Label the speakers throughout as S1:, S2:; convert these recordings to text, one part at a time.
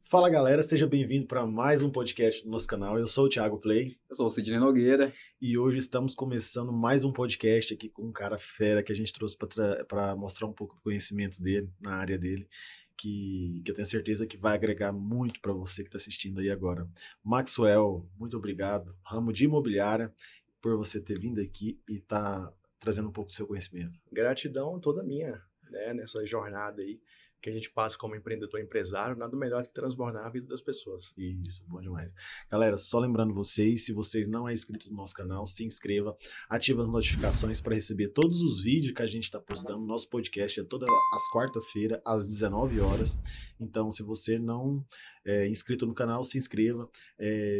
S1: Fala galera, seja bem-vindo para mais um podcast do nosso canal. Eu sou o Thiago Play
S2: Eu sou o Sidney Nogueira.
S1: e hoje estamos começando mais um podcast aqui com um cara fera que a gente trouxe para mostrar um pouco do conhecimento dele, na área dele, que eu tenho certeza que vai agregar muito para você que está assistindo aí agora. Maxwell, muito obrigado, ramo de imobiliária, por você ter vindo aqui e estar trazendo um pouco do seu conhecimento.
S3: Gratidão toda minha, né, nessa jornada aí que a gente passa como empreendedor, empresário, nada melhor que transformar a vida das pessoas.
S1: Isso, bom demais. Galera, só lembrando vocês, se vocês não é inscrito no nosso canal, se inscreva, ative as notificações para receber todos os vídeos que a gente está postando. Nosso podcast é todas as quarta-feiras, às 19 horas. Então, se você não é inscrito no canal, se inscreva.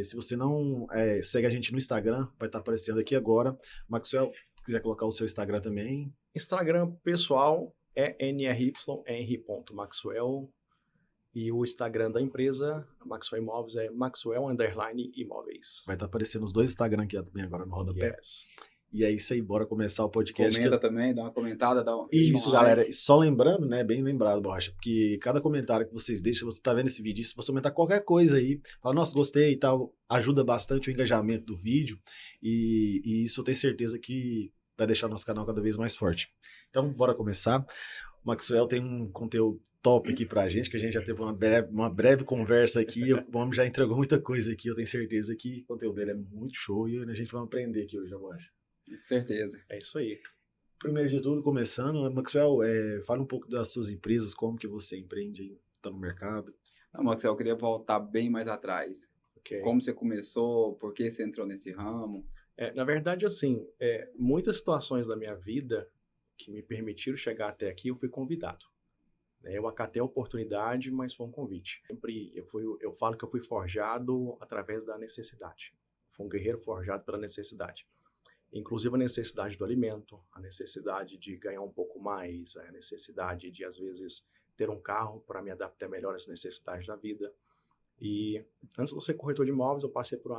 S1: Se você não segue a gente no Instagram, vai estar aparecendo aqui agora. Maxwell, se quiser colocar o seu Instagram também.
S3: Instagram pessoal é nry.maxwell e o Instagram da empresa, Maxwell Imóveis, é Maxwell_Imóveis.
S1: Vai estar aparecendo os dois Instagram aqui também agora no rodapé.
S3: Yes.
S1: E é isso aí, bora começar o podcast.
S2: Comenta também, dá uma comentada, dá um...
S1: Isso, galera. E só lembrando, né? Bem lembrado, Borracha, porque cada comentário que vocês deixam, se você tá vendo esse vídeo, se você comentar qualquer coisa aí, fala, nossa, gostei e tal, ajuda bastante o engajamento do vídeo e isso eu tenho certeza que vai deixar o nosso canal cada vez mais forte. Então, bora começar. O Maxwell tem um conteúdo top aqui pra gente, que a gente já teve uma breve conversa aqui, o homem já entregou muita coisa aqui, eu tenho certeza que o conteúdo dele é muito show e a gente vai aprender aqui hoje, Borracha.
S2: Com certeza.
S3: É isso aí.
S1: Primeiro de tudo, começando, Maxwell, fala um pouco das suas empresas, como que você empreende, está no mercado.
S2: Não, Maxwell, eu queria voltar bem mais atrás.
S3: Okay.
S2: Como você começou, por que você entrou nesse ramo?
S3: Na verdade, assim, muitas situações da minha vida que me permitiram chegar até aqui, eu fui convidado. Eu acatei a oportunidade, mas foi um convite. Sempre eu falo que eu fui forjado através da necessidade. Fui um guerreiro forjado pela necessidade. Inclusive a necessidade do alimento, a necessidade de ganhar um pouco mais, a necessidade de, às vezes, ter um carro para me adaptar melhor às necessidades da vida. E antes de ser corretor de imóveis, eu passei por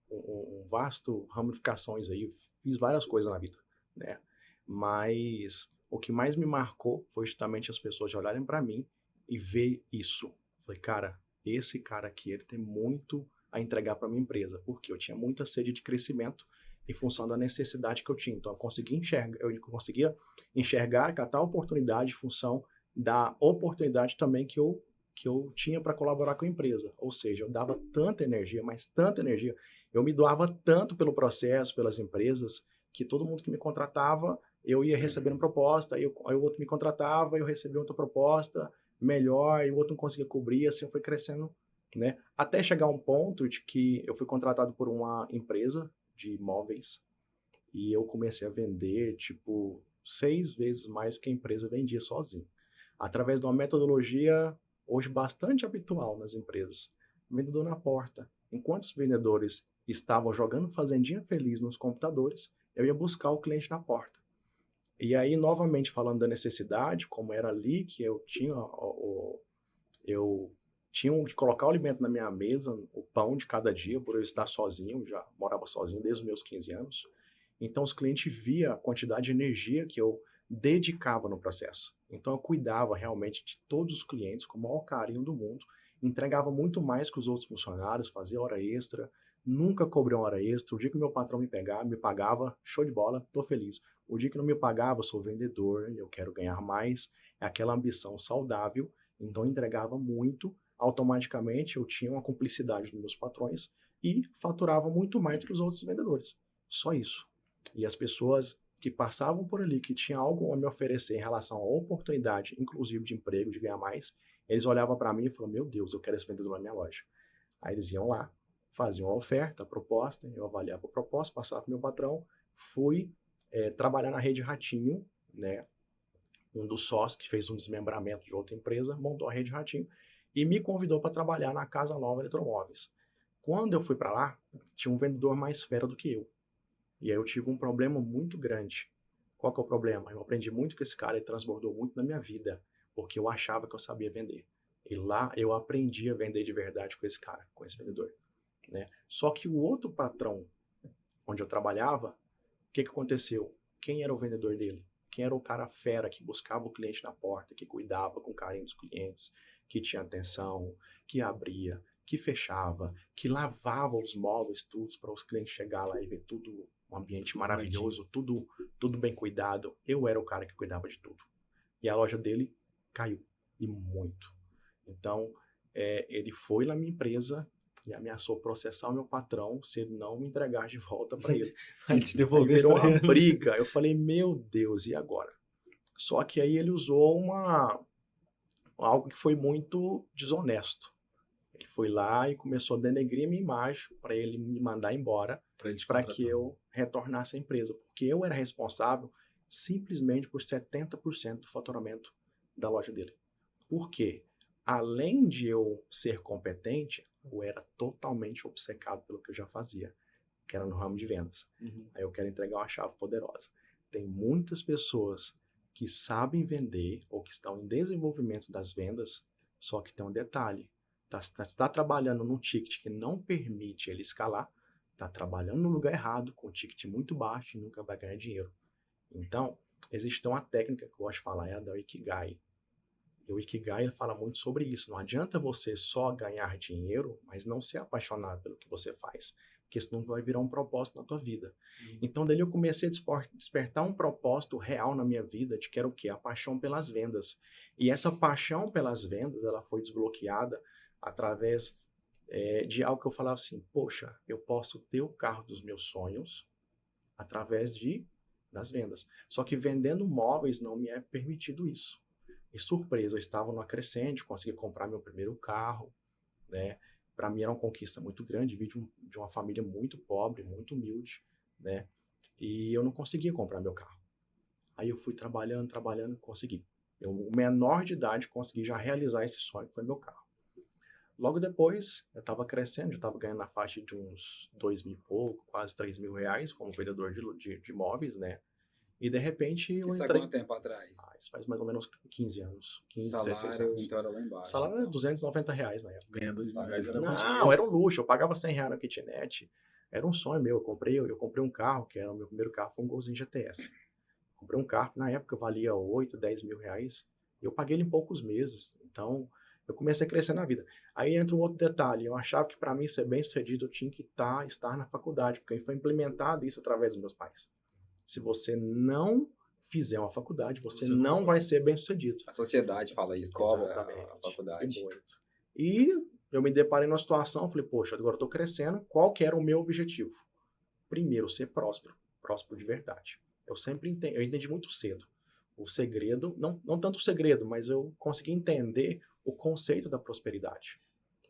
S3: um vasto ramificações aí, fiz várias coisas na vida, né? Mas o que mais me marcou foi justamente as pessoas olharem para mim e ver isso. Falei, cara, esse cara aqui, ele tem muito a entregar para minha empresa, porque eu tinha muita sede de crescimento em função da necessidade que eu tinha. Então, eu conseguia enxergar, catar a oportunidade em função da oportunidade também que eu tinha para colaborar com a empresa. Ou seja, eu dava tanta energia, mas tanta energia, eu me doava tanto pelo processo, pelas empresas, que todo mundo que me contratava, eu ia recebendo proposta, aí o outro me contratava, eu recebia outra proposta melhor, e o outro não conseguia cobrir, assim eu fui crescendo, né? Até chegar a um ponto de que eu fui contratado por uma empresa de imóveis e eu comecei a vender, 6 vezes mais do que a empresa vendia sozinho. Através de uma metodologia hoje bastante habitual nas empresas. Vendedor na porta. Enquanto os vendedores estavam jogando fazendinha feliz nos computadores, eu ia buscar o cliente na porta. E aí, novamente, falando da necessidade, como era ali que eu tinha de colocar o alimento na minha mesa, o pão de cada dia, por eu estar sozinho, já morava sozinho desde os meus 15 anos. Então, os clientes viam a quantidade de energia que eu dedicava no processo. Então, eu cuidava realmente de todos os clientes com o maior carinho do mundo, entregava muito mais que os outros funcionários, fazia hora extra, nunca cobrei uma hora extra. O dia que meu patrão me pagava, show de bola, tô feliz. O dia que não me pagava, eu sou vendedor, eu quero ganhar mais, é aquela ambição saudável, então eu entregava muito, automaticamente eu tinha uma cumplicidade dos meus patrões e faturava muito mais do que os outros vendedores. Só isso. E as pessoas que passavam por ali, que tinham algo a me oferecer em relação à oportunidade, inclusive de emprego, de ganhar mais, eles olhavam para mim e falavam, meu Deus, eu quero esse vendedor na minha loja. Aí eles iam lá, faziam a oferta, a proposta, eu avaliava a proposta, passava para o meu patrão, fui trabalhar na Rede Ratinho, né? Um dos sócios que fez um desmembramento de outra empresa, montou a Rede Ratinho e me convidou para trabalhar na Casa Nova Eletromóveis. Quando eu fui para lá, tinha um vendedor mais fera do que eu. E aí eu tive um problema muito grande. Qual que é o problema? Eu aprendi muito com esse cara, ele transbordou muito na minha vida, porque eu achava que eu sabia vender. E lá eu aprendi a vender de verdade com esse cara, com esse vendedor, né? Só que o outro patrão, onde eu trabalhava, o que aconteceu? Quem era o vendedor dele? Quem era o cara fera que buscava o cliente na porta, que cuidava com carinho dos clientes, que tinha atenção, que abria, que fechava, que lavava os móveis todos para os clientes chegar lá e ver tudo, um ambiente maravilhoso, tudo bem cuidado. Eu era o cara que cuidava de tudo. E a loja dele caiu, e muito. Então, ele foi na minha empresa e ameaçou processar o meu patrão se ele não me entregar de volta para ele.
S1: A gente
S3: Aí
S1: devolveu
S3: virou
S1: pra
S3: uma
S1: ele.
S3: briga. Eu falei, meu Deus, e agora? Só que aí ele usou algo que foi muito desonesto. Ele foi lá e começou a denegrir a minha imagem para ele me mandar embora,
S1: Pra ele te
S3: para
S1: contratar.
S3: que eu retornasse à empresa. Porque eu era responsável simplesmente por 70% do faturamento da loja dele. Por quê? Além de eu ser competente, eu era totalmente obcecado pelo que eu já fazia, que era no ramo de vendas.
S1: Uhum.
S3: Aí eu quero entregar uma chave poderosa. Tem muitas pessoas que sabem vender ou que estão em desenvolvimento das vendas, só que tem um detalhe. Está trabalhando num ticket que não permite ele escalar, está trabalhando no lugar errado, com um ticket muito baixo e nunca vai ganhar dinheiro. Então, existe uma técnica que eu gosto de falar, é a da Ikigai. E o Ikigai ele fala muito sobre isso. Não adianta você só ganhar dinheiro, mas não ser apaixonado pelo que você faz, porque senão vai virar um propósito na tua vida. Então, daí eu comecei a despertar um propósito real na minha vida, de que era o quê? A paixão pelas vendas. E essa paixão pelas vendas, ela foi desbloqueada através de algo que eu falava assim, poxa, eu posso ter o carro dos meus sonhos através das vendas. Só que vendendo móveis não me é permitido isso. E surpresa, eu estava numa crescente, consegui comprar meu primeiro carro, né? Para mim era uma conquista muito grande, vim de uma família muito pobre, muito humilde, né? E eu não conseguia comprar meu carro. Aí eu fui trabalhando, consegui. Eu, menor de idade, consegui já realizar esse sonho, que foi meu carro. Logo depois, eu estava crescendo, já estava ganhando na faixa de uns 2.000 e pouco, quase 3.000 reais como vendedor de imóveis, né? E de repente eu
S2: Isso há
S3: entrei.
S2: quanto tempo atrás?
S3: Isso faz mais ou menos 15 anos, 15, 16
S2: Salário,
S3: anos.
S2: então, era lá
S3: O
S2: embaixo.
S3: salário era
S2: então.
S3: R$290 na época.
S1: Ganhar R$2.000 era muito
S3: Não,
S1: dinheiro.
S3: era um luxo, eu pagava R$100 na kitnet. Era um sonho meu, eu comprei um carro, que era o meu primeiro carro, foi um Golzinho GTS. Comprei um carro que na época valia 8, 10 mil reais, e eu paguei ele em poucos meses. Então, eu comecei a crescer na vida. Aí entra um outro detalhe, eu achava que para mim ser bem sucedido eu tinha que estar na faculdade, porque foi implementado isso através dos meus pais. Se você não fizer uma faculdade, você não vai ser bem sucedido.
S2: A sociedade fala isso, cobra
S3: Exatamente.
S2: a faculdade.
S3: E muito. E eu me deparei numa situação, falei, poxa, agora eu tô crescendo, qual que era o meu objetivo? Primeiro, ser próspero de verdade. Eu entendi muito cedo o segredo, não tanto o segredo, mas eu consegui entender o conceito da prosperidade.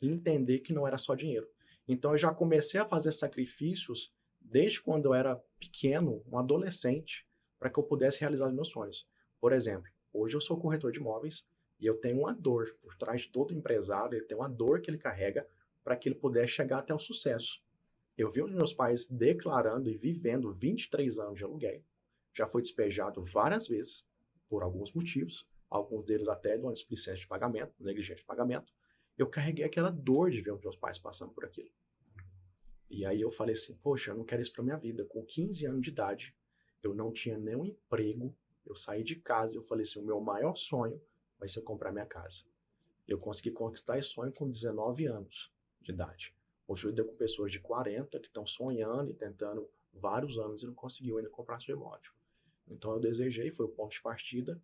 S3: E entender que não era só dinheiro. Então eu já comecei a fazer sacrifícios desde quando eu era pequeno, um adolescente, para que eu pudesse realizar os meus sonhos. Por exemplo, hoje eu sou corretor de imóveis e eu tenho uma dor por trás de todo empresário, ele tem uma dor que ele carrega para que ele pudesse chegar até o sucesso. Eu vi os meus pais declarando e vivendo 23 anos de aluguel. Já foi despejado várias vezes, por alguns motivos, alguns deles até de uma displicência de pagamento, negligência de pagamento. Eu carreguei aquela dor de ver os meus pais passando por aquilo. E aí eu falei assim, poxa, eu não quero isso para minha vida. Com 15 anos de idade, eu não tinha nenhum emprego, eu saí de casa e eu falei assim, o meu maior sonho vai ser comprar minha casa. Eu consegui conquistar esse sonho com 19 anos de idade. Hoje eu lido com pessoas de 40 que estão sonhando e tentando vários anos e não conseguiu ainda comprar seu imóvel. Então eu desejei, foi o ponto de partida,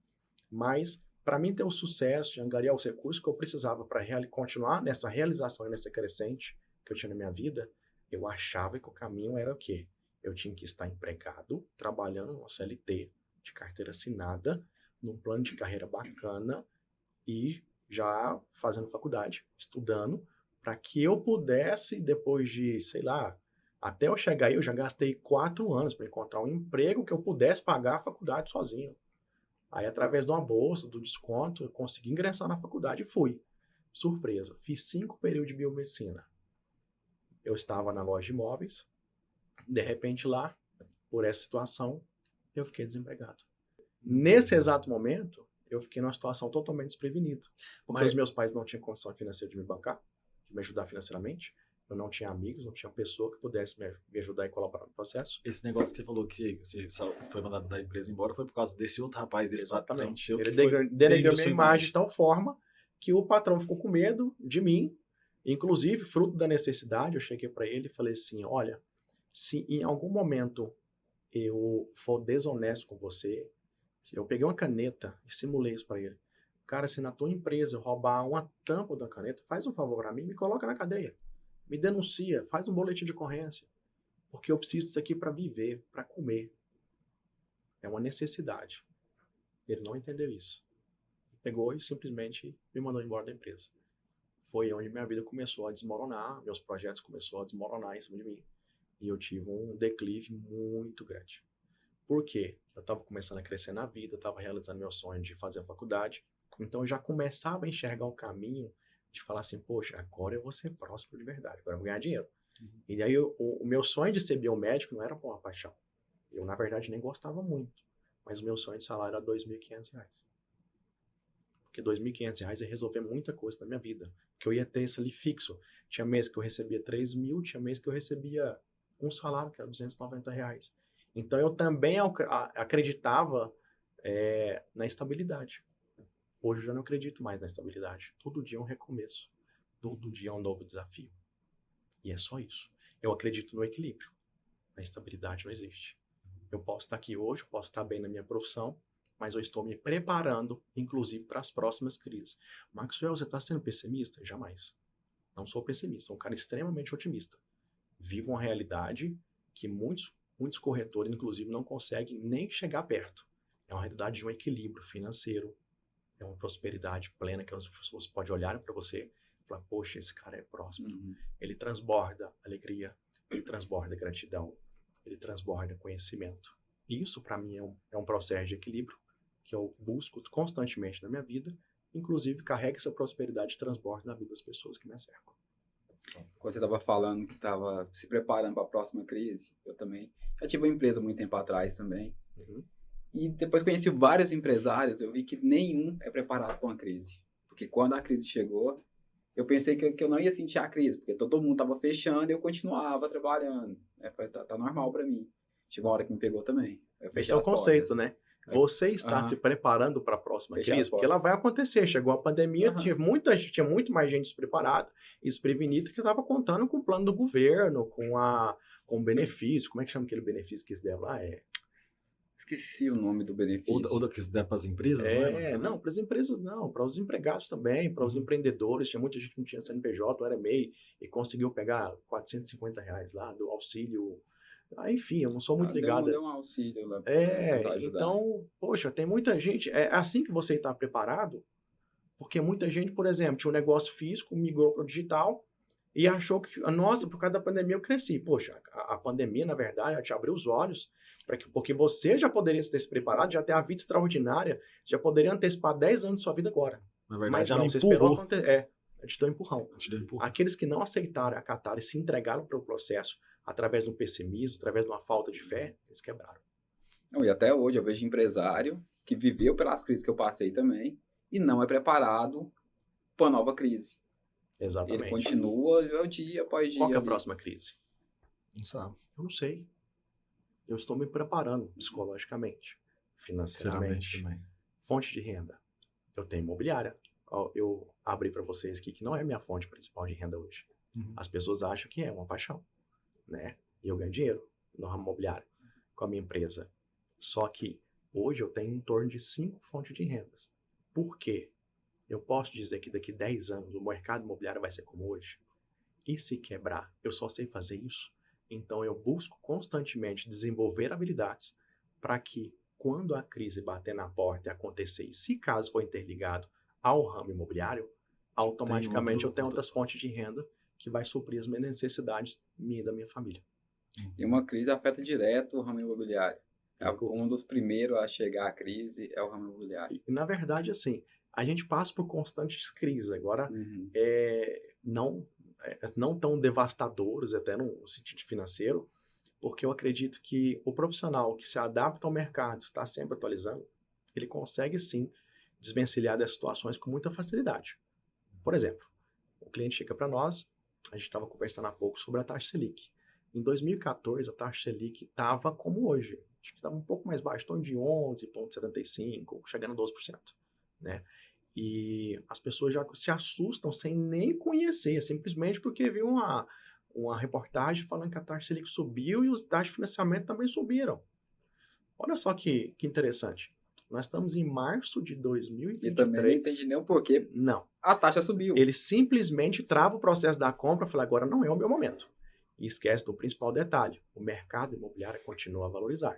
S3: mas para mim ter o sucesso e angariar os recursos que eu precisava para continuar nessa realização e nessa crescente que eu tinha na minha vida, eu achava que o caminho era o quê? Eu tinha que estar empregado, trabalhando no CLT, de carteira assinada, num plano de carreira bacana e já fazendo faculdade, estudando, para que eu pudesse, depois de, sei lá, até eu chegar aí, eu já gastei 4 anos para encontrar um emprego que eu pudesse pagar a faculdade sozinho. Aí, através de uma bolsa, do desconto, eu consegui ingressar na faculdade e fui. Surpresa, fiz 5 períodos de biomedicina. Eu estava na loja de imóveis, de repente lá, por essa situação, eu fiquei desempregado. Nesse exato momento, eu fiquei numa situação totalmente desprevenida. Porque os meus pais não tinham condição financeira de me bancar, de me ajudar financeiramente. Eu não tinha amigos, não tinha pessoa que pudesse me ajudar e colaborar no processo.
S1: Esse negócio que você falou que você foi mandado da empresa embora foi por causa desse outro rapaz, desse patrão
S3: Exatamente.
S1: seu,
S3: Ele
S1: que foi
S3: denegriu
S1: sua
S3: minha imagem de tal forma que o patrão ficou com medo de mim, inclusive, fruto da necessidade, eu cheguei para ele e falei assim, olha, se em algum momento eu for desonesto com você, eu peguei uma caneta e simulei isso para ele. Cara, se na tua empresa eu roubar uma tampa da caneta, faz um favor para mim, me coloca na cadeia. Me denuncia, faz um boletim de ocorrência. Porque eu preciso disso aqui para viver, para comer. É uma necessidade. Ele não entendeu isso. Pegou e simplesmente me mandou embora da empresa. Foi onde minha vida começou a desmoronar, meus projetos começaram a desmoronar em cima de mim. E eu tive um declive muito grande. Por quê? Eu estava começando a crescer na vida, estava realizando meu sonho de fazer a faculdade, então eu já começava a enxergar um caminho de falar assim, poxa, agora eu vou ser próspero de verdade, agora eu vou ganhar dinheiro. E aí o meu sonho de ser biomédico não era por uma paixão. Eu, na verdade, nem gostava muito, mas o meu sonho de salário era R$ 2.500. Porque R$ 2.500 ia resolver muita coisa na minha vida, que eu ia ter isso ali fixo. Tinha mês que eu recebia 3 mil, tinha mês que eu recebia um salário, que era R$ 290. Então eu também acreditava na estabilidade. Hoje eu já não acredito mais na estabilidade. Todo dia é um recomeço. Todo dia é um novo desafio. E é só isso. Eu acredito no equilíbrio. A estabilidade não existe. Eu posso estar aqui hoje, eu posso estar bem na minha profissão, mas eu estou me preparando, inclusive, para as próximas crises. Maxwell, você está sendo pessimista? Jamais. Não sou pessimista, sou um cara extremamente otimista. Vivo uma realidade que muitos corretores, inclusive, não conseguem nem chegar perto. É uma realidade de um equilíbrio financeiro, é uma prosperidade plena que as pessoas podem olhar para você e falar, poxa, esse cara é próspero. Ele transborda alegria, ele transborda gratidão, ele transborda conhecimento. E isso, para mim, é um processo de equilíbrio que eu busco constantemente na minha vida, inclusive carrega essa prosperidade e transborda na vida das pessoas que me cercam.
S2: Quando você estava falando que estava se preparando para a próxima crise, eu também já tive uma empresa muito tempo atrás também. E depois conheci vários empresários, eu vi que nenhum é preparado para uma crise. Porque quando a crise chegou, eu pensei que eu não ia sentir a crise, porque todo mundo estava fechando e eu continuava trabalhando. Tá normal para mim. Chegou uma hora que me pegou também.
S3: Esse é o conceito, né? Você está se preparando para a próxima crise, porque ela vai acontecer. Chegou a pandemia, tinha muito mais gente despreparada e desprevenida que estava contando com o plano do governo, com o benefício. Como é que chama aquele benefício que eles deram lá?
S2: Esqueci o nome do benefício.
S1: Ou da que se der para as empresas, né?
S3: Não, para as empresas não, para os empregados também, para os empreendedores. Tinha muita gente que não tinha CNPJ, ou era MEI, e conseguiu pegar R$ 450 lá do auxílio. Enfim, eu não sou muito ligado.
S2: Deu um auxílio lá.
S3: Então, poxa, tem muita gente. É assim que você está preparado, porque muita gente, por exemplo, tinha um negócio físico, migrou para o digital e achou que, nossa, por causa da pandemia eu cresci. Poxa, a pandemia, na verdade, ela te abriu os olhos, porque você já poderia ter se preparado, já ter a vida extraordinária, já poderia antecipar 10 anos de sua vida agora.
S1: Na verdade,
S3: mas
S1: já
S3: não,
S1: não
S3: você
S1: empurrou.
S3: esperou eu te dou um empurrão. Aqueles que não aceitaram, acataram e se entregaram para o processo através de um pessimismo, através de uma falta de fé, eles quebraram.
S2: Não, e até hoje eu vejo empresário que viveu pelas crises que eu passei também e não é preparado para uma nova crise.
S3: Exatamente.
S2: Ele continua dia após dia.
S3: Qual que é a próxima crise?
S1: Não sabe.
S3: Eu não sei. Eu estou me preparando psicologicamente, financeiramente. Fonte de renda. Eu tenho imobiliária. Eu abri para vocês aqui que não é minha fonte principal de renda hoje. As pessoas acham que é uma paixão, né? E eu ganho dinheiro no ramo imobiliário com a minha empresa. Só que hoje eu tenho em torno de 5 fontes de rendas. Por quê? Eu posso dizer que daqui 10 anos o mercado imobiliário vai ser como hoje? E se quebrar, eu só sei fazer isso? Então eu busco constantemente desenvolver habilidades para que quando a crise bater na porta e acontecer, e se caso for interligado ao ramo imobiliário, automaticamente eu tenho outras fontes de renda que vai suprir as minhas necessidades minha e da minha família.
S2: E uma crise afeta direto o ramo imobiliário. Um dos primeiros a chegar à crise é o ramo imobiliário.
S3: E na verdade, assim, a gente passa por constantes crises. Agora, não tão devastadoras, até no sentido financeiro, porque eu acredito que o profissional que se adapta ao mercado, está sempre atualizando, ele consegue sim desvencilhar das situações com muita facilidade. Por exemplo, o cliente chega para nós, a gente estava conversando há pouco sobre a taxa Selic. Em 2014, a taxa Selic estava como hoje. Acho que estava um pouco mais baixo, em torno de 11,75%, chegando a 12%. Né? E as pessoas já se assustam sem nem conhecer, simplesmente porque viu uma reportagem falando que a taxa Selic subiu e os taxas de financiamento também subiram. Olha só que interessante. Nós estamos em março de 2023.
S2: E também não entendi nem o porquê.
S3: Não.
S2: A taxa subiu.
S3: Ele simplesmente trava o processo da compra e fala, agora não é o meu momento. E esquece do principal detalhe. O mercado imobiliário continua a valorizar.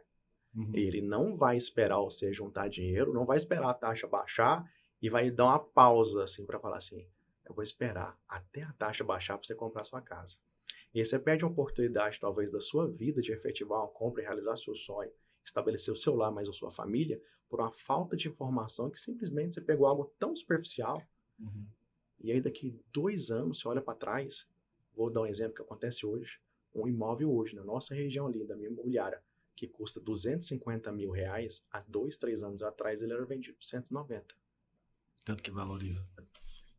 S3: Ele não vai esperar você juntar dinheiro, não vai esperar a taxa baixar e vai dar uma pausa assim para falar assim, eu vou esperar até a taxa baixar para você comprar sua casa. E aí você perde a oportunidade talvez da sua vida de efetivar uma compra e realizar seu sonho, estabelecer o seu lar, mas a sua família, por uma falta de informação que simplesmente você pegou algo tão superficial. E aí daqui 2 anos você olha para trás, vou dar um exemplo que acontece hoje, um imóvel hoje na nossa região ali, da minha imobiliária, que custa R$250 mil, há 2, 3 anos atrás ele era vendido por 190.
S1: Tanto que valoriza.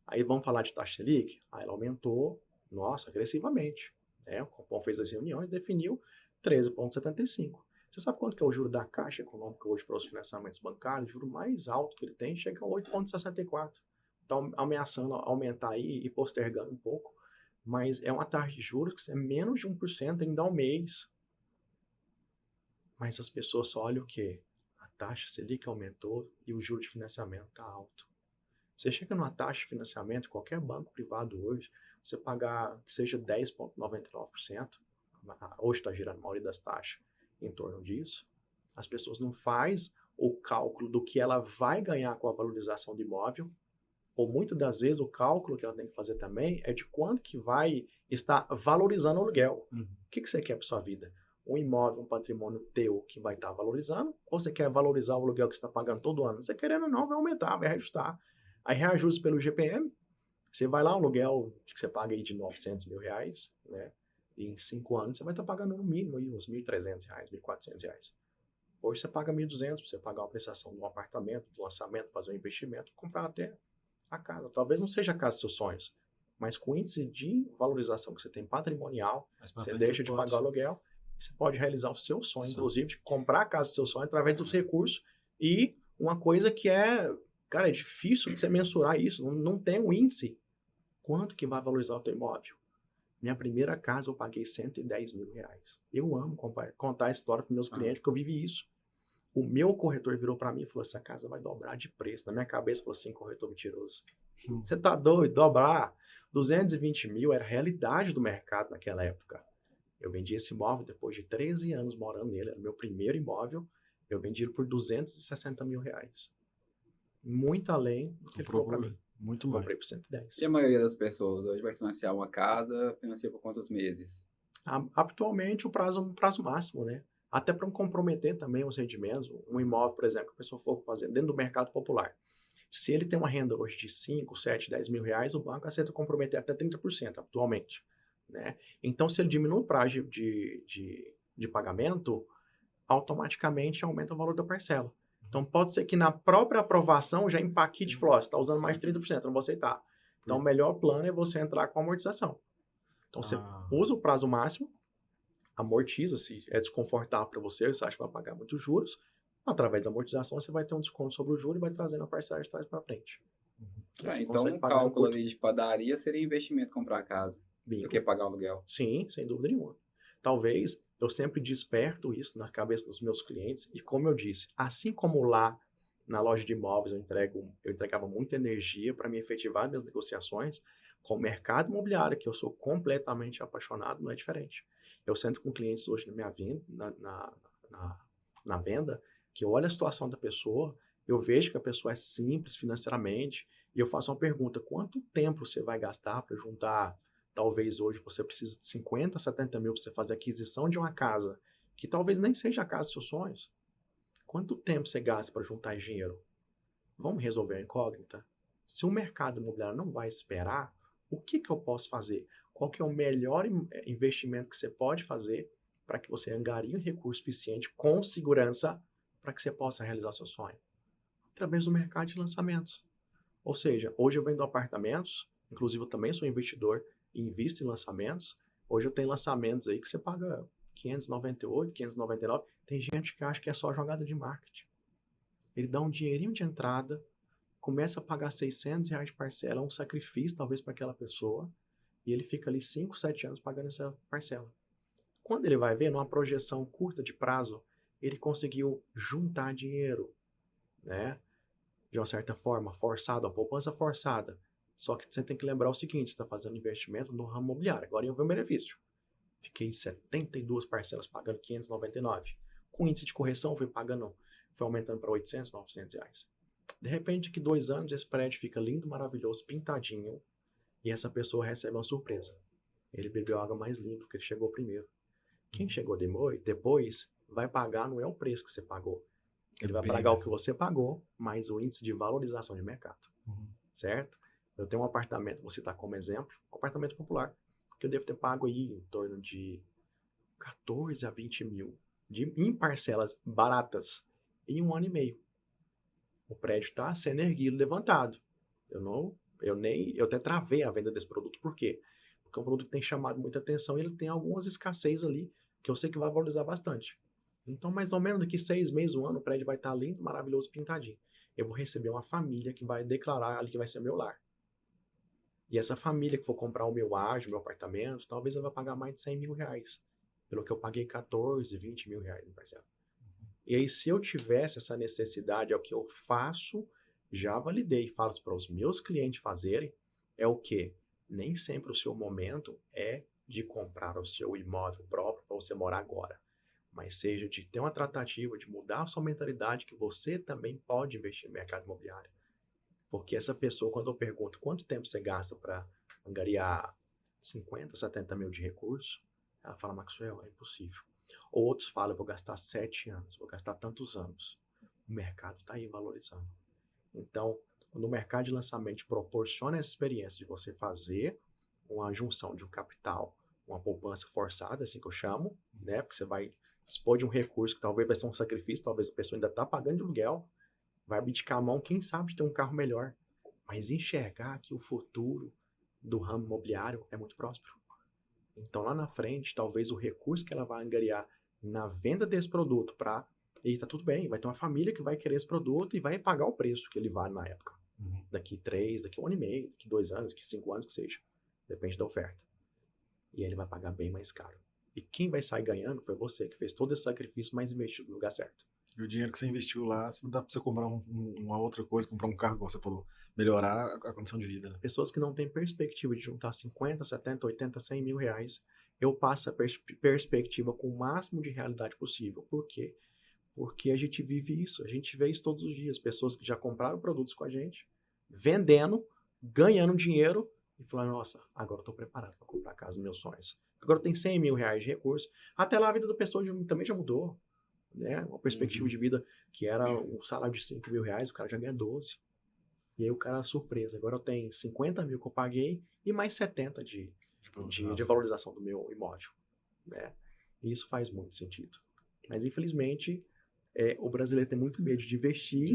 S3: Aí vamos falar de taxa Selic? Ela aumentou, nossa, agressivamente. Né? O Copom fez as reuniões e definiu 13,75. Você sabe quanto que é o juro da Caixa Econômica hoje para os financiamentos bancários? O juro mais alto que ele tem chega a 8,64. Então, ameaçando aumentar aí e postergando um pouco. Mas é uma taxa de juros que é menos de 1% ainda ao mês. Mas as pessoas só olham o quê? A taxa Selic aumentou e o juro de financiamento está alto. Você chega numa taxa de financiamento, qualquer banco privado hoje, você pagar que seja 10,99%, hoje está girando a maioria das taxas em torno disso, as pessoas não fazem o cálculo do que ela vai ganhar com a valorização do imóvel, ou muitas das vezes o cálculo que ela tem que fazer também é de quanto que vai estar valorizando o aluguel. O que você quer para sua vida? Um imóvel, um patrimônio teu que vai estar valorizando, ou você quer valorizar o aluguel que você está pagando todo ano? Você querendo ou não, vai aumentar, vai reajustar. Aí reajuste pelo GPM, você vai lá, um aluguel que você paga aí de R$900 mil, né? E em 5 anos você vai estar pagando no mínimo aí uns R$1.300, R$1.400. Hoje você paga R$1.200 para você pagar uma prestação de um apartamento, de lançamento, fazer um investimento, comprar até a casa. Talvez não seja a casa dos seus sonhos, mas com o índice de valorização que você tem patrimonial, você deixa de pagar o aluguel, você pode realizar o seu sonho, inclusive de comprar a casa do seu sonho através dos recursos. E uma coisa que cara, é difícil de você mensurar isso, não tem um índice. Quanto que vai valorizar o teu imóvel? Minha primeira casa eu paguei R$110 mil. Eu amo contar a história para meus clientes, porque eu vivi isso. O meu corretor virou para mim e falou, essa casa vai dobrar de preço. Na minha cabeça falou assim, corretor mentiroso. Você tá doido? Dobrar? 220 mil era a realidade do mercado naquela época. Eu vendi esse imóvel depois de 13 anos morando nele. Era o meu primeiro imóvel. Eu vendi ele por R$260 mil. Muito além do que ele falou para mim.
S1: Muito mais.
S3: Comprei por 110.
S2: E a maioria das pessoas hoje vai financiar uma casa, financia por quantos meses?
S3: Atualmente, o prazo máximo, né? Até para não comprometer também os rendimentos. Um imóvel, por exemplo, que a pessoa for fazer dentro do mercado popular. Se ele tem uma renda hoje de 5, 7, 10 mil reais, o banco aceita comprometer até 30% atualmente. Né? Então, se ele diminui o prazo de pagamento, automaticamente aumenta o valor da parcela. Então, pode ser que na própria aprovação já empaque de falou, você está usando mais de 30%, eu não vou aceitar. Então, o melhor plano é você entrar com amortização. Então, você usa o prazo máximo, amortiza, se é desconfortável para você acha que vai pagar muitos juros, através da amortização você vai ter um desconto sobre o juro e vai trazendo a parcela de trás para frente.
S2: Então, um cálculo ali de padaria seria investimento comprar a casa, do que pagar o aluguel.
S3: Sim, sem dúvida nenhuma. Talvez, eu sempre desperto isso na cabeça dos meus clientes, e como eu disse, assim como lá na loja de imóveis eu entregava muita energia para me efetivar minhas negociações, com o mercado imobiliário, que eu sou completamente apaixonado, não é diferente. Eu sento com clientes hoje na minha venda, na venda, que eu olho a situação da pessoa, eu vejo que a pessoa é simples financeiramente, e eu faço uma pergunta, quanto tempo você vai gastar para juntar? Talvez hoje você precise de 50, 70 mil para você fazer a aquisição de uma casa, que talvez nem seja a casa dos seus sonhos. Quanto tempo você gasta para juntar dinheiro? Vamos resolver a incógnita? Se o mercado imobiliário não vai esperar, o que eu posso fazer? Qual que é o melhor investimento que você pode fazer para que você angarie um recurso suficiente com segurança para que você possa realizar seu sonho? Através do mercado de lançamentos. Ou seja, hoje eu vendo apartamentos, inclusive eu também sou investidor e invisto em lançamentos. Hoje eu tenho lançamentos aí que você paga 598, 599. Tem gente que acha que é só jogada de marketing. Ele dá um dinheirinho de entrada, começa a pagar R$ 600 de parcela, é um sacrifício talvez para aquela pessoa, e ele fica ali 5, 7 anos pagando essa parcela. Quando ele vai ver, numa projeção curta de prazo, ele conseguiu juntar dinheiro, né? De uma certa forma, forçada, uma poupança forçada. Só que você tem que lembrar o seguinte, você está fazendo investimento no ramo imobiliário, agora eu vi o benefício. Fiquei 72 parcelas pagando R$ 599. Com índice de correção, foi aumentando para R$ 800, R$ 900. De repente, daqui 2 anos, esse prédio fica lindo, maravilhoso, pintadinho, e essa pessoa recebe uma surpresa. Ele bebeu água mais limpa, porque ele chegou primeiro. Quem chegou depois vai pagar, não é o preço que você pagou. Ele vai pagar o que você pagou, mais o índice de valorização de mercado. Certo? Eu tenho um apartamento, vou citar como exemplo, um apartamento popular, que eu devo ter pago aí em torno de 14 a 20 mil em parcelas baratas em 1 ano e meio. O prédio está sendo erguido, levantado. Eu até travei a venda desse produto. Por quê? Porque é um produto que tem chamado muita atenção e ele tem algumas escassez ali que eu sei que vai valorizar bastante. Então, mais ou menos daqui 6 meses, 1 ano, o prédio vai estar lindo, maravilhoso, pintadinho. Eu vou receber uma família que vai declarar ali que vai ser meu lar. E essa família que for comprar o meu ágio, o meu apartamento, talvez ela vai pagar mais de R$ 100 mil, pelo que eu paguei 14, 20 mil reais em parcela. E aí, se eu tivesse essa necessidade, é o que eu faço, já validei, falo para os meus clientes fazerem, é o quê? Nem sempre o seu momento é de comprar o seu imóvel próprio para você morar agora, mas seja de ter uma tratativa de mudar a sua mentalidade que você também pode investir no mercado imobiliário. Porque essa pessoa, quando eu pergunto quanto tempo você gasta para angariar 50, 70 mil de recursos, ela fala, Maxwell, é impossível. Ou outros falam, eu vou gastar 7 anos, vou gastar tantos anos. O mercado está aí valorizando. Então, no mercado de lançamento proporciona essa experiência de você fazer uma junção de um capital, uma poupança forçada, assim que eu chamo, né? Porque você vai dispor de um recurso que talvez vai ser um sacrifício, talvez a pessoa ainda está pagando de aluguel, vai abdicar a mão, quem sabe, ter um carro melhor. Mas enxergar que o futuro do ramo imobiliário é muito próspero. Então, lá na frente, talvez o recurso que ela vai angariar na venda desse produto para... E tá tudo bem, vai ter uma família que vai querer esse produto e vai pagar o preço que ele vale na época. Daqui 3, daqui 1 ano e meio, daqui 2 anos, daqui 5 anos, que seja. Depende da oferta. E aí ele vai pagar bem mais caro. E quem vai sair ganhando foi você, que fez todo esse sacrifício, mas investiu no lugar certo.
S1: E o dinheiro que você investiu lá, dá pra você comprar uma outra coisa, comprar um carro, como você falou, melhorar a condição de vida. Né?
S3: Pessoas que não têm perspectiva de juntar 50, 70, 80, 100 mil reais, eu passo a perspectiva com o máximo de realidade possível. Por quê? Porque a gente vive isso, a gente vê isso todos os dias. Pessoas que já compraram produtos com a gente, vendendo, ganhando dinheiro e falando, nossa, agora eu estou preparado para comprar a casa dos meus sonhos. Agora eu tenho 100 mil reais de recurso. Até lá a vida da pessoa também já mudou. Né? Uma perspectiva de vida que era um salário de 5 mil reais, o cara já ganha 12. E aí o cara, surpresa, agora eu tenho 50 mil que eu paguei e mais 70 de valorização do meu imóvel. Né? E isso faz muito sentido. Mas infelizmente... o brasileiro tem muito medo de investir,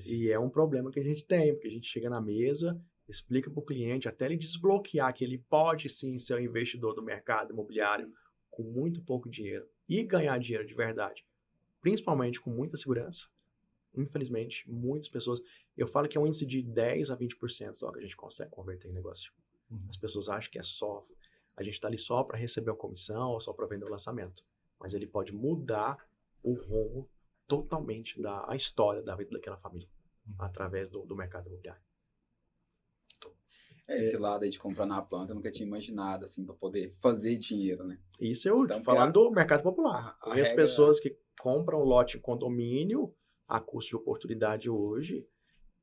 S3: e é um problema que a gente tem, porque a gente chega na mesa, explica para o cliente, até ele desbloquear que ele pode sim ser um investidor do mercado imobiliário com muito pouco dinheiro e ganhar dinheiro de verdade, principalmente com muita segurança. Infelizmente, muitas pessoas, eu falo que é um índice de 10 a 20% só que a gente consegue converter em negócio. As pessoas acham que é só, a gente está ali só para receber uma comissão ou só para vender o lançamento, mas ele pode mudar o rumo totalmente da história da vida daquela família através do mercado imobiliário.
S2: Esse lado aí de comprar na planta, eu nunca tinha imaginado, assim, para poder fazer dinheiro, né?
S3: Isso eu então, falando do mercado popular. Conheço pessoas que compram lote em condomínio a custo de oportunidade hoje,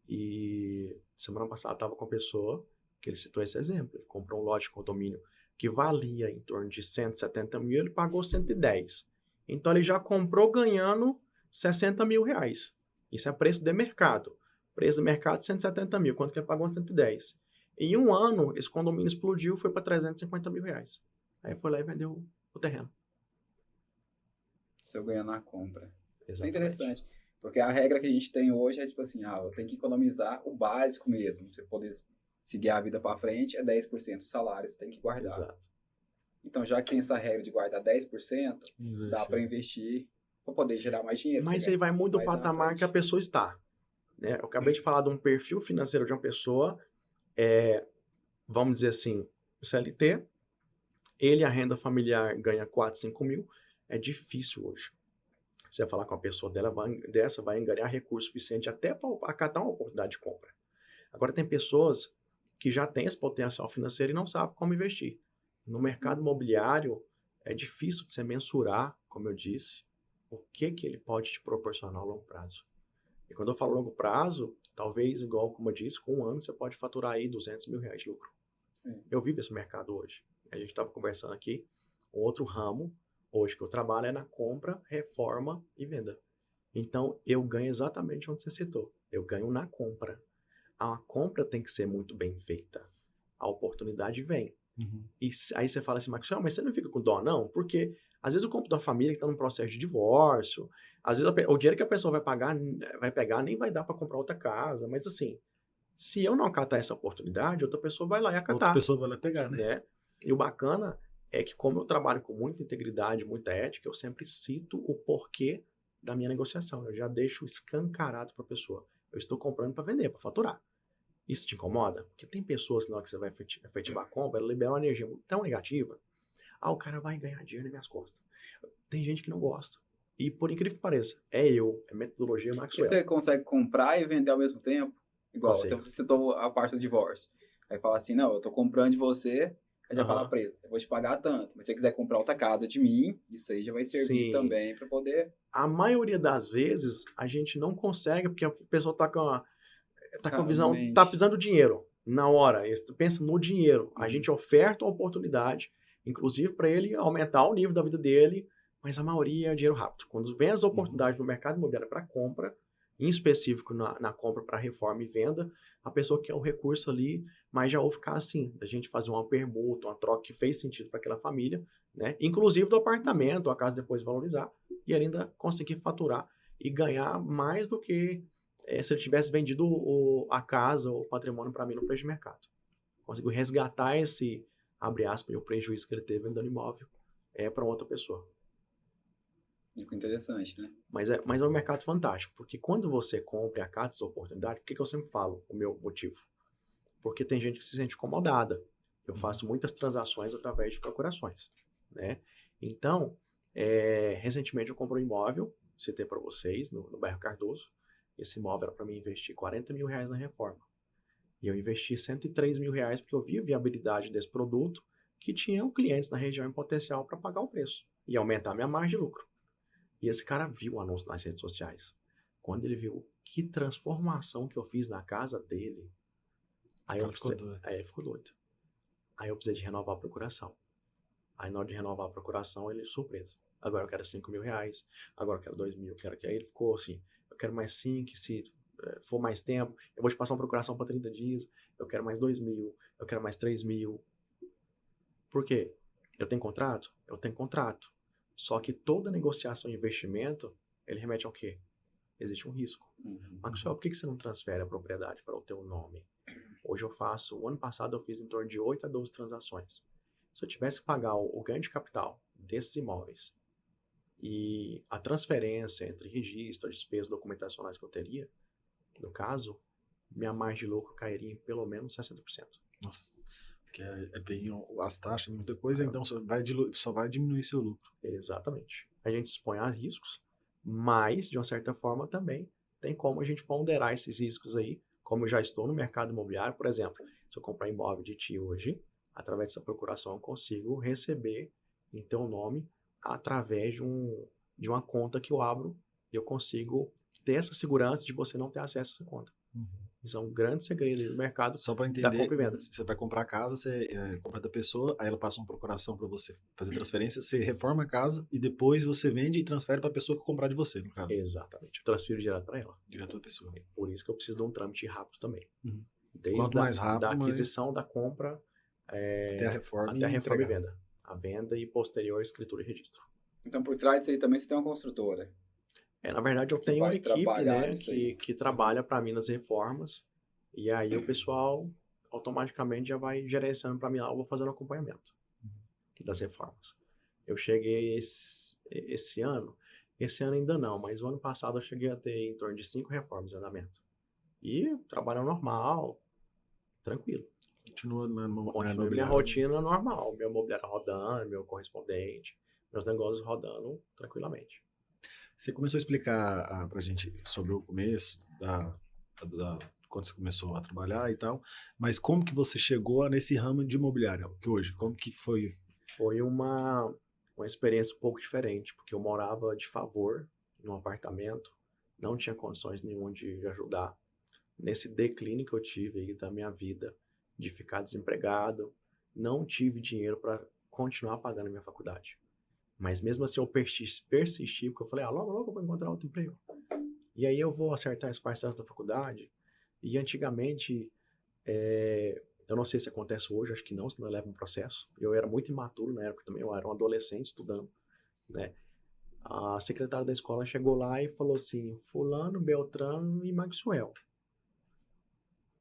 S3: e semana passada estava com uma pessoa que ele citou esse exemplo. Ele comprou um lote em condomínio que valia em torno de 170 mil, ele pagou 110. Então ele já comprou ganhando 60 mil reais. Isso é preço de mercado. Preço de mercado, 170 mil. Quanto que ele pagou? 110. Em 1 ano, esse condomínio explodiu, foi para 350 mil reais. Aí foi lá e vendeu o terreno.
S2: Seu ganho na compra.
S3: Exatamente.
S2: Isso é interessante. Porque a regra que a gente tem hoje é tipo assim, eu tenho que economizar o básico mesmo. Pra você poder seguir a vida para frente, é 10% do salário, você tem que guardar.
S3: Exato.
S2: Então, já que tem essa regra de guardar 10%, dá para investir para poder gerar mais dinheiro.
S3: Mas aí vai muito do patamar que a pessoa está. né? Eu acabei de falar de um perfil financeiro de uma pessoa, vamos dizer assim, CLT, ele, a renda familiar, ganha 4, 5 mil, é difícil hoje. Você vai falar com uma pessoa dessa, vai angariar recurso suficiente até para acatar uma oportunidade de compra. Agora, tem pessoas que já têm esse potencial financeiro e não sabem como investir. No mercado imobiliário, é difícil de você mensurar, como eu disse, o que ele pode te proporcionar a longo prazo. E quando eu falo longo prazo, talvez, igual como eu disse, com um ano você pode faturar aí 200 mil reais de lucro. Eu vivo esse mercado hoje. A gente estava conversando aqui, um outro ramo, hoje que eu trabalho é na compra, reforma e venda. Então, eu ganho exatamente onde você citou. Eu ganho na compra. A compra tem que ser muito bem feita. A oportunidade vem. E aí você fala assim, Maxwell, mas você não fica com dó, não? Porque às vezes eu compro da família que está num processo de divórcio, às vezes o dinheiro que a pessoa vai pegar nem vai dar para comprar outra casa, mas assim, se eu não acatar essa oportunidade, outra pessoa vai lá e acatar.
S1: Outra pessoa vai lá pegar,
S3: né? E o bacana é que, como eu trabalho com muita integridade, muita ética, eu sempre cito o porquê da minha negociação. Eu já deixo escancarado para a pessoa. Eu estou comprando para vender, para faturar. Isso te incomoda? Porque tem pessoas que na hora que você vai efetivar a compra, ela libera uma energia tão negativa. O cara vai ganhar dinheiro nas minhas costas. Tem gente que não gosta. E por incrível que pareça, é metodologia Maxwell.
S2: Você consegue comprar e vender ao mesmo tempo? Igual, você citou a parte do divórcio. Aí fala assim, não, eu tô comprando de você, aí já fala pra ele, eu vou te pagar tanto, mas se você quiser comprar outra casa de mim, isso aí já vai servir também para poder...
S3: A maioria das vezes, a gente não consegue, porque a pessoa tá com a visão, tá precisando do dinheiro na hora, pensa no dinheiro. A gente oferta uma oportunidade, inclusive para ele aumentar o nível da vida dele, mas a maioria é dinheiro rápido. Quando vem as oportunidades no mercado imobiliário para compra, em específico na compra para reforma e venda, a pessoa quer o recurso ali, mas já ouve ficar assim, a gente fazer uma permuta, uma troca que fez sentido para aquela família, né? Inclusive do apartamento, a casa depois valorizar, e ainda conseguir faturar e ganhar mais do que se ele tivesse vendido a casa ou o patrimônio para mim no preço de mercado. Conseguiu resgatar esse, abre aspas, o prejuízo que ele teve vendendo imóvel para outra pessoa.
S2: Interessante, né?
S3: Mas é um mercado fantástico, porque quando você compra e acata essa oportunidade, por que eu sempre falo o meu motivo? Porque tem gente que se sente incomodada. Eu faço muitas transações através de procurações, né? Então, recentemente eu comprei um imóvel, citei para vocês, no bairro Cardoso. Esse imóvel era para mim investir 40 mil reais na reforma. E eu investi 103 mil reais porque eu vi a viabilidade desse produto, que tinham clientes na região em potencial para pagar o preço e aumentar minha margem de lucro. E esse cara viu o anúncio nas redes sociais. Quando ele viu que transformação que eu fiz na casa dele, aí ele ficou doido. Aí eu precisei de renovar a procuração. Aí na hora de renovar a procuração, ele surpresa. Agora eu quero 5 mil reais, agora eu quero 2 mil, Aí ele ficou assim, eu quero mais 5, se for mais tempo, eu vou te passar uma procuração para 30 dias, eu quero mais 2 mil, eu quero mais 3 mil. Por quê? Eu tenho contrato? Eu tenho contrato. Só que toda negociação e investimento, ele remete ao quê? Existe um risco. Maxwell, por que você não transfere a propriedade para o teu nome? Hoje o ano passado eu fiz em torno de 8 a 12 transações. Se eu tivesse que pagar o ganho de capital desses imóveis e a transferência entre registro, despesas documentacionais que eu teria, no caso, minha margem de lucro cairia em pelo menos 60%.
S1: Nossa. Porque tem as taxas, muita coisa, então só vai diminuir seu lucro.
S3: Exatamente. A gente expõe a riscos, mas, de uma certa forma, também tem como a gente ponderar esses riscos aí, como eu já estou no mercado imobiliário, por exemplo, se eu comprar imóvel de ti hoje, através dessa procuração eu consigo receber em teu nome através de uma conta que eu abro e eu consigo ter essa segurança de você não ter acesso a essa conta. Isso é um grande segredo do mercado.
S1: Só para entender, da compra e venda. Você vai comprar a casa, você compra da pessoa, aí ela passa uma procuração para você fazer transferência, você reforma a casa e depois você vende e transfere para a pessoa que comprar de você, no caso.
S3: Exatamente. Eu transfiro direto para ela.
S1: Direto da pessoa.
S3: Por isso que eu preciso de um trâmite rápido também. Desde
S1: Quanto mais rápido,
S3: da aquisição da compra
S1: até a reforma
S3: e venda. A venda e posterior escritura e registro.
S2: Então, por trás disso aí também você tem uma construtora.
S3: Na verdade, eu tenho uma equipe, né, que trabalha para mim nas reformas. E aí o pessoal automaticamente já vai gerenciando para mim lá, eu vou fazendo acompanhamento das reformas. Eu cheguei esse ano ainda não, mas o ano passado eu cheguei a ter em torno de 5 reformas em andamento. E trabalhando normal, tranquilo.
S1: Continua na
S3: Continuei minha
S1: imobiliária.
S3: rotina normal, meu imobiliário rodando, meu correspondente, meus negócios rodando tranquilamente.
S1: Você começou a explicar pra gente sobre o começo quando você começou a trabalhar e tal, mas como que você chegou nesse ramo de imobiliária que hoje? Como que foi?
S3: Foi uma experiência um pouco diferente, porque eu morava de favor num apartamento, não tinha condições nenhuma de ajudar nesse declínio que eu tive aí da minha vida, de ficar desempregado, não tive dinheiro para continuar pagando a minha faculdade. Mas mesmo assim eu persisti, porque eu falei, logo logo eu vou encontrar outro emprego. E aí eu vou acertar as parcelas da faculdade. E antigamente, eu não sei se acontece hoje, acho que não, senão leva um processo. Eu era muito imaturo na época também, eu era um adolescente estudando, né? A secretária da escola chegou lá e falou assim, fulano, Beltrano e Maxwell.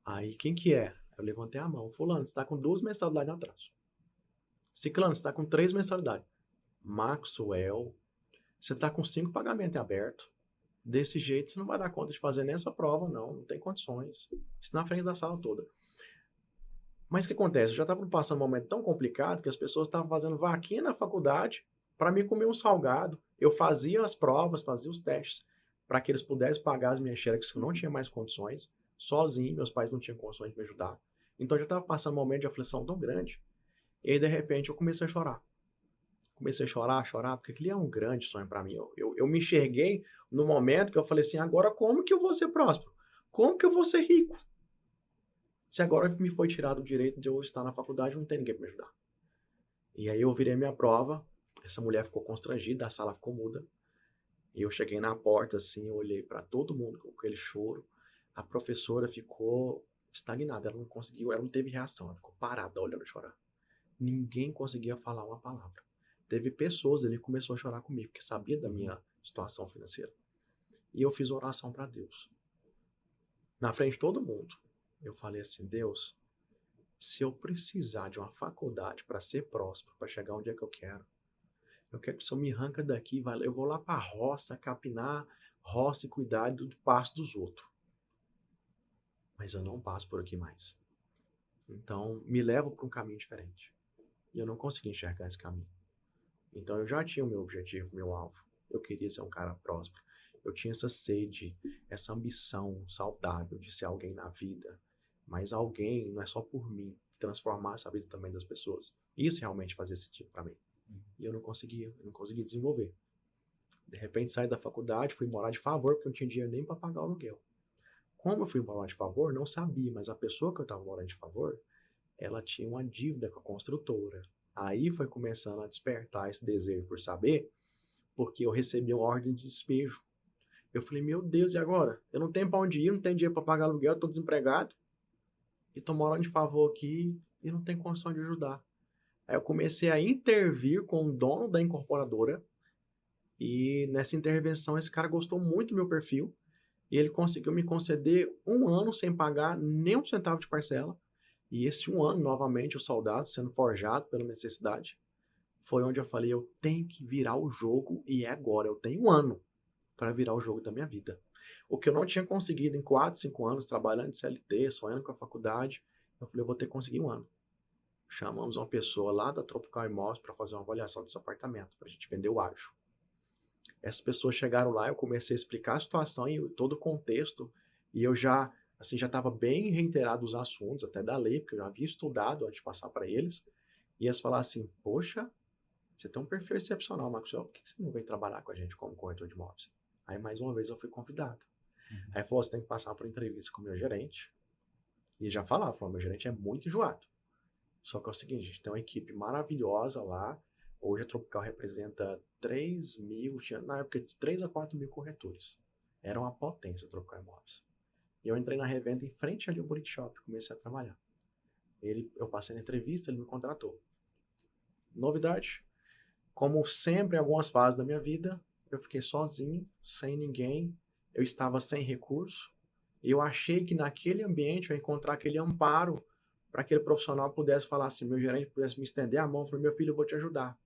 S3: Aí, quem que é? Eu levantei a mão. Fulano, você está com 2 mensalidades de atraso. Ciclano, você está com 3 mensalidades. Maxwell, você está com 5 pagamentos em aberto. Desse jeito, você não vai dar conta de fazer nessa prova, não. Não tem condições. Isso na frente da sala toda. Mas o que acontece? Eu já estava passando um momento tão complicado que as pessoas estavam fazendo vaquinha na faculdade para me comer um salgado. Eu fazia as provas, fazia os testes, para que eles pudessem pagar as minhas xerox, que eu não tinha mais condições, sozinho, meus pais não tinham condições de me ajudar. Então eu já estava passando um momento de aflição tão grande. E aí, de repente, eu comecei a chorar. Comecei a chorar, porque aquele é um grande sonho para mim. Eu me enxerguei no momento que eu falei assim, agora como que eu vou ser próspero? Como que eu vou ser rico? Se agora me foi tirado o direito de eu estar na faculdade, não tem ninguém para me ajudar. E aí eu virei minha prova, essa mulher ficou constrangida, a sala ficou muda. E eu cheguei na porta, assim, eu olhei para todo mundo com aquele choro. A professora ficou estagnada, ela não conseguiu, ela não teve reação, ela ficou parada olhando eu chorar. Ninguém conseguia falar uma palavra. Teve pessoas ali que começou a chorar comigo, que sabia da minha situação financeira. E eu fiz oração para Deus. Na frente de todo mundo. Eu falei assim, Deus, se eu precisar de uma faculdade para ser próspero, para chegar onde é que eu quero que o Senhor me arranca daqui, eu vou lá para a roça, capinar roça e cuidar do pasto dos outros. Mas eu não passo por aqui mais. Então, me leva para um caminho diferente. E eu não consegui enxergar esse caminho. Então, eu já tinha o meu objetivo, meu alvo. Eu queria ser um cara próspero. Eu tinha essa sede, essa ambição saudável de ser alguém na vida. Mas alguém, não é só por mim, transformar essa vida também das pessoas. Isso realmente fazia sentido para mim. E eu não conseguia desenvolver. De repente saí da faculdade, fui morar de favor, porque eu não tinha dinheiro nem para pagar o aluguel. Como eu fui morar de favor, não sabia, mas a pessoa que eu estava morando de favor, ela tinha uma dívida com a construtora. Aí foi começando a despertar esse desejo por saber, porque eu recebi uma ordem de despejo. Eu falei, meu Deus, e agora? Eu não tenho para onde ir, não tenho dinheiro para pagar aluguel, estou desempregado. E estou morando de favor aqui e não tenho condição de ajudar. Aí eu comecei a intervir com o dono da incorporadora e nessa intervenção esse cara gostou muito do meu perfil e ele conseguiu me conceder 1 ano sem pagar nem um centavo de parcela. E esse 1 ano, novamente, o soldado sendo forjado pela necessidade, foi onde eu falei, eu tenho que virar o jogo e é agora, eu tenho 1 ano para virar o jogo da minha vida. O que eu não tinha conseguido em 4, 5 anos, trabalhando de CLT, sonhando com a faculdade, eu falei, eu vou ter que conseguir 1 ano. Chamamos uma pessoa lá da Tropical Imóveis para fazer uma avaliação desse apartamento, para a gente vender o ágio. Essas pessoas chegaram lá, eu comecei a explicar a situação e todo o contexto, e eu já estava bem reiterado os assuntos, até da lei, porque eu já havia estudado antes de passar para eles, e eles falaram assim, poxa, você tem um perfil excepcional, Maxwell, por que você não veio trabalhar com a gente como corretor de imóveis? Aí, mais uma vez, eu fui convidado. Aí falou, você tem que passar por entrevista com o meu gerente, e já falou, meu gerente é muito enjoado. Só que é o seguinte, a gente tem uma equipe maravilhosa lá. Hoje a Tropical representa 3 mil, na época de 3 a 4 mil corretores. Era uma potência a Tropical Imóveis. E eu entrei na revenda em frente ali ao Boutique Shop, comecei a trabalhar. Eu passei na entrevista, ele me contratou. Novidade, como sempre em algumas fases da minha vida, eu fiquei sozinho, sem ninguém, eu estava sem recurso. E eu achei que naquele ambiente eu ia encontrar aquele amparo para que aquele profissional pudesse falar assim, meu gerente pudesse me estender a mão, falei, meu filho, eu vou te ajudar.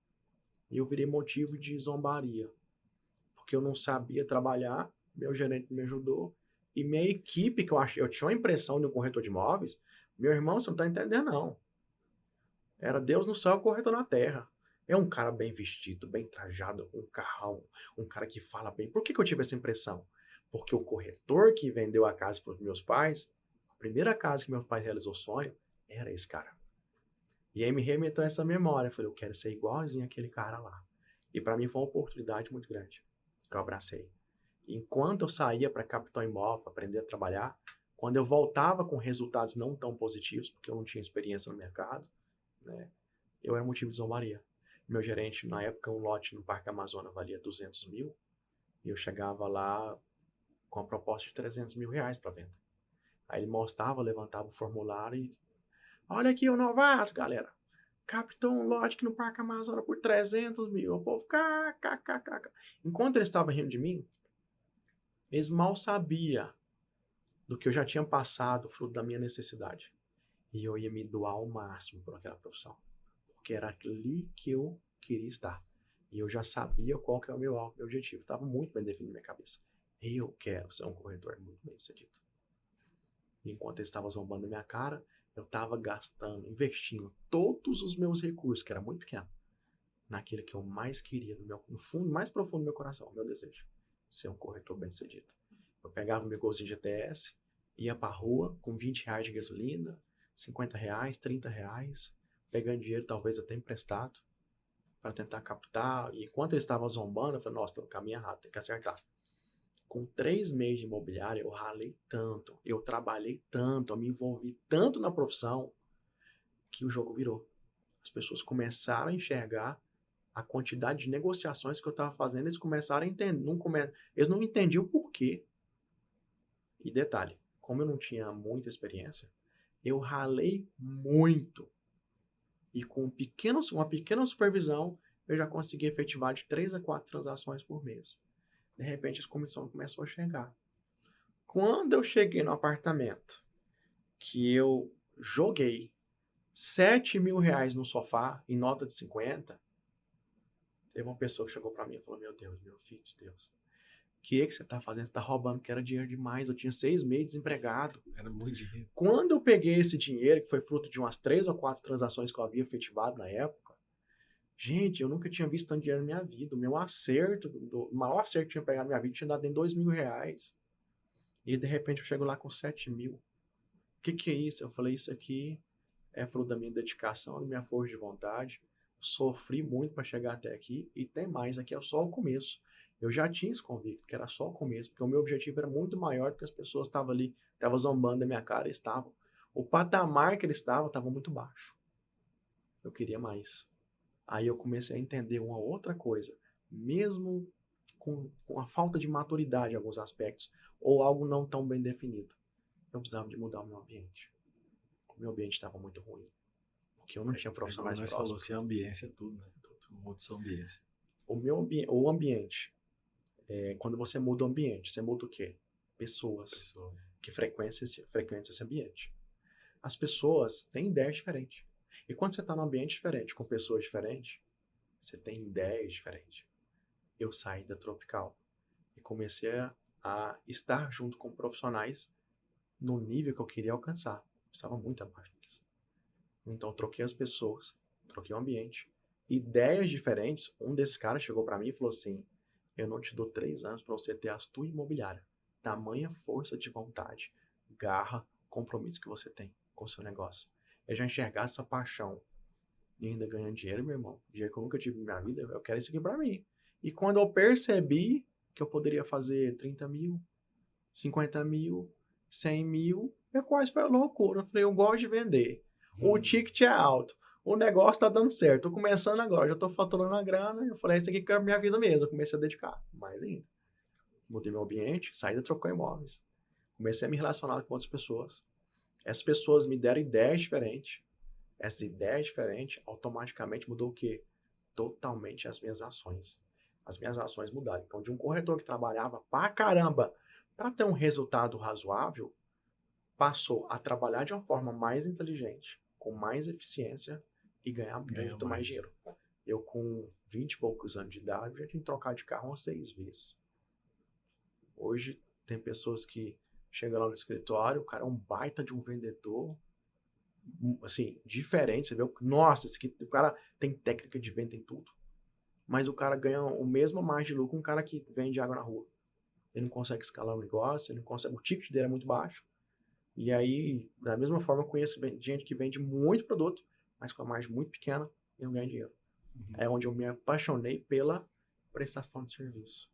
S3: E eu virei motivo de zombaria, porque eu não sabia trabalhar, meu gerente me ajudou, E minha equipe, que eu tinha uma impressão de um corretor de imóveis, meu irmão, você não tá entendendo, não. Era Deus no céu e o corretor na terra. É um cara bem vestido, bem trajado, com um carrão, um cara que fala bem. Por que eu tive essa impressão? Porque o corretor que vendeu a casa para os meus pais, a primeira casa que meus pais realizou o sonho, era esse cara. E aí me remeteu a essa memória. Eu falei, eu quero ser igualzinho aquele cara lá. E para mim foi uma oportunidade muito grande, que eu abracei. Enquanto eu saía para captar imóvel, aprender a trabalhar, quando eu voltava com resultados não tão positivos, porque eu não tinha experiência no mercado, né, eu era motivo de zombaria. Meu gerente, na época, um lote no Parque Amazônia valia 200 mil, e eu chegava lá com a proposta de 300 mil reais para venda. Aí ele mostrava, levantava o formulário e... Olha aqui o novato, galera. Captou um lote aqui no Parque Amazônia por 300 mil. O povo, kkkk. Enquanto eles estavam rindo de mim, eles mal sabiam do que eu já tinha passado, fruto da minha necessidade. E eu ia me doar ao máximo por aquela profissão. Porque era ali que eu queria estar. E eu já sabia qual que é o meu objetivo. Estava muito bem definido na minha cabeça. Eu quero ser um corretor muito bem sucedido. Enquanto eles estavam zombando na minha cara, eu estava gastando, investindo todos os meus recursos, que era muito pequeno, naquilo que eu mais queria, no fundo, mais profundo do meu coração, o meu desejo. Ser um corretor bem sucedido. Eu pegava o meu golzinho de GTS, ia pra rua com 20 reais de gasolina, 50 reais, 30 reais, pegando dinheiro talvez até emprestado, para tentar captar. E enquanto eles estavam zombando, eu falei, nossa, tô no caminho errado, tem que acertar. Com 3 meses de imobiliária, eu ralei tanto, eu trabalhei tanto, eu me envolvi tanto na profissão, que o jogo virou. As pessoas começaram a enxergar a quantidade de negociações que eu estava fazendo, eles começaram a entender, eles não entendiam o porquê. E detalhe, como eu não tinha muita experiência, eu ralei muito. E com uma pequena supervisão, eu já consegui efetivar de 3 a 4 transações por mês. De repente, as comissões começam a chegar. Quando eu cheguei no apartamento, que eu joguei 7 mil reais no sofá, em nota de 50, teve uma pessoa que chegou pra mim e falou, meu Deus, meu filho de Deus, o que você tá fazendo? Você tá roubando, que era dinheiro demais. Eu tinha 6 meses desempregado.
S1: Era muito dinheiro.
S3: Quando eu peguei esse dinheiro, que foi fruto de umas 3 ou 4 transações que eu havia efetivado na época, gente, eu nunca tinha visto tanto dinheiro na minha vida. O meu acerto, o maior acerto que eu tinha pegado na minha vida, tinha dado em 2 mil reais. E de repente eu chego lá com 7 mil. O que é isso? Eu falei, isso aqui é fruto da minha dedicação, da minha força de vontade. Sofri muito para chegar até aqui e tem mais, aqui é só o começo. Eu já tinha esse convicto que era só o começo, porque o meu objetivo era muito maior do que as pessoas estavam ali, estavam zombando da minha cara, estavam. O patamar que eles estavam estava muito baixo. Eu queria mais. Aí eu comecei a entender uma outra coisa, mesmo com a falta de maturidade em alguns aspectos, ou algo não tão bem definido, eu precisava de mudar o meu ambiente. O meu ambiente estava muito ruim, porque eu não tinha profissionais
S1: nós
S3: próximos.
S1: falou assim, a ambiência é tudo, né? Tudo muda sua ambiência.
S3: O ambiente, quando você muda o ambiente, você muda o quê? Pessoas que frequentam esse ambiente. As pessoas têm ideias diferentes. E quando você está num ambiente diferente, com pessoas diferentes, você tem ideias diferentes. Eu saí da Tropical e comecei a estar junto com profissionais no nível que eu queria alcançar. Eu estava muito abaixo deles. Então, troquei as pessoas, troquei o ambiente. Ideias diferentes. Um desses caras chegou para mim e falou assim, eu não te dou 3 anos para você ter a tua imobiliária. Tamanha força de vontade, garra, compromisso que você tem com o seu negócio. Eu já enxergar essa paixão e ainda ganhando dinheiro, meu irmão. Dinheiro que eu nunca tive na minha vida, eu quero isso aqui pra mim. E quando eu percebi que eu poderia fazer 30 mil, 50 mil, 100 mil, eu quase foi loucura. Eu falei, eu gosto de vender. O ticket é alto. O negócio tá dando certo. Tô começando agora, já tô faturando a grana. Eu falei, isso aqui que é a minha vida mesmo. Eu comecei a dedicar mais ainda. Mudei meu ambiente, saí da Trocou Imóveis. Comecei a me relacionar com outras pessoas. Essas pessoas me deram ideias diferentes. Essa ideia diferente automaticamente mudou o quê? Totalmente as minhas ações. As minhas ações mudaram. Então, de um corretor que trabalhava pra caramba para ter um resultado razoável, passou a trabalhar de uma forma mais inteligente, com mais eficiência e ganhar muito mais dinheiro. Eu, com 20 e poucos anos de idade, já tinha trocado de carro umas 6 vezes. Hoje, tem pessoas que chega lá no escritório, o cara é um baita de um vendedor, assim, diferente, você vê, nossa, esse aqui, o cara tem técnica de venda em tudo. Mas o cara ganha o mesmo margem de lucro um cara que vende água na rua. Ele não consegue escalar o negócio, ele não consegue, o ticket dele é muito baixo. E aí, da mesma forma, eu conheço gente que vende muito produto, mas com a margem muito pequena e não ganha dinheiro. É onde eu me apaixonei pela prestação de serviço.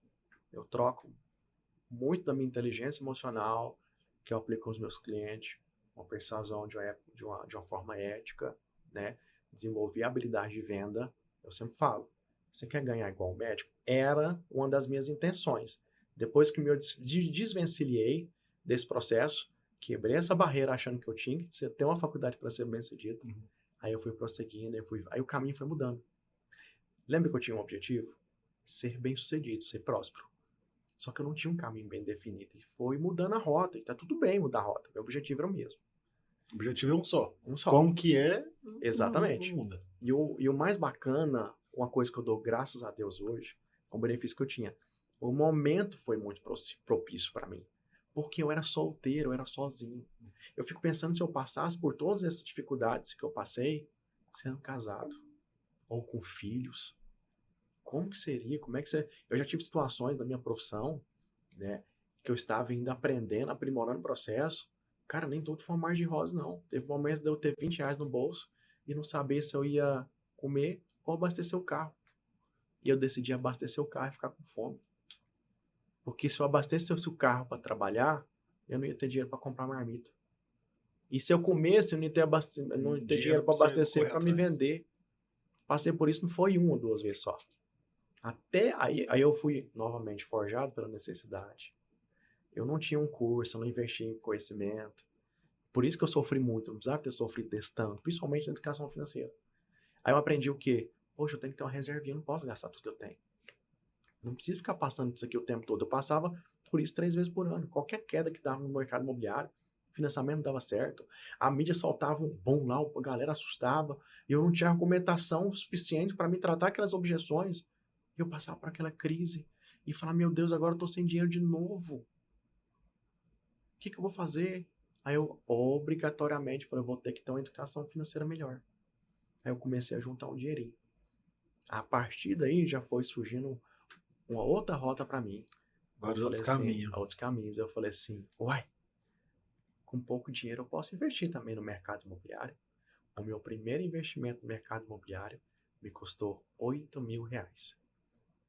S3: Eu troco muito da minha inteligência emocional, que eu aplico aos meus clientes, uma persuasão de uma forma ética, né? Desenvolver a habilidade de venda. Eu sempre falo, você quer ganhar igual o médico? Era uma das minhas intenções. Depois que eu me desvencilhei desse processo, quebrei essa barreira achando que eu tinha que ter uma faculdade para ser bem-sucedido. Aí eu fui prosseguindo, aí o caminho foi mudando. Lembra que eu tinha um objetivo? Ser bem-sucedido, ser próspero. Só que eu não tinha um caminho bem definido. E foi mudando a rota. E tá tudo bem mudar a rota. Meu objetivo era o mesmo.
S1: O objetivo é um só.
S3: Um só.
S1: Como que é,
S3: Exatamente.
S1: não muda.
S3: E o mais bacana, uma coisa que eu dou graças a Deus hoje, é um benefício que eu tinha. O momento foi muito propício para mim. Porque eu era solteiro, eu era sozinho. Eu fico pensando se eu passasse por todas essas dificuldades que eu passei, sendo casado. Ou com filhos. Como que seria? Como é que você... Eu já tive situações na minha profissão, né, que eu estava ainda aprendendo, aprimorando o processo. Cara, nem tudo foi uma margem rosa, não. Teve momentos de eu ter R$20 no bolso e não saber se eu ia comer ou abastecer o carro. E eu decidi abastecer o carro e ficar com fome. Porque se eu abastecesse o carro para trabalhar, eu não ia ter dinheiro para comprar marmita. E se eu comesse, eu não ia ter dinheiro para abastecer para me vender. Passei por isso, não foi uma ou duas vezes só. Até aí eu fui novamente forjado pela necessidade. Eu não tinha um curso, eu não investi em conhecimento. Por isso que eu sofri muito, eu não precisava ter sofrido desse tanto, principalmente na educação financeira. Aí eu aprendi o quê? Poxa, eu tenho que ter uma reservinha, eu não posso gastar tudo que eu tenho. Eu não preciso ficar passando isso aqui o tempo todo. Eu passava por isso 3 vezes por ano. Qualquer queda que dava no mercado imobiliário, o financiamento não dava certo. A mídia soltava um bom lá, a galera assustava. E eu não tinha argumentação suficiente para me tratar aquelas objeções. E eu passava por aquela crise. E falava, meu Deus, agora eu tô sem dinheiro de novo. O que eu vou fazer? Aí eu, obrigatoriamente, falei, eu vou ter que ter uma educação financeira melhor. Aí eu comecei a juntar um dinheirinho. A partir daí já foi surgindo uma outra rota para mim.
S1: Outros caminhos.
S3: Outros caminhos. Eu falei assim, uai, com pouco dinheiro eu posso investir também no mercado imobiliário. O meu primeiro investimento no mercado imobiliário me custou R$8.000.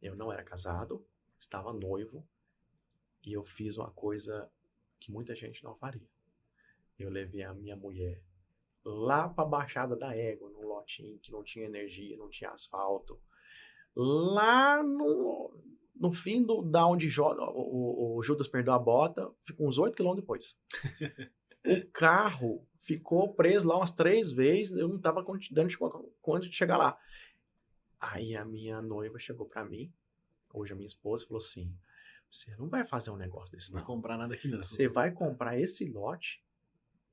S3: Eu não era casado, estava noivo, e eu fiz uma coisa que muita gente não faria. Eu levei a minha mulher lá para a Baixada da Égua, num lotinho que não tinha energia, não tinha asfalto. Lá no fim da onde o Judas perdeu a bota, ficou uns 8 quilômetros depois. O carro ficou preso lá umas 3 vezes, eu não estava dando conta de chegar lá. Aí a minha noiva chegou para mim, hoje a minha esposa, falou assim, você não vai fazer um negócio desse não.
S1: Não vai comprar nada aqui não.
S3: Você vai comprar esse lote,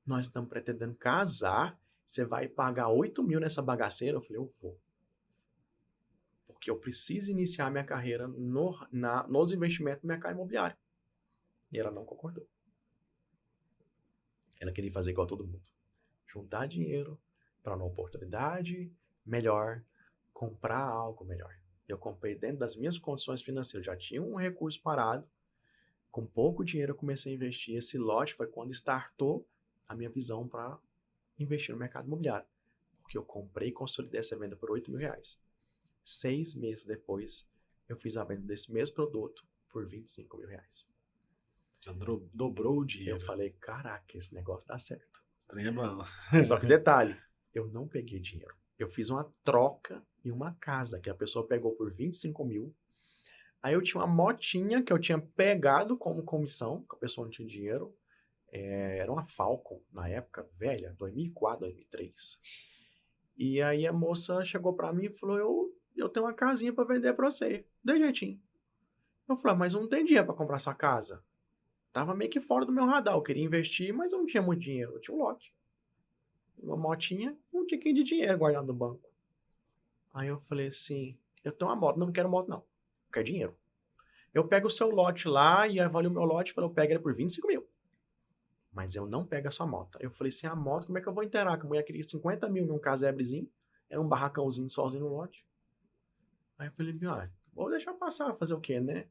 S3: nós estamos pretendendo casar, você vai pagar 8.000 nessa bagaceira? Eu falei, eu vou. Porque eu preciso iniciar minha carreira nos investimentos no mercado imobiliário. E ela não concordou. Ela queria fazer igual todo mundo. Juntar dinheiro para uma oportunidade melhor, comprar algo melhor. Eu comprei dentro das minhas condições financeiras. Já tinha um recurso parado. Com pouco dinheiro eu comecei a investir. Esse lote foi quando startou a minha visão para investir no mercado imobiliário. Porque eu comprei e consolidei essa venda por R$8.000. 6 meses depois, eu fiz a venda desse mesmo produto por R$25.000.
S1: Já dobrou o dinheiro.
S3: Eu falei, caraca, esse negócio dá certo.
S1: Estranho, mano.
S3: Só que detalhe, eu não peguei dinheiro. Eu fiz uma troca em uma casa que a pessoa pegou por 25.000. Aí eu tinha uma motinha que eu tinha pegado como comissão, que a pessoa não tinha dinheiro. Era uma Falcon, na época, velha, 2004, 2003. E aí a moça chegou pra mim e falou, eu tenho uma casinha pra vender pra você. De jeitinho. Eu falei, mas eu não tenho dinheiro pra comprar essa casa. Tava meio que fora do meu radar. Eu queria investir, mas eu não tinha muito dinheiro. Eu tinha um lote. Uma motinha, um tiquinho de dinheiro guardado no banco. Aí eu falei assim, eu tenho uma moto, não quero moto não. Eu quero dinheiro. Eu pego o seu lote lá e avalio o meu lote, eu pego ele por 25.000. mas eu não pego a sua moto. Eu falei, sem a moto, como é que eu vou inteirar? Que a mulher queria 50 mil num casebrezinho, era um barracãozinho sozinho no lote. Aí eu falei, vou deixar passar, fazer o quê, né?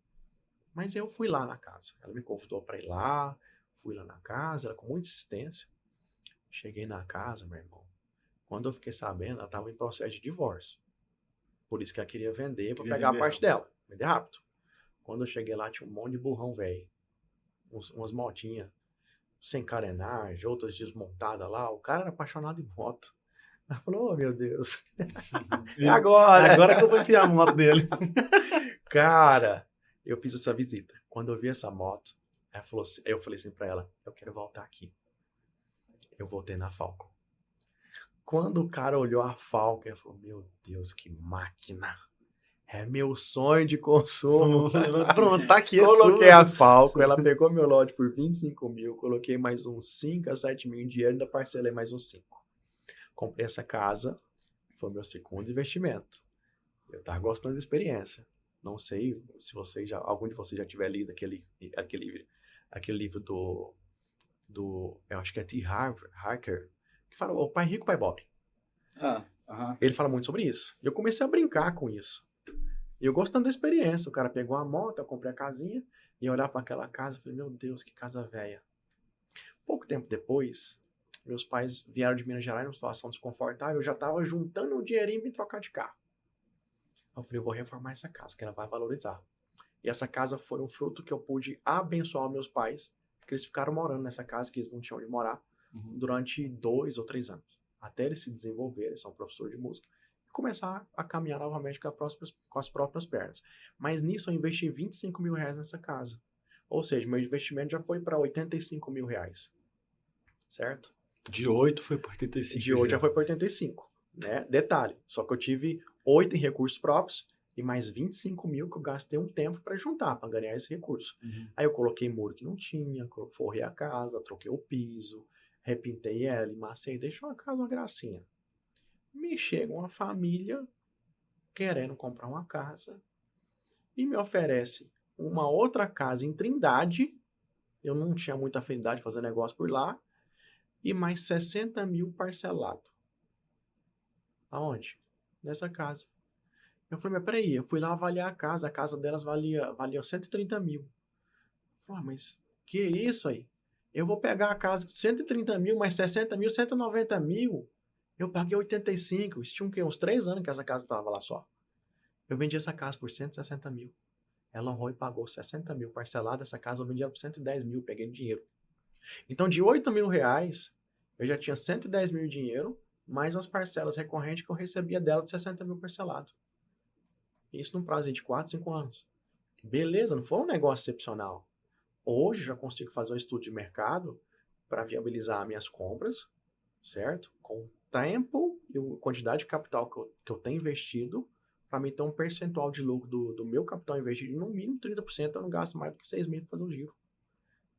S3: Mas eu fui lá na casa. Ela me convidou pra ir lá, fui lá na casa, ela com muita insistência. Cheguei na casa, meu irmão. Quando eu fiquei sabendo, ela tava em processo de divórcio. Por isso que ela queria vender pra pegar a parte dela. Vender rápido. Quando eu cheguei lá, tinha um monte de burrão, velho. Umas motinhas sem carenagem, outras desmontadas lá. O cara era apaixonado em moto. Ela falou, oh, meu Deus. É agora!
S1: Agora que eu vou enfiar a moto dele.
S3: Cara, eu fiz essa visita. Quando eu vi essa moto, eu falei assim pra ela, eu quero voltar aqui. Eu voltei na Falcon. Quando o cara olhou a Falcon, ele falou, meu Deus, que máquina. É meu sonho de consumo.
S1: Pronto, tá aqui.
S3: Coloquei a Falcon, ela pegou meu lote por 25 mil, coloquei mais uns 5 a 7 mil em dinheiro, ainda parcelei mais uns 5. Comprei essa casa, foi meu segundo investimento. Eu tava gostando da experiência. Não sei se algum de vocês já tiver lido aquele livro do eu acho que é T. Harker, que fala O Pai Rico, Pai Pobre. Ele fala muito sobre isso. E eu comecei a brincar com isso. E eu gostando da experiência. O cara pegou a moto, eu comprei a casinha, e eu olhava para aquela casa e falei, meu Deus, que casa velha. Pouco tempo depois, meus pais vieram de Minas Gerais numa situação desconfortável, eu já estava juntando um dinheirinho para trocar de carro. Eu falei, eu vou reformar essa casa, que ela vai valorizar. E essa casa foi um fruto que eu pude abençoar meus pais, porque eles ficaram morando nessa casa, que eles não tinham onde morar, durante 2 ou 3 anos. Até eles se desenvolverem, eles são professores de música, e começar a caminhar novamente com as próprias pernas. Mas nisso eu investi 25 mil reais nessa casa. Ou seja, meu investimento já foi para 85 mil reais. Certo?
S1: De 8 foi para 85.
S3: De 8 já foi para 85. Né? Detalhe, só que eu tive 8 em recursos próprios e mais 25 mil que eu gastei um tempo para juntar, para ganhar esse recurso. Aí eu coloquei muro que não tinha, forrei a casa, troquei o piso, repintei ela, emacei, deixou a casa uma gracinha. Me chega uma família querendo comprar uma casa e me oferece uma outra casa em Trindade, eu não tinha muita afinidade de fazer negócio por lá, e mais 60 mil parcelado. Aonde? Nessa casa. Eu falei, mas peraí, eu fui lá avaliar a casa delas valia 130 mil. Eu falei, mas que isso aí? Eu vou pegar a casa de 130 mil, mais 60 mil, 190 mil. Eu paguei 85, isso tinha o quê? Uns 3 anos que essa casa estava lá só. Eu vendi essa casa por 160 mil. Ela honrou e pagou 60 mil parcelado. Essa casa eu vendi ela por 110 mil, peguei no dinheiro. Então, de 8 mil reais, eu já tinha 110 mil de dinheiro, mais umas parcelas recorrentes que eu recebia dela de 60 mil parcelado. Isso num prazo de 4, 5 anos. Beleza, não foi um negócio excepcional. Hoje já consigo fazer um estudo de mercado para viabilizar minhas compras, certo? Com o tempo e a quantidade de capital que eu tenho investido, para mim ter um percentual de lucro do meu capital investido, no mínimo 30%, eu não gasto mais do que 6 meses para fazer o giro.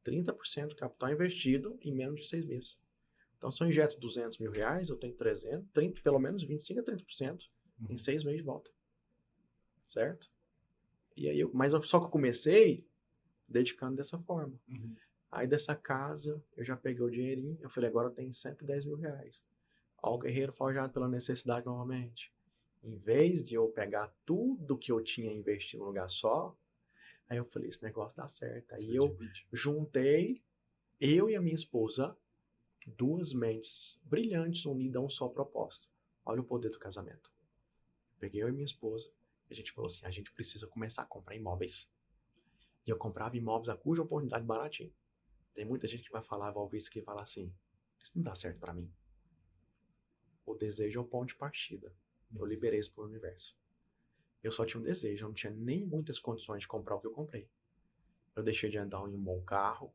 S3: 30% do capital investido em menos de 6 meses. Então, se eu injeto 200 mil reais, eu tenho 300, 30, pelo menos 25 a 30% em 6 meses de volta. Certo? E aí só que eu comecei dedicando dessa forma. Aí dessa casa, eu já peguei o dinheirinho, eu falei, agora eu tenho 110 mil reais. Ó, o guerreiro forjado pela necessidade novamente. Em vez de eu pegar tudo que eu tinha investido num lugar só, aí eu falei, esse negócio dá certo. Aí eu juntei, eu e a minha esposa, 2 mentes brilhantes unidas a um só propósito. Olha o poder do casamento. Peguei eu e minha esposa, e a gente falou assim, a gente precisa começar a comprar imóveis. E eu comprava imóveis a cuja oportunidade baratinho. Tem muita gente que vai ouvir isso aqui e falar assim, isso não dá certo pra mim. O desejo é o ponto de partida. Eu liberei isso pro universo. Eu só tinha um desejo, eu não tinha nem muitas condições de comprar o que eu comprei. Eu deixei de andar em um bom carro,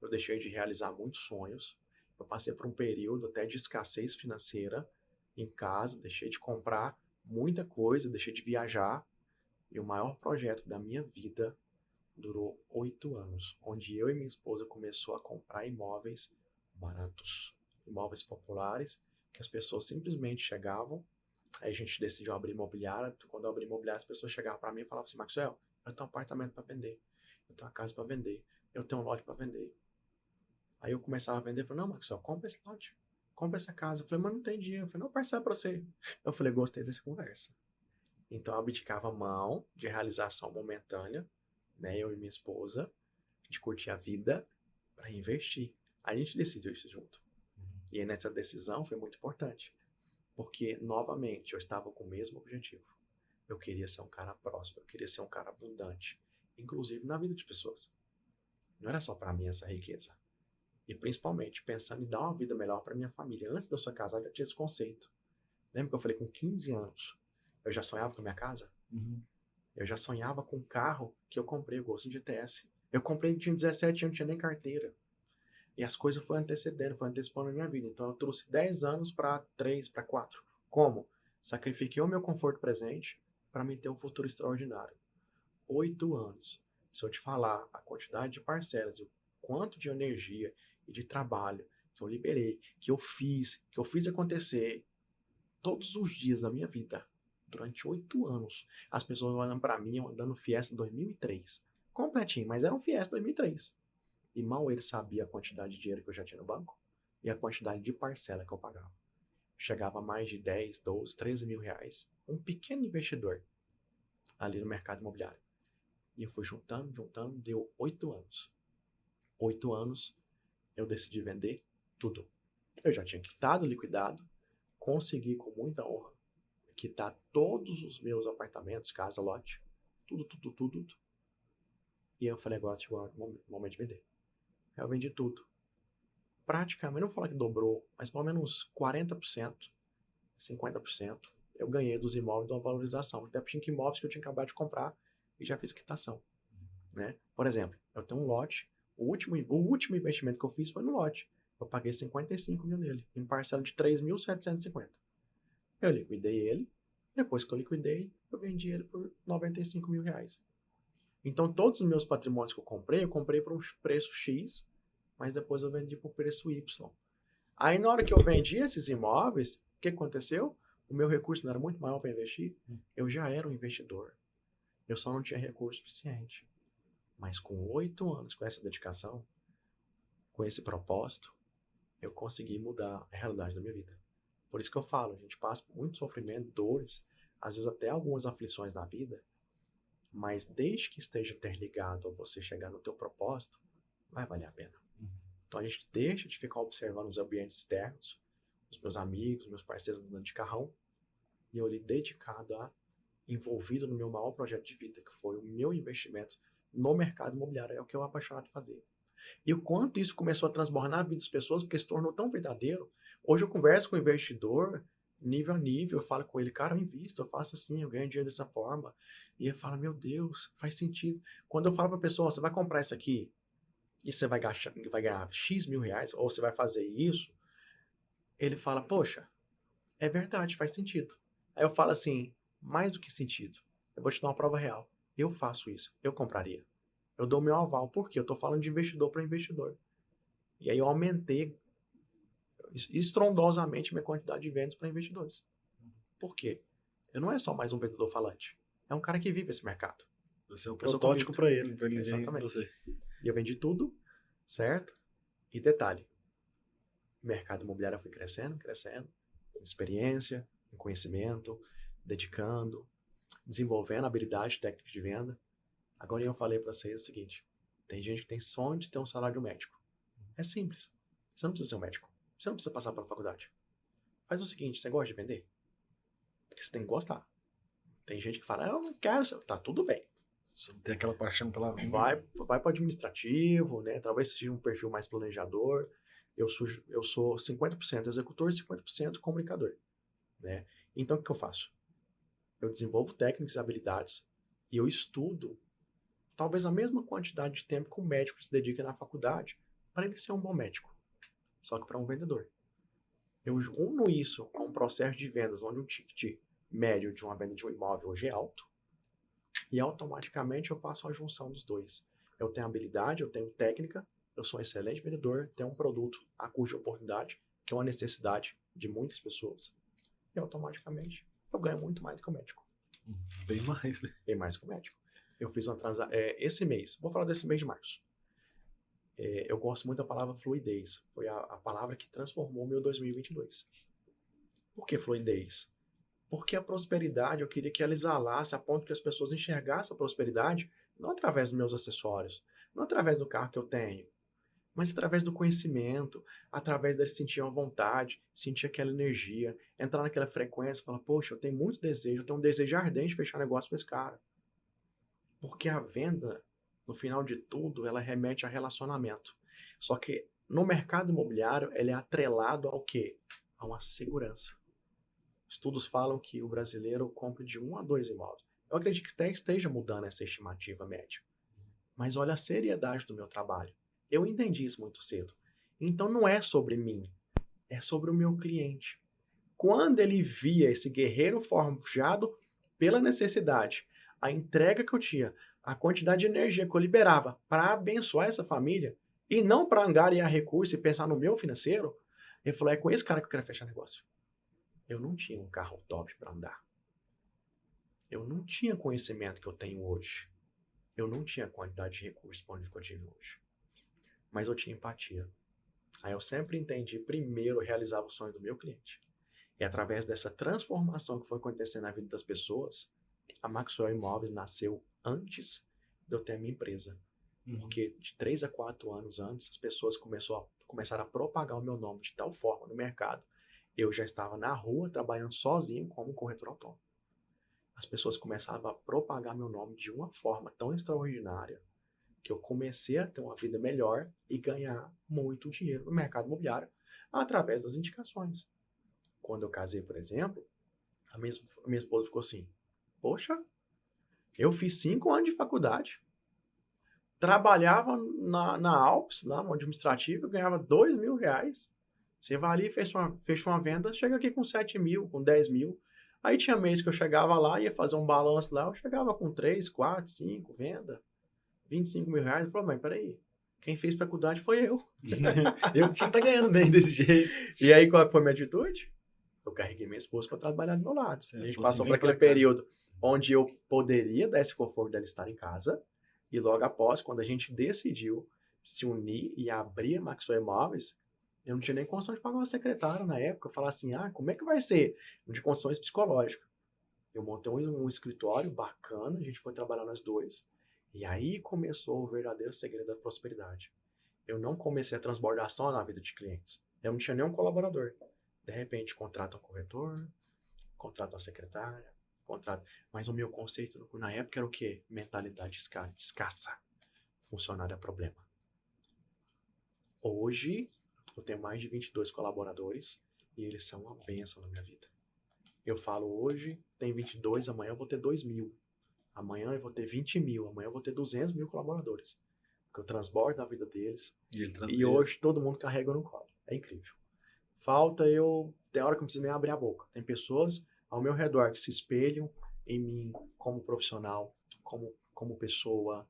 S3: eu deixei de realizar muitos sonhos, eu passei por um período até de escassez financeira em casa, deixei de comprar muita coisa, deixei de viajar, e o maior projeto da minha vida durou 8 anos, onde eu e minha esposa começou a comprar imóveis baratos, imóveis populares, que as pessoas simplesmente chegavam. Aí a gente decidiu abrir imobiliária. Quando eu abri imobiliária, as pessoas chegavam para mim e falavam assim, Maxwell, eu tenho um apartamento para vender, eu tenho uma casa para vender, eu tenho um lote para vender. Aí eu começava a vender, eu falei, não, Maxwell, compra esse lote, compra essa casa. Eu falei, mas não tem dinheiro. Eu falei, não, parcela pra você. Eu falei, gostei dessa conversa. Então eu abdicava a mão de realização momentânea, né, eu e minha esposa, de curtir a vida para investir. A gente decidiu isso junto. E aí nessa decisão foi muito importante. Porque, novamente, eu estava com o mesmo objetivo. Eu queria ser um cara próspero, eu queria ser um cara abundante. Inclusive na vida de pessoas. Não era só para mim essa riqueza. E principalmente pensando em dar uma vida melhor para minha família. Antes de eu ser casado, eu já tinha esse conceito. Lembra que eu falei com 15 anos, eu já sonhava com a minha casa? Eu já sonhava com o carro que eu comprei, o Gol GTS. Eu comprei, tinha 17 anos, não tinha nem carteira. E as coisas foram antecipando a minha vida. Então eu trouxe 10 anos para 3, para 4. Como? Sacrifiquei o meu conforto presente para me ter um futuro extraordinário. 8 anos. Se eu te falar a quantidade de parcelas, o quanto de energia e de trabalho que eu liberei, que eu fiz acontecer todos os dias da minha vida, durante 8 anos, as pessoas olhando para mim, eu andando Fiesta 2003. Completinho, mas era um Fiesta 2003. E mal ele sabia a quantidade de dinheiro que eu já tinha no banco e a quantidade de parcela que eu pagava. Chegava a mais de 10, 12, 13 mil reais. Um pequeno investidor ali no mercado imobiliário. E eu fui juntando, deu 8 anos. 8 anos, eu decidi vender tudo. Eu já tinha quitado, liquidado, consegui com muita honra quitar todos os meus apartamentos, casa, lote, tudo. E eu falei, agora chegou o momento de vender. Eu vendi tudo. Praticamente, não vou falar que dobrou, mas pelo menos 40%, 50%, eu ganhei dos imóveis de uma valorização. Até porque tinha imóveis que eu tinha acabado de comprar e já fiz quitação. Né? Por exemplo, eu tenho um lote, o último investimento que eu fiz foi no lote. Eu paguei 55 mil nele, em parcela de 3.750. Eu liquidei ele, depois que eu liquidei, eu vendi ele por 95 mil reais. Então, todos os meus patrimônios que eu comprei por um preço X, mas depois eu vendi por preço Y. Aí, na hora que eu vendi esses imóveis, o que aconteceu? O meu recurso não era muito maior para investir. Eu já era um investidor. Eu só não tinha recurso suficiente. Mas com 8 anos, com essa dedicação, com esse propósito, eu consegui mudar a realidade da minha vida. Por isso que eu falo, a gente passa por muito sofrimento, dores, às vezes até algumas aflições na vida, mas desde que esteja interligado a você chegar no teu propósito, vai valer a pena. Então a gente deixa de ficar observando os ambientes externos, os meus amigos, meus parceiros andando de carrão, e eu ali dedicado envolvido no meu maior projeto de vida, que foi o meu investimento no mercado imobiliário, é o que eu sou apaixonado de fazer. E o quanto isso começou a transformar na vida das pessoas, porque se tornou tão verdadeiro. Hoje eu converso com o investidor, nível a nível, eu falo com ele, cara, eu invisto, eu faço assim, eu ganho dinheiro dessa forma. E ele fala, meu Deus, faz sentido. Quando eu falo para a pessoa, você vai comprar isso aqui e você vai ganhar X mil reais, ou você vai fazer isso, ele fala, poxa, é verdade, faz sentido. Aí eu falo assim, mais do que sentido, eu vou te dar uma prova real. Eu faço isso, eu compraria. Eu dou meu aval. Por quê? Eu estou falando de investidor para investidor. E aí eu aumentei estrondosamente minha quantidade de vendas para investidores. Por quê? Eu não é só mais um vendedor falante. É um cara que vive esse mercado.
S1: Você é um protótipo para ele ver você.
S3: E eu vendi tudo, certo? E detalhe, o mercado imobiliário foi crescendo, em experiência, em conhecimento, dedicando, desenvolvendo habilidade técnica de venda. Agora eu falei para vocês o seguinte, tem gente que tem sonho de ter um salário médico. É simples. Você não precisa ser um médico. Você não precisa passar pela faculdade. Faz o seguinte, você gosta de vender? Porque você tem que gostar. Tem gente que fala, eu não quero, tá tudo bem.
S1: Você não tem aquela paixão pela venda.
S3: Vai para o administrativo, né? Talvez seja um perfil mais planejador. Eu sou 50% executor e 50% comunicador. Né? Então o que eu faço? Eu desenvolvo técnicas e habilidades e eu estudo talvez a mesma quantidade de tempo que um médico se dedica na faculdade para ele ser um bom médico. Só que para um vendedor. Eu uno isso a um processo de vendas onde um ticket médio de uma venda de um imóvel hoje é alto e automaticamente eu faço a junção dos dois. Eu tenho habilidade, eu tenho técnica, eu sou um excelente vendedor, tenho um produto a cuja oportunidade, que é uma necessidade de muitas pessoas. E automaticamente eu ganho muito mais do que o médico.
S1: Bem mais, né?
S3: Bem mais que o médico. Eu fiz uma transação esse mês, vou falar desse mês de março. Eu gosto muito da palavra fluidez. Foi a palavra que transformou o meu 2022. Por que fluidez? Porque a prosperidade, eu queria que ela exalasse a ponto que as pessoas enxergassem a prosperidade não através dos meus acessórios, não através do carro que eu tenho, mas através do conhecimento, através deles sentir uma vontade, sentir aquela energia, entrar naquela frequência e falar, poxa, eu tenho muito desejo, eu tenho um desejo ardente de fechar negócio com esse cara. Porque a venda, no final de tudo, ela remete a relacionamento. Só que no mercado imobiliário, ele é atrelado ao quê? A uma segurança. Estudos falam que o brasileiro compra de 1 a 2 imóveis. Eu acredito que até esteja mudando essa estimativa média. Mas olha a seriedade do meu trabalho. Eu entendi isso muito cedo. Então não é sobre mim, é sobre o meu cliente. Quando ele via esse guerreiro forjado pela necessidade, a entrega que eu tinha, a quantidade de energia que eu liberava para abençoar essa família, e não para angariar recursos e pensar no meu financeiro, ele falou, é com esse cara que eu quero fechar negócio. Eu não tinha um carro top para andar. Eu não tinha conhecimento que eu tenho hoje. Eu não tinha a quantidade de recursos que eu tive hoje. Mas eu tinha empatia. Aí eu sempre entendi, primeiro, realizar o sonho do meu cliente. E através dessa transformação que foi acontecendo na vida das pessoas, a Maxwell Imóveis nasceu antes de eu ter a minha empresa. Porque de 3 a 4 anos antes, as pessoas começaram a propagar o meu nome de tal forma no mercado. Eu já estava na rua trabalhando sozinho como corretor autônomo. As pessoas começavam a propagar meu nome de uma forma tão extraordinária que eu comecei a ter uma vida melhor e ganhar muito dinheiro no mercado imobiliário através das indicações. Quando eu casei, por exemplo, a minha esposa ficou assim, poxa, eu fiz 5 anos de faculdade, trabalhava na Alpes, na administrativa, ganhava R$ 2.000. Você vai ali, fecha uma venda, chega aqui com 7 mil, com 10 mil. Aí tinha mês que eu chegava lá, ia fazer um balanço lá, eu chegava com 3, 4, 5, venda, R$ 25.000. Eu falei, mas peraí, quem fez faculdade foi eu.
S1: Eu tinha que estar ganhando bem desse jeito.
S3: E aí, qual foi a minha atitude? Eu carreguei minha esposa para trabalhar do meu lado.
S1: Certo.
S3: A gente
S1: Você
S3: passou
S1: vem
S3: por aquele
S1: pra cá.
S3: período onde eu poderia dar esse conforto dela estar em casa, e logo após, quando a gente decidiu se unir e abrir a Maxwell Imóveis, eu não tinha nem condição de pagar uma secretária na época. Eu falava assim, como é que vai ser? De condições psicológicas. Eu montei um escritório bacana, a gente foi trabalhar nós dois, e aí começou o verdadeiro segredo da prosperidade. Eu não comecei a transbordar só na vida de clientes. Eu não tinha nenhum colaborador. De repente, contrata um corretor, contrata uma secretária, Mas o meu conceito na época era o quê? Mentalidade escassa. Funcionário é problema. Hoje, eu tenho mais de 22 colaboradores e eles são uma bênção na minha vida. Eu falo hoje, tem 22, amanhã eu vou ter 2.000. Amanhã eu vou ter 20 mil, amanhã eu vou ter 200 mil colaboradores. Porque eu transbordo na vida deles. E hoje todo mundo carrega no colo. É incrível. Tem hora que eu não preciso nem abrir a boca. Tem pessoas ao meu redor que se espelham em mim como profissional, como pessoa,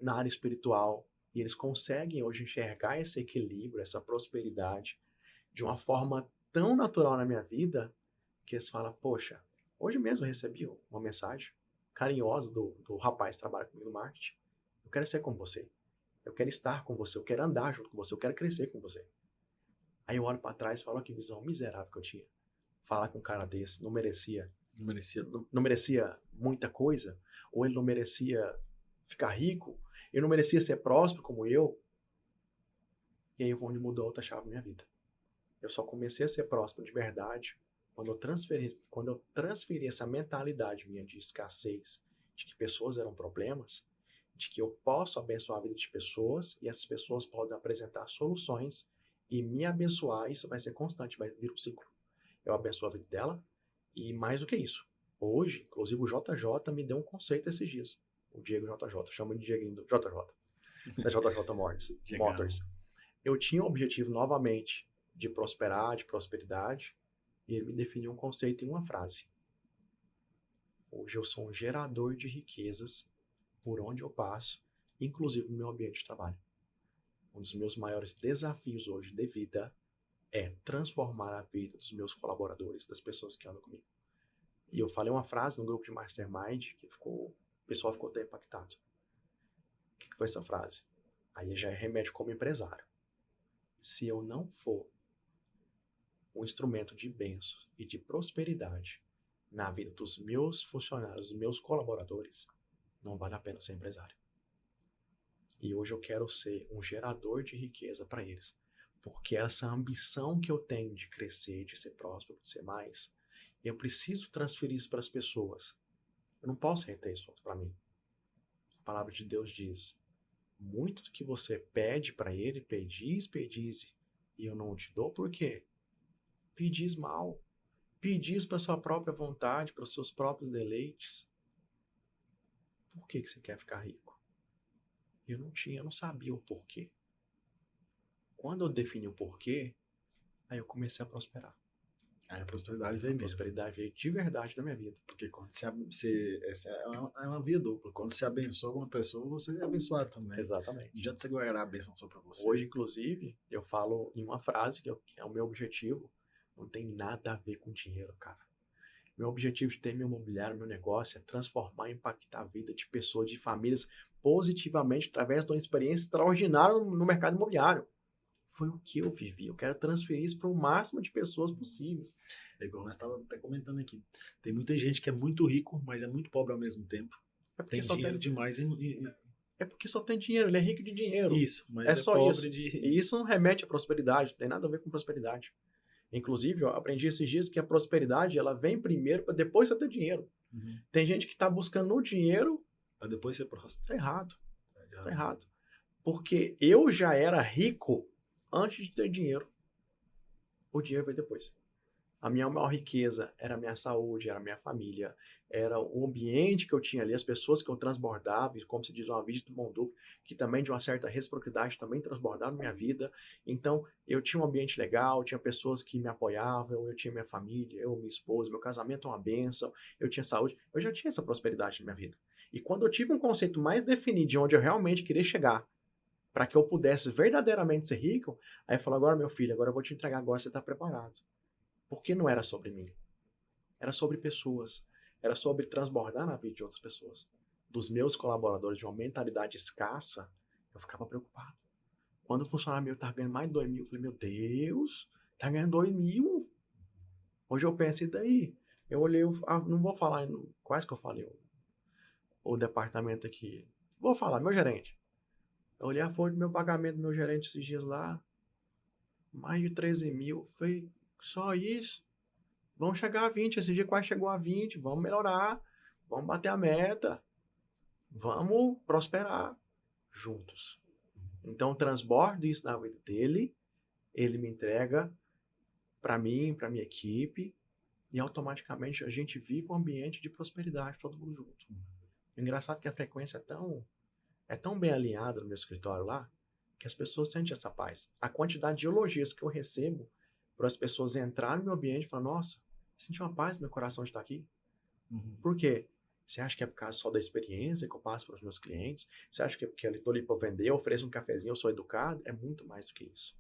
S3: na área espiritual. E eles conseguem hoje enxergar esse equilíbrio, essa prosperidade, de uma forma tão natural na minha vida, que eles falam, poxa, hoje mesmo eu recebi uma mensagem carinhosa do rapaz que trabalha comigo no marketing. Eu quero ser como você. Eu quero estar com você. Eu quero andar junto com você. Eu quero crescer com você. Aí eu olho pra trás e falo, que visão miserável que eu tinha. Falar com um cara desse, não merecia muita coisa, ou ele não merecia ficar rico, ele não merecia ser próspero como eu. E aí onde mudou outra chave na minha vida. Eu só comecei a ser próspero de verdade quando eu transferi essa mentalidade minha de escassez, de que pessoas eram problemas, de que eu posso abençoar a vida de pessoas e essas pessoas podem apresentar soluções e me abençoar. Isso vai ser constante, vai vir um ciclo. Eu abençoo a vida dela e mais do que isso. Hoje, inclusive o JJ me deu um conceito esses dias. O Diego JJ, chama de Dieguinho do JJ, da JJ Motors. Eu tinha o objetivo novamente de prosperar, de prosperidade, e ele me definiu um conceito em uma frase. Hoje eu sou um gerador de riquezas por onde eu passo, inclusive no meu ambiente de trabalho. Um dos meus maiores desafios hoje de vida é transformar a vida dos meus colaboradores, das pessoas que andam comigo. E eu falei uma frase no grupo de Mastermind que o pessoal ficou até impactado. O que foi essa frase? Aí já remete como empresário. Se eu não for um instrumento de bênção e de prosperidade na vida dos meus funcionários, dos meus colaboradores, não vale a pena ser empresário. E hoje eu quero ser um gerador de riqueza para eles. Porque essa ambição que eu tenho de crescer, de ser próspero, de ser mais, eu preciso transferir isso para as pessoas. Eu não posso reter isso para mim. A palavra de Deus diz, muito do que você pede para ele, pedis, e eu não te dou, por quê? Pedis mal. Pedis para sua própria vontade, para os seus próprios deleites. Por que você quer ficar rico? Eu não sabia o porquê. Quando eu defini o porquê, aí eu comecei a prosperar.
S1: Aí a prosperidade veio
S3: A
S1: mesmo.
S3: prosperidade veio de verdade na minha vida.
S1: Porque quando essa é uma via dupla. Quando você abençoa uma pessoa, você é abençoado também.
S3: Exatamente.
S1: Não adianta você guardar a bênção só pra você.
S3: Hoje, inclusive, eu falo em uma frase que é o meu objetivo. Não tem nada a ver com dinheiro, cara. Meu objetivo de ter meu imobiliário, meu negócio, é transformar e impactar a vida de pessoas, de famílias, positivamente, através de uma experiência extraordinária no mercado imobiliário. Foi o que eu vivi. Eu quero transferir isso para o máximo de pessoas possíveis.
S1: É igual nós estávamos até comentando aqui. Tem muita gente que é muito rico, mas é muito pobre ao mesmo tempo. Tem dinheiro demais
S3: É porque só tem dinheiro, ele é rico de dinheiro.
S1: Isso, mas
S3: é só
S1: pobre
S3: isso.
S1: de...
S3: E isso não remete à prosperidade, não tem nada a ver com prosperidade. Inclusive, eu aprendi esses dias que a prosperidade, ela vem primeiro para depois você ter dinheiro.
S1: Uhum.
S3: Tem gente que está buscando no dinheiro...
S1: Para depois ser próspero.
S3: Tá errado. Tá errado. Porque eu já era rico antes de ter dinheiro. O dinheiro veio depois. A minha maior riqueza era a minha saúde, era a minha família, era o ambiente que eu tinha ali, as pessoas que eu transbordava, e como se diz, uma vida de mão dupla, que também de uma certa reciprocidade também transbordaram na minha vida. Então, eu tinha um ambiente legal, tinha pessoas que me apoiavam, eu tinha minha família, eu, minha esposa, meu casamento é uma bênção, eu tinha saúde, eu já tinha essa prosperidade na minha vida. E quando eu tive um conceito mais definido de onde eu realmente queria chegar, para que eu pudesse verdadeiramente ser rico, aí eu falo, agora meu filho, agora eu vou te entregar, agora você está preparado. Porque não era sobre mim. Era sobre pessoas. Era sobre transbordar na vida de outras pessoas. Dos meus colaboradores de uma mentalidade escassa, eu ficava preocupado. Quando o funcionário meu estava ganhando mais de 2 mil, eu falei, meu Deus, está ganhando 2 mil? Hoje eu penso, e daí? Eu olhei, não vou falar, quase que eu falei o departamento aqui. Vou falar, meu gerente. Eu olhei a folha do meu pagamento do meu gerente esses dias lá, mais de 13 mil. Falei, só isso? Vamos chegar a 20. Esse dia quase chegou a 20. Vamos melhorar. Vamos bater a meta. Vamos prosperar juntos. Então, transbordo isso na vida dele. Ele me entrega para mim, para minha equipe. E automaticamente a gente vive um ambiente de prosperidade, todo mundo junto. O engraçado é que a frequência é tão bem alinhada no meu escritório lá, que as pessoas sentem essa paz. A quantidade de elogios que eu recebo para as pessoas entrarem no meu ambiente e falar, nossa, senti uma paz no meu coração de estar aqui.
S1: Uhum.
S3: Por quê? Você acha que é por causa só da experiência que eu passo para os meus clientes? Você acha que é porque eu estou ali para vender, eu ofereço um cafezinho, eu sou educado? É muito mais do que isso.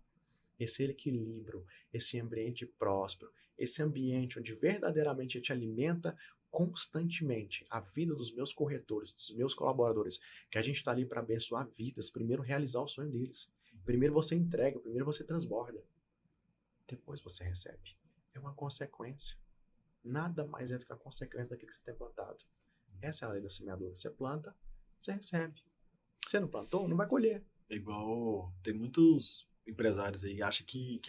S3: Esse equilíbrio, esse ambiente próspero, esse ambiente onde verdadeiramente te alimenta constantemente a vida dos meus corretores, dos meus colaboradores, que a gente está ali para abençoar vidas, primeiro realizar o sonho deles. Primeiro você entrega, primeiro você transborda. Depois você recebe. É uma consequência. Nada mais é do que a consequência daquilo que você tem plantado. Essa é a lei da semeadura. Você planta, você recebe. Você não plantou, não vai colher.
S1: É igual, tem muitos empresários aí que acham que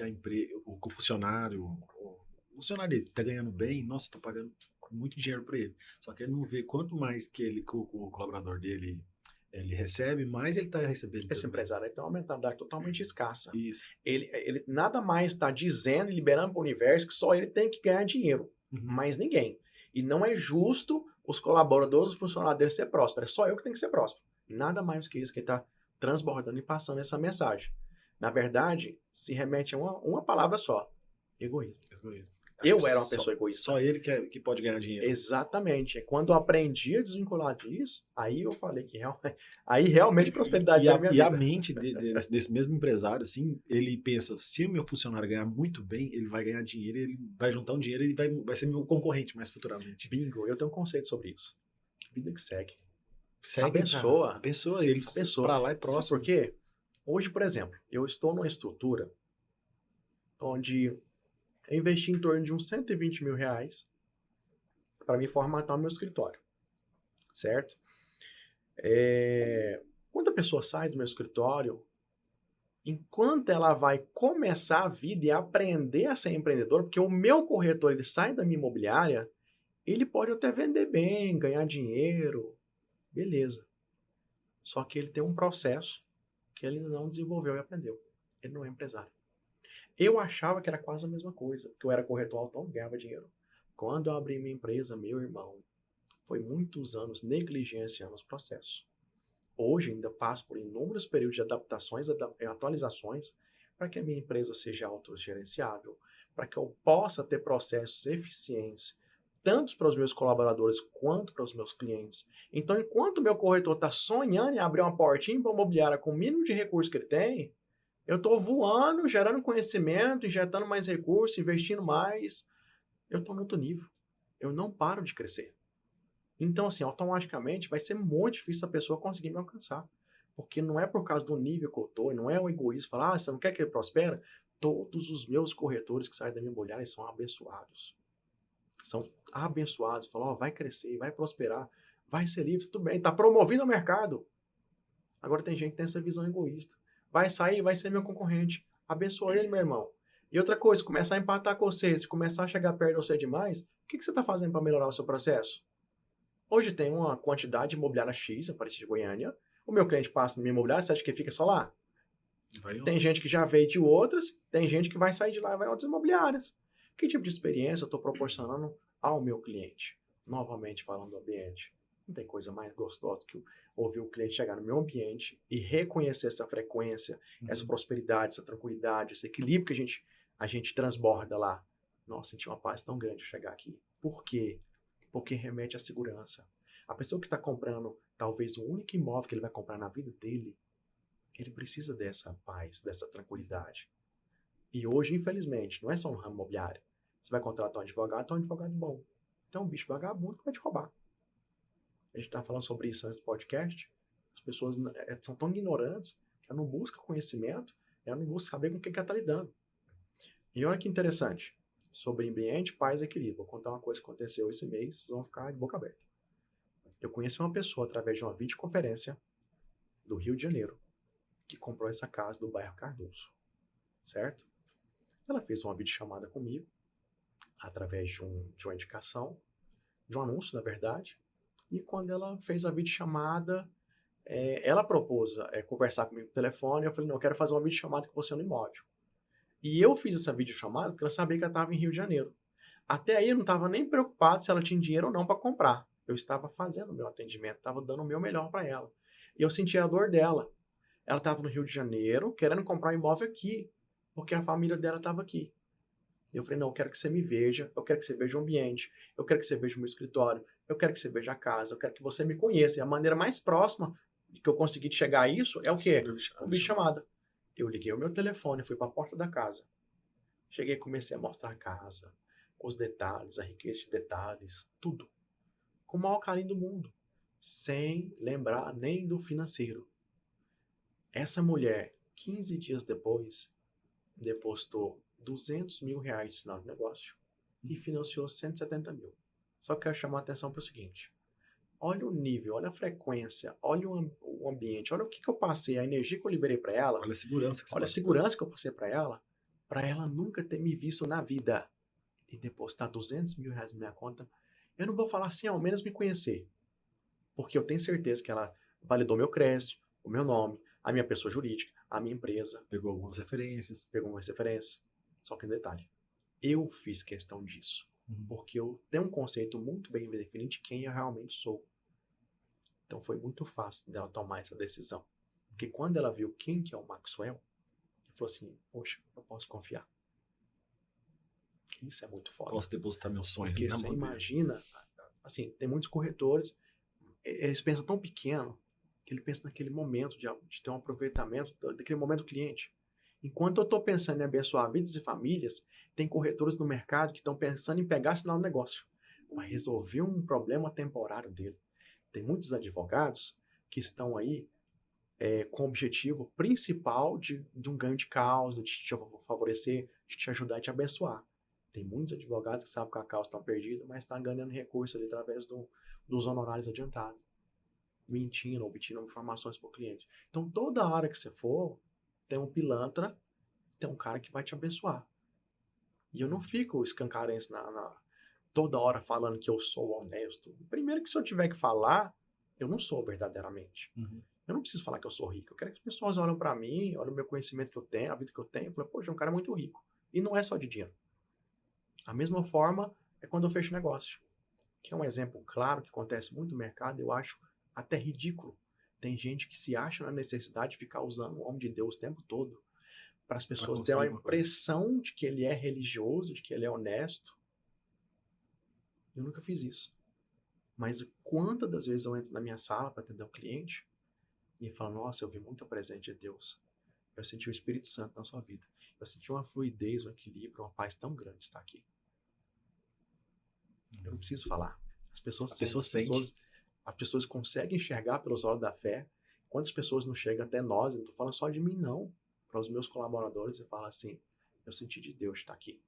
S1: o funcionário está ganhando bem, nossa, estou pagando muito dinheiro para ele. Só que ele não vê quanto mais que o colaborador dele ele recebe, mais ele está recebendo.
S3: Esse empresário aí tem uma mentalidade totalmente escassa.
S1: Isso.
S3: Ele nada mais está dizendo e liberando para o universo que só ele tem que ganhar dinheiro.
S1: Uhum.
S3: Mais ninguém. E não é justo os colaboradores, os funcionários dele ser prósperos. É só eu que tenho que ser próspero. Nada mais que isso que ele está transbordando e passando essa mensagem. Na verdade, se remete a uma palavra só. Egoísmo. Eu era uma pessoa egoísta.
S1: Só ele que pode ganhar dinheiro.
S3: Exatamente. Quando eu aprendi a desvincular disso, aí eu falei que aí realmente prosperidade é a minha vida.
S1: E a mente desse mesmo empresário, assim, ele pensa, se o meu funcionário ganhar muito bem, ele vai ganhar dinheiro, ele vai juntar um dinheiro e vai ser meu concorrente mais futuramente.
S3: Bingo, eu tenho um conceito sobre isso. Vida que segue.
S1: Segue,
S3: Abençoa.
S1: Abençoa ele.
S3: Abençoa.
S1: Pra lá e próximo.
S3: Sabe por quê? Hoje, por exemplo, eu estou numa estrutura onde eu investi em torno de uns 120 mil reais para me formatar o meu escritório, certo? Quando a pessoa sai do meu escritório, enquanto ela vai começar a vida e aprender a ser empreendedor, porque o meu corretor, ele sai da minha imobiliária, ele pode até vender bem, ganhar dinheiro, beleza. Só que ele tem um processo que ele não desenvolveu e aprendeu. Ele não é empresário. Eu achava que era quase a mesma coisa, porque eu era corretor autônomo, ganhava dinheiro. Quando eu abri minha empresa, meu irmão, foi muitos anos negligenciando os processos. Hoje ainda passo por inúmeros períodos de adaptações e atualizações para que a minha empresa seja autogerenciável, para que eu possa ter processos eficientes, tanto para os meus colaboradores quanto para os meus clientes. Então, enquanto o meu corretor está sonhando em abrir uma portinha para imobiliária com o mínimo de recursos que ele tem, eu estou voando, gerando conhecimento, injetando mais recursos, investindo mais. Eu estou no outro nível. Eu não paro de crescer. Então, assim, automaticamente vai ser muito difícil a pessoa conseguir me alcançar. Porque não é por causa do nível que eu estou, não é um egoísmo falar, você não quer que ele prospere? Todos os meus corretores que saem da minha imobiliária são abençoados. São abençoados. Falam, vai crescer, vai prosperar, vai ser livre, tudo bem, está promovido ao mercado. Agora tem gente que tem essa visão egoísta. Vai sair, vai ser meu concorrente. Abençoa ele, meu irmão. E outra coisa, começar a empatar com você, se começar a chegar perto de você demais, o que você está fazendo para melhorar o seu processo? Hoje tem uma quantidade imobiliária X a partir de Goiânia. O meu cliente passa na minha imobiliária, você acha que fica só lá? Tem gente que já veio de outras, tem gente que vai sair de lá e vai a outras imobiliárias. Que tipo de experiência eu estou proporcionando ao meu cliente? Novamente falando do ambiente. Não tem coisa mais gostosa que ouvir o cliente chegar no meu ambiente e reconhecer essa frequência, essa prosperidade, essa tranquilidade, esse equilíbrio que a gente transborda lá. Nossa, senti uma paz tão grande chegar aqui. Por quê? Porque remete à segurança. A pessoa que está comprando talvez o único imóvel que ele vai comprar na vida dele, ele precisa dessa paz, dessa tranquilidade. E hoje, infelizmente, não é só um ramo imobiliário. Você vai contratar um advogado bom. Então, um bicho vagabundo que vai te roubar. A gente está falando sobre isso antes do podcast. As pessoas são tão ignorantes que elas não buscam conhecimento, elas não buscam saber com o que ela está lidando. E olha que interessante. Sobre ambiente, paz e equilíbrio. Vou contar uma coisa que aconteceu esse mês, vocês vão ficar de boca aberta. Eu conheci uma pessoa através de uma videoconferência do Rio de Janeiro que comprou essa casa do bairro Cardoso, certo? Ela fez uma videochamada comigo através de uma indicação, de um anúncio, na verdade, e quando ela fez a videochamada, ela propôs conversar comigo no telefone, eu falei, não, eu quero fazer uma videochamada com você no imóvel. E eu fiz essa videochamada porque eu sabia que ela estava em Rio de Janeiro. Até aí eu não estava nem preocupado se ela tinha dinheiro ou não para comprar. Eu estava fazendo o meu atendimento, estava dando o meu melhor para ela. E eu sentia a dor dela. Ela estava no Rio de Janeiro, querendo comprar um imóvel aqui, porque a família dela estava aqui. Eu falei, não, eu quero que você me veja, eu quero que você veja o ambiente, eu quero que você veja o meu escritório, eu quero que você veja a casa, eu quero que você me conheça. E a maneira mais próxima que eu consegui chegar a isso é o quê? Um videochamada. Eu liguei o meu telefone, fui para a porta da casa. Cheguei e comecei a mostrar a casa, os detalhes, a riqueza de detalhes, tudo. Com o maior carinho do mundo, sem lembrar nem do financeiro. Essa mulher, 15 dias depois, depositou 200 mil reais de sinal de negócio e financiou 170 mil. Só que eu quero chamar a atenção para o seguinte. Olha o nível, olha a frequência, olha o ambiente, olha o que eu passei, a energia que eu liberei para ela.
S1: Olha a segurança que você
S3: Olha a segurança que eu passei para ela nunca ter me visto na vida e depositar 200 mil reais na minha conta. Eu não vou falar assim, ao menos me conhecer, porque eu tenho certeza que ela validou meu crédito, o meu nome, a minha pessoa jurídica, a minha empresa.
S1: Pegou algumas referências.
S3: Só que um detalhe, eu fiz questão disso, porque eu tenho um conceito muito bem definido de quem eu realmente sou. Então foi muito fácil dela tomar essa decisão. Porque quando ela viu quem que é o Maxwell, ela falou assim, poxa, eu posso confiar. Isso é muito foda.
S1: Posso depositar meu sonho.
S3: Porque você imagina, assim, tem muitos corretores, eles pensam tão pequeno, que ele pensa naquele momento de ter um aproveitamento daquele momento do cliente. Enquanto eu estou pensando em abençoar vidas e famílias, tem corretores no mercado que estão pensando em pegar sinal de negócio para resolver um problema temporário dele. Tem muitos advogados que estão aí com o objetivo principal de um ganho de causa, de te favorecer, de te ajudar e te abençoar. Tem muitos advogados que sabem que a causa está perdida, mas estão ganhando recursos ali através dos honorários adiantados, mentindo, obtendo informações para o cliente. Então, toda hora que você for, tem um pilantra, tem um cara que vai te abençoar. E eu não fico escancarando isso toda hora falando que eu sou honesto. Primeiro que se eu tiver que falar, eu não sou verdadeiramente. Eu não preciso falar que eu sou rico. Eu quero que as pessoas olhem para mim, olhem o meu conhecimento que eu tenho, a vida que eu tenho, e falem, poxa, é um cara muito rico. E não é só de dinheiro. A mesma forma é quando eu fecho negócio. Que é um exemplo claro que acontece muito no mercado, eu acho até ridículo. Tem gente que se acha na necessidade de ficar usando o nome de Deus o tempo todo para as pessoas terem a impressão de que ele é religioso, de que ele é honesto. Eu nunca fiz isso. Mas quantas das vezes eu entro na minha sala para atender um cliente e falo, nossa, eu vi muito presente de Deus. Eu senti o Espírito Santo na sua vida. Eu senti uma fluidez, um equilíbrio, uma paz tão grande estar aqui. Eu não preciso falar. As pessoas conseguem enxergar pelos olhos da fé. Quantas pessoas não chegam até nós, eu não estou falando só de mim, não. Para os meus colaboradores, eu falo assim, eu senti de Deus estar aqui.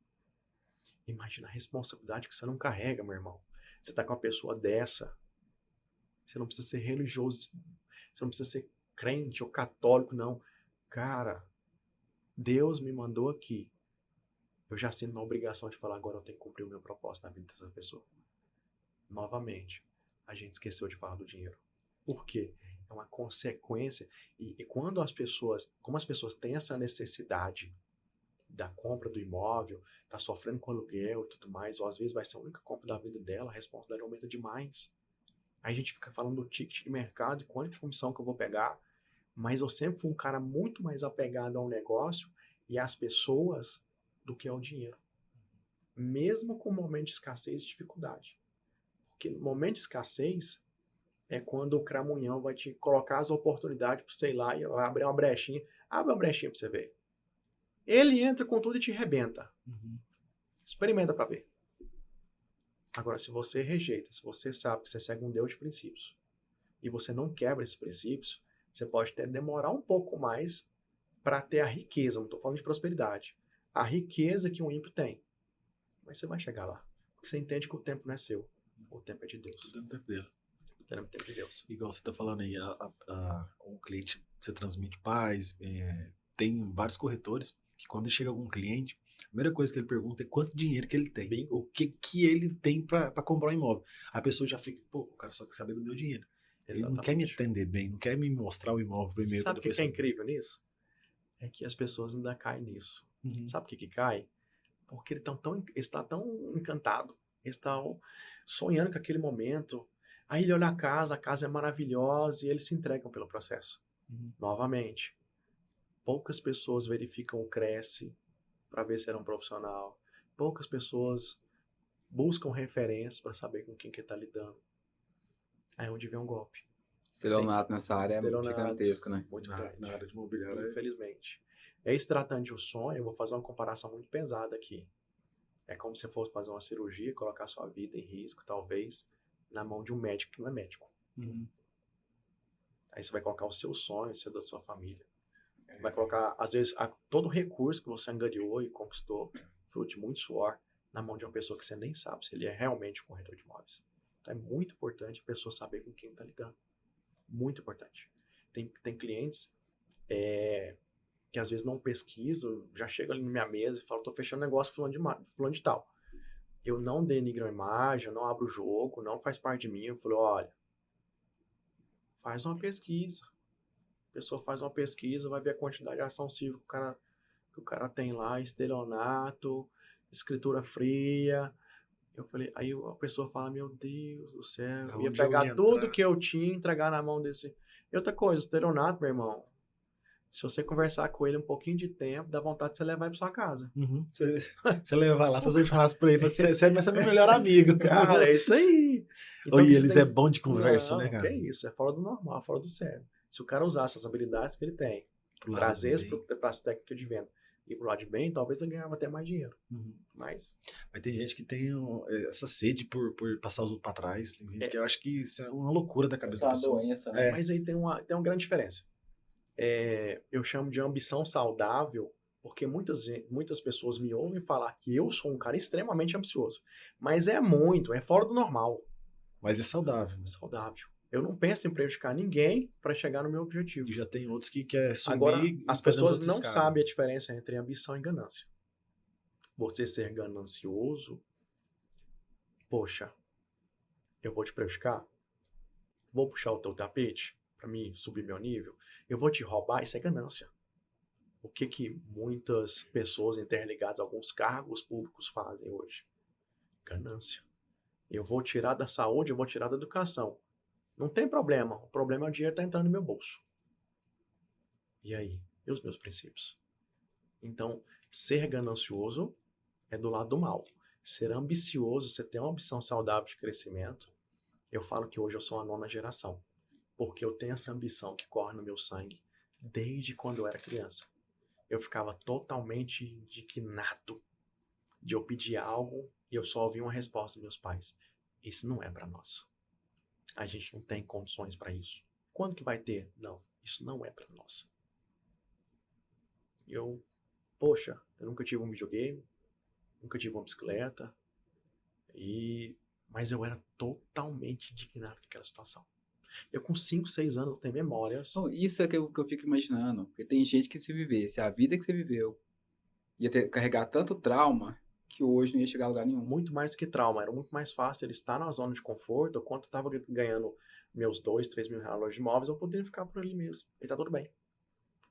S3: Imagina a responsabilidade que você não carrega, meu irmão. Você está com uma pessoa dessa. Você não precisa ser religioso. Você não precisa ser crente ou católico, não. Cara, Deus me mandou aqui. Eu já sinto uma obrigação de falar, agora eu tenho que cumprir o meu propósito na vida dessa pessoa. Novamente, a gente esqueceu de falar do dinheiro. Por quê? É uma consequência. E quando como as pessoas têm essa necessidade da compra do imóvel, tá sofrendo com aluguel e tudo mais, ou às vezes vai ser a única compra da vida dela, a responsabilidade aumenta demais. Aí a gente fica falando do ticket de mercado e quanto de comissão que eu vou pegar, mas eu sempre fui um cara muito mais apegado ao negócio e às pessoas do que ao dinheiro. Mesmo com momento de escassez e dificuldade. Porque no momento de escassez é quando o cramunhão vai te colocar as oportunidades para você ir lá e vai abrir uma brechinha. Abre uma brechinha para você ver. Ele entra com tudo e te arrebenta. Experimenta para ver. Agora, se você rejeita, se você sabe que você segue um Deus de princípios e você não quebra esses princípios, você pode até demorar um pouco mais para ter a riqueza, não estou falando de prosperidade, a riqueza que um ímpio tem. Mas você vai chegar lá, porque você entende que o tempo não é seu, o tempo é de Deus.
S1: Tudo no tempo dele.
S3: Tudo no tempo de Deus.
S1: Igual você está falando aí, o cliente, você transmite paz, tem vários corretores que quando chega algum cliente, a primeira coisa que ele pergunta é quanto dinheiro que ele tem, o que ele tem para comprar um imóvel. A pessoa já fica, pô, o cara só quer saber do meu dinheiro. Ele não quer me atender bem, não quer me mostrar o imóvel primeiro.
S3: Você sabe o que é incrível nisso? É que as pessoas ainda caem nisso. Sabe o que cai? Porque eles estão tão encantados, eles estão sonhando com aquele momento. Aí ele olha a casa é maravilhosa e eles se entregam pelo processo. Novamente, poucas pessoas verificam o Cresce para ver se era um profissional. Poucas pessoas buscam referências para saber com quem que está lidando. Aí é onde vem um golpe.
S2: Estelionato nessa área é gigantesco, né?
S3: Muito grande.
S1: Na área de imobiliária.
S3: Infelizmente. E aí, se tratando de um sonho, eu vou fazer uma comparação muito pesada aqui. É como se fosse fazer uma cirurgia, colocar sua vida em risco, talvez, na mão de um médico que não é médico. Aí você vai colocar o seu sonho, o seu da sua família. Vai colocar, às vezes, todo o recurso que você angariou e conquistou, fruto de muito suor, na mão de uma pessoa que você nem sabe se ele é realmente um corretor de imóveis. Então é muito importante a pessoa saber com quem está lidando. Muito importante. Tem clientes que às vezes não pesquisam, já chega ali na minha mesa e fala, estou fechando negócio fulano de tal. Eu não denigro a imagem, eu não abro o jogo, não faz parte de mim. Eu falo, olha, faz uma pesquisa. A pessoa faz uma pesquisa, vai ver a quantidade de ação civil que o cara tem lá, estelionato, escritura fria. Eu falei, aí a pessoa fala, meu Deus do céu, eu ia pegar tudo que eu tinha e entregar na mão desse... E outra coisa, estelionato, meu irmão, se você conversar com ele um pouquinho de tempo, dá vontade de você levar ele pra sua casa.
S1: Você levar lá, fazer um churrasco pra ele, você vai ser meu melhor amigo.
S3: Cara, é isso aí.
S1: Então, eles é bom de conversa, né, cara?
S3: Que isso, é fora do normal, fora do sério. Se o cara usar essas habilidades que ele tem, trazer isso para as técnicas de venda e pro lado de bem, talvez ele ganhava até mais dinheiro. Mas
S1: tem gente que tem essa sede por passar os outros para trás. Tem gente que eu acho que isso é uma loucura da cabeça da pessoa.
S2: Doença, né?
S3: Mas aí tem uma grande diferença. eu chamo de ambição saudável, porque muitas pessoas me ouvem falar que eu sou um cara extremamente ambicioso. Mas é fora do normal.
S1: Mas é saudável.
S3: É saudável. Eu não penso em prejudicar ninguém para chegar no meu objetivo.
S1: E já tem outros que querem subir.
S3: Agora, as pessoas não
S1: escada.
S3: sabem a diferença entre ambição e ganância. Você ser ganancioso, poxa, eu vou te prejudicar? Vou puxar o teu tapete para mim subir meu nível? Eu vou te roubar? Isso é ganância. O que muitas pessoas interligadas a alguns cargos públicos fazem hoje? Ganância. Eu vou tirar da saúde, eu vou tirar da educação. Não tem problema. O problema é o dinheiro tá entrando no meu bolso. E aí? E os meus princípios? Então, ser ganancioso é do lado do mal. Ser ambicioso, você tem uma ambição saudável de crescimento. Eu falo que hoje eu sou a 9ª geração. Porque eu tenho essa ambição que corre no meu sangue desde quando eu era criança. Eu ficava totalmente indignado de eu pedir algo e eu só ouvi uma resposta dos meus pais. Isso não é para nós. A gente não tem condições para isso. Quando que vai ter? Não, isso não é para nós. Poxa, eu nunca tive um videogame, nunca tive uma bicicleta, mas eu era totalmente indignado com aquela situação. Eu com 5, 6 anos eu tenho memórias.
S2: Isso é que eu fico imaginando, porque tem gente que se vivesse a vida que você viveu, ia carregar tanto trauma que hoje não ia chegar a lugar nenhum.
S3: Muito mais que trauma, era muito mais fácil ele estar na zona de conforto, quando eu estava ganhando meus 2, 3 mil reais de imóveis, eu poderia ficar por ali mesmo, e tá tudo bem.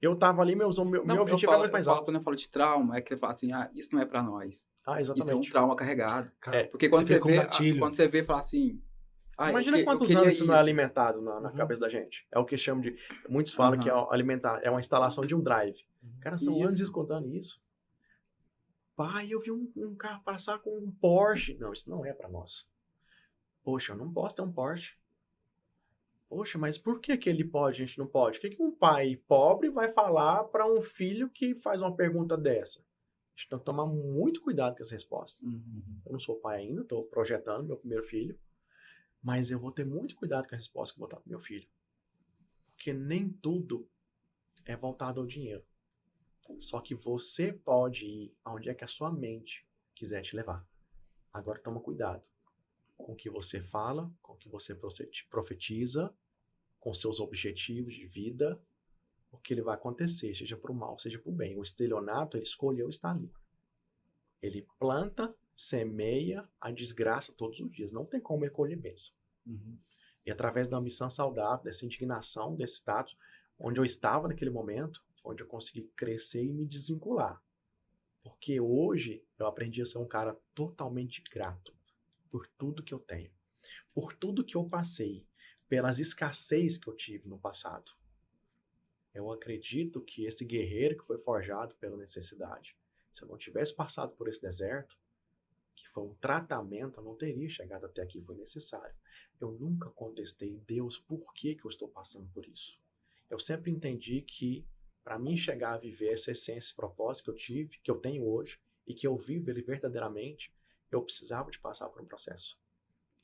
S3: Eu tava ali, meu objetivo era muito mais alto.
S2: Quando eu falo de trauma, é que ele fala assim, isso não é pra nós.
S3: Exatamente.
S2: Isso é um trauma carregado.
S1: Cara,
S2: porque quando você vê, fala assim...
S3: Imagina quantos anos isso não é alimentado na cabeça da gente. É o que chamam de... Muitos falam que é uma instalação de um drive. Cara, são anos escutando isso. Pai, eu vi um carro passar com um Porsche. Não, isso não é pra nós. Poxa, eu não posso ter um Porsche. Poxa, mas por que ele pode, a gente não pode? O que um pai pobre vai falar para um filho que faz uma pergunta dessa? A gente tem que tomar muito cuidado com essa resposta. Eu não sou pai ainda, estou projetando meu primeiro filho, mas eu vou ter muito cuidado com a resposta que eu vou dar para meu filho. Porque nem tudo é voltado ao dinheiro. Só que você pode ir aonde é que a sua mente quiser te levar. Agora toma cuidado com o que você fala, com o que você profetiza, com seus objetivos de vida, o que ele vai acontecer, seja para o mal, seja para o bem. O estelionato, ele escolheu estar ali. Ele planta, semeia a desgraça todos os dias. Não tem como ele colher bênção. E através da ambição saudável, dessa indignação, desse status, onde eu estava naquele momento, foi onde eu consegui crescer e me desvincular. Porque hoje eu aprendi a ser um cara totalmente grato por tudo que eu tenho, por tudo que eu passei, pelas escassez que eu tive no passado. Eu acredito que esse guerreiro que foi forjado pela necessidade, se eu não tivesse passado por esse deserto, que foi um tratamento, eu não teria chegado até aqui, foi necessário. Eu nunca contestei Deus por que eu estou passando por isso. Eu sempre entendi que para mim chegar a viver essa essência e propósito que eu tive, que eu tenho hoje, e que eu vivo ele verdadeiramente, eu precisava de passar por um processo.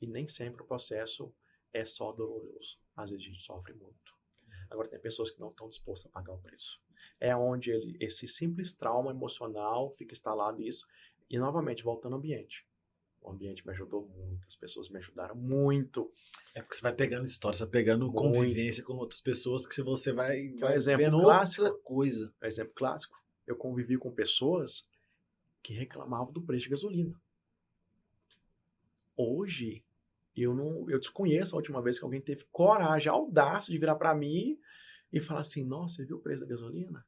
S3: E nem sempre o processo é só doloroso. Às vezes a gente sofre muito. Agora tem pessoas que não estão dispostas a pagar o preço. É onde esse simples trauma emocional fica instalado isso. E novamente, voltando ao ambiente. O ambiente me ajudou muito, as pessoas me ajudaram muito.
S1: É porque você vai pegando história, você vai pegando convivência com outras pessoas que você vai
S3: vendo outra
S1: coisa.
S3: Exemplo clássico. Eu convivi com pessoas que reclamavam do preço de gasolina. Hoje, eu desconheço a última vez que alguém teve coragem, audácia de virar para mim e falar assim, nossa, você viu o preço da gasolina?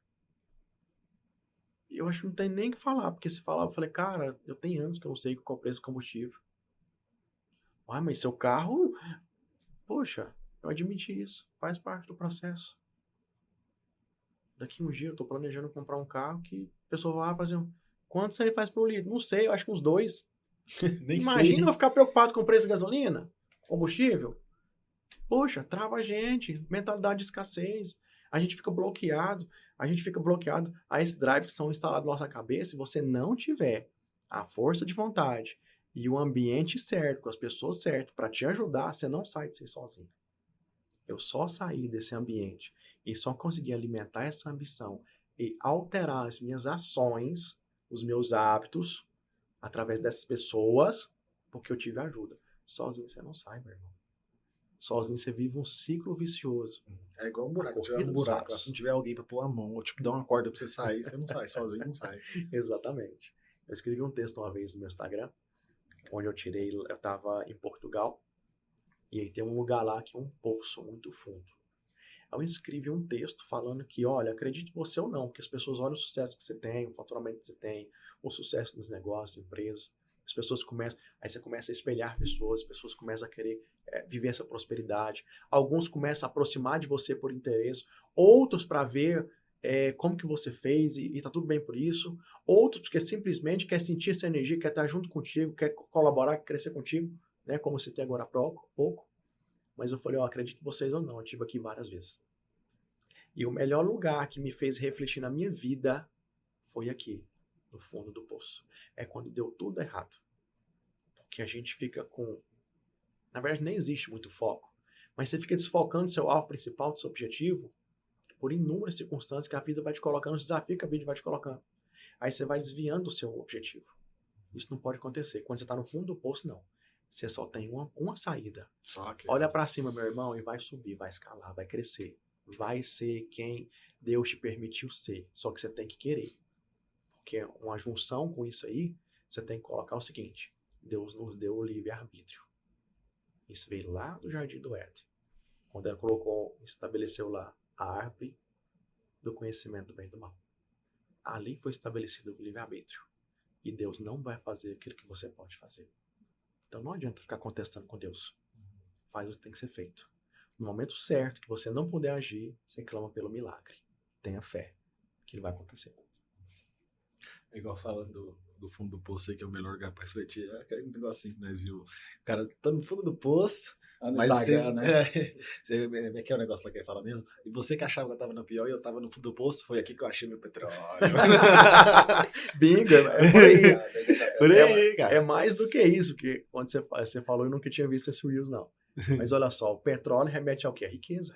S3: Eu acho que não tem nem o que falar, porque se falar, eu falei, cara, eu tenho anos que eu não sei qual é o preço do combustível. Mas seu carro, poxa, eu admiti isso, faz parte do processo. Daqui um dia eu tô planejando comprar um carro que a pessoa vai lá fazer quanto isso aí faz por litro? Não sei, eu acho que uns 2. Imagina eu ficar preocupado com o preço da gasolina, combustível. Poxa, trava a gente, mentalidade de escassez. A gente fica bloqueado a esse drive que são instalados na nossa cabeça. Se você não tiver a força de vontade e o ambiente certo, com as pessoas certas para te ajudar, você não sai de ser sozinho. Eu só saí desse ambiente E só consegui alimentar essa ambição e alterar as minhas ações, os meus hábitos, através dessas pessoas, porque eu tive ajuda. Sozinho você não sai, meu irmão. Sozinho você vive um ciclo vicioso.
S1: É igual um buraco. Se tiver
S3: Corrida
S1: um
S3: dos
S1: buraco,
S3: ratos.
S1: se não tiver alguém pra pôr a mão, ou tipo, dar uma corda pra você sair, você não sai. Sozinho não sai.
S3: Exatamente. Eu escrevi um texto uma vez no meu Instagram, onde eu estava em Portugal, e aí tem um lugar lá que é um poço muito fundo. Eu escrevi um texto falando que, olha, acredite você ou não, porque as pessoas olham o sucesso que você tem, o faturamento que você tem, o sucesso nos negócios, empresas. As pessoas começam, aí você começa a espelhar pessoas, as pessoas começam a querer viver essa prosperidade. Alguns começam a aproximar de você por interesse, outros para ver como que você fez e tá tudo bem por isso. Outros porque simplesmente quer sentir essa energia, quer estar junto contigo, quer colaborar, quer crescer contigo, né? Como você tem agora há pouco. Mas eu falei, ó, acredito vocês ou não, eu estive aqui várias vezes. E o melhor lugar que me fez refletir na minha vida foi aqui, no fundo do poço. É quando deu tudo errado. Porque a gente fica com... Na verdade, nem existe muito foco. Mas você fica desfocando seu alvo principal, do seu objetivo, por inúmeras circunstâncias que a vida vai te colocando, os desafios que a vida vai te colocando. Aí você vai desviando do seu objetivo. Isso não pode acontecer. Quando você está no fundo do poço, não. Você só tem uma saída. Olha para cima, meu irmão, e vai subir, vai escalar, vai crescer. Vai ser quem Deus te permitiu ser. Só que você tem que querer. Porque uma junção com isso aí, você tem que colocar o seguinte: Deus nos deu o livre-arbítrio. Isso veio lá do Jardim do Éden. Quando ele estabeleceu lá a árvore do conhecimento do bem e do mal. Ali foi estabelecido o livre-arbítrio. E Deus não vai fazer aquilo que você pode fazer. Então não adianta ficar contestando com Deus. Faz o que tem que ser feito. No momento certo, que você não puder agir, você clama pelo milagre. Tenha fé que ele vai acontecer.
S1: É igual falando do fundo do poço aí, que é o melhor lugar pra refletir. É aquele negocinho que nós vimos. O cara tá no fundo do poço, mas vocês...
S2: né?
S1: que é o negócio lá que ele fala mesmo? E você que achava que eu tava na pior e eu tava no fundo do poço, foi aqui que eu achei meu petróleo.
S3: Bingo, é por aí.
S1: Por aí, cara.
S3: É mais do que isso, que quando você falou, eu nunca tinha visto esse Reels, não. Mas olha só, o petróleo remete ao quê? A riqueza.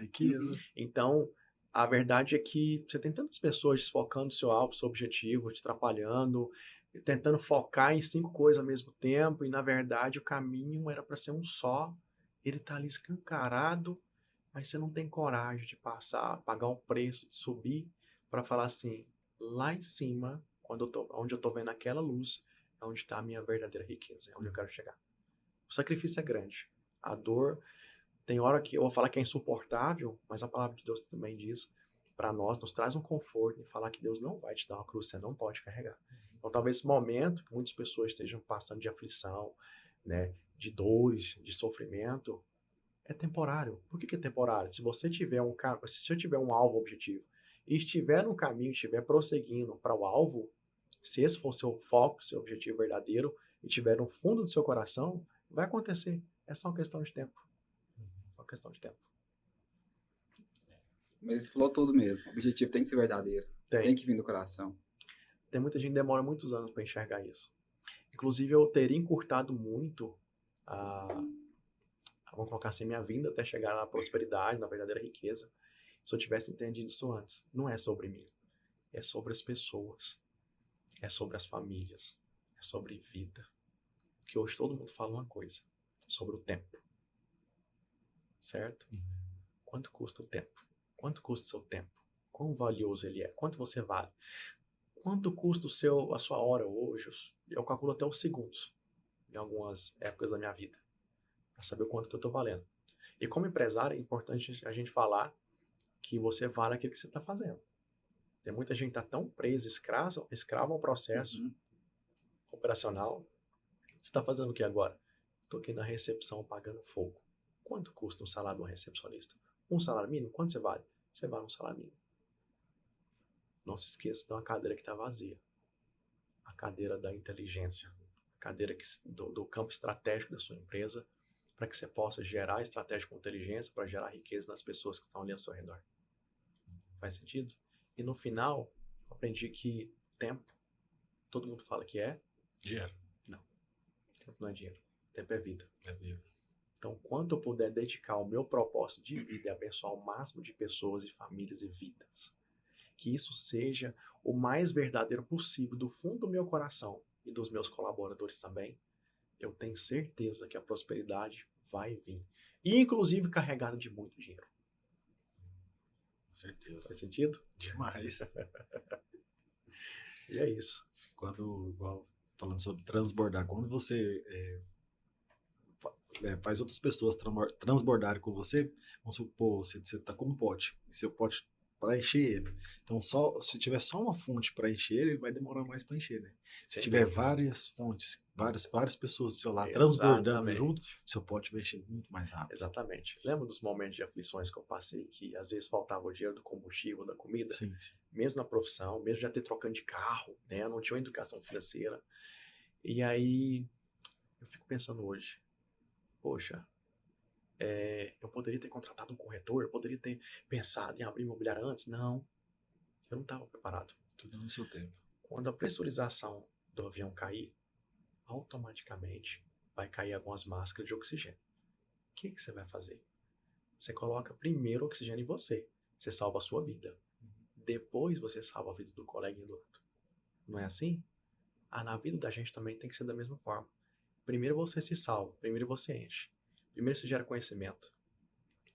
S3: Então, a verdade é que você tem tantas pessoas desfocando seu alvo, seu objetivo, te atrapalhando, tentando focar em 5 coisas ao mesmo tempo, e na verdade o caminho era para ser um só. Ele tá ali escancarado, mas você não tem coragem de passar, pagar o preço, de subir, para falar assim, lá em cima, onde eu tô vendo aquela luz, é onde está a minha verdadeira riqueza, é onde eu quero chegar. O sacrifício é grande. A dor, tem hora que eu vou falar que é insuportável, mas a palavra de Deus também diz para nós, nos traz um conforto em falar que Deus não vai te dar uma cruz, você não pode carregar. Então talvez esse momento que muitas pessoas estejam passando de aflição, né, de dores, de sofrimento, é temporário. Por que é temporário? Se você tiver se eu tiver um alvo objetivo e estiver no caminho, estiver prosseguindo para o alvo, se esse for seu foco, seu objetivo verdadeiro, e estiver no fundo do seu coração, vai acontecer. É só uma questão de tempo. Só uma questão de tempo.
S2: Mas você falou tudo mesmo. O objetivo tem que ser verdadeiro. Tem que vir do coração.
S3: Tem muita gente que demora muitos anos para enxergar isso. Inclusive, eu teria encurtado muito vamos colocar assim, minha vinda até chegar na prosperidade, na verdadeira riqueza, se eu tivesse entendido isso antes. Não é sobre mim. É sobre as pessoas. É sobre as famílias. É sobre vida. Porque hoje todo mundo fala uma coisa. Sobre o tempo. Certo? Quanto custa o tempo? Quanto custa o seu tempo? Quão valioso ele é? Quanto você vale? Quanto custa a sua hora hoje? Eu calculo até os segundos. Em algumas épocas da minha vida. Para saber o quanto que eu estou valendo. E como empresário, é importante a gente falar que você vale aquilo que você está fazendo. Tem muita gente que está tão presa, escravo ao processo operacional. Você está fazendo o que agora? Estou aqui na recepção pagando fogo. Quanto custa um salário de um recepcionista? Um salário mínimo? Quanto você vale? Você vale um salário mínimo. Não se esqueça de uma cadeira que está vazia. A cadeira da inteligência. A cadeira do campo estratégico da sua empresa, para que você possa gerar estratégia com inteligência, para gerar riqueza nas pessoas que estão ali ao seu redor. Faz sentido? E no final, eu aprendi que tempo, todo mundo fala que é
S1: dinheiro.
S3: Não. Tempo não é dinheiro. Tempo é vida.
S1: É vida.
S3: Então, quanto eu puder dedicar ao meu propósito de vida e abençoar o máximo de pessoas e famílias e vidas, que isso seja o mais verdadeiro possível do fundo do meu coração e dos meus colaboradores também, eu tenho certeza que a prosperidade vai vir. E, inclusive, carregada de muito dinheiro.
S1: Com certeza.
S3: Faz sentido?
S1: Demais.
S3: E é isso.
S1: Igual, falando sobre transbordar, quando você faz outras pessoas transbordarem com você, vamos supor, você tá com um pote, e seu pote para encher ele. Então, se tiver só uma fonte para encher ele, vai demorar mais para encher, né? Se tiver várias fontes, várias pessoas do seu lado transbordando junto, seu pote vai encher muito mais rápido.
S3: Exatamente. Lembra dos momentos de aflições que eu passei, que às vezes faltava o dinheiro do combustível, da comida?
S1: Sim.
S3: Mesmo na profissão, mesmo já ter trocando de carro, né? Eu não tinha uma educação financeira. E aí, eu fico pensando hoje, poxa, eu poderia ter contratado um corretor, eu poderia ter pensado em abrir imobiliária antes. Não, eu não estava preparado.
S1: Tudo no seu tempo.
S3: Quando a pressurização do avião cair, automaticamente vai cair algumas máscaras de oxigênio. O que você vai fazer? Você coloca primeiro o oxigênio em você. Você salva a sua vida. Depois você salva a vida do coleguinha do lado. Não é assim? Na vida da gente também tem que ser da mesma forma. Primeiro você se salva, primeiro você enche. Primeiro você gera conhecimento,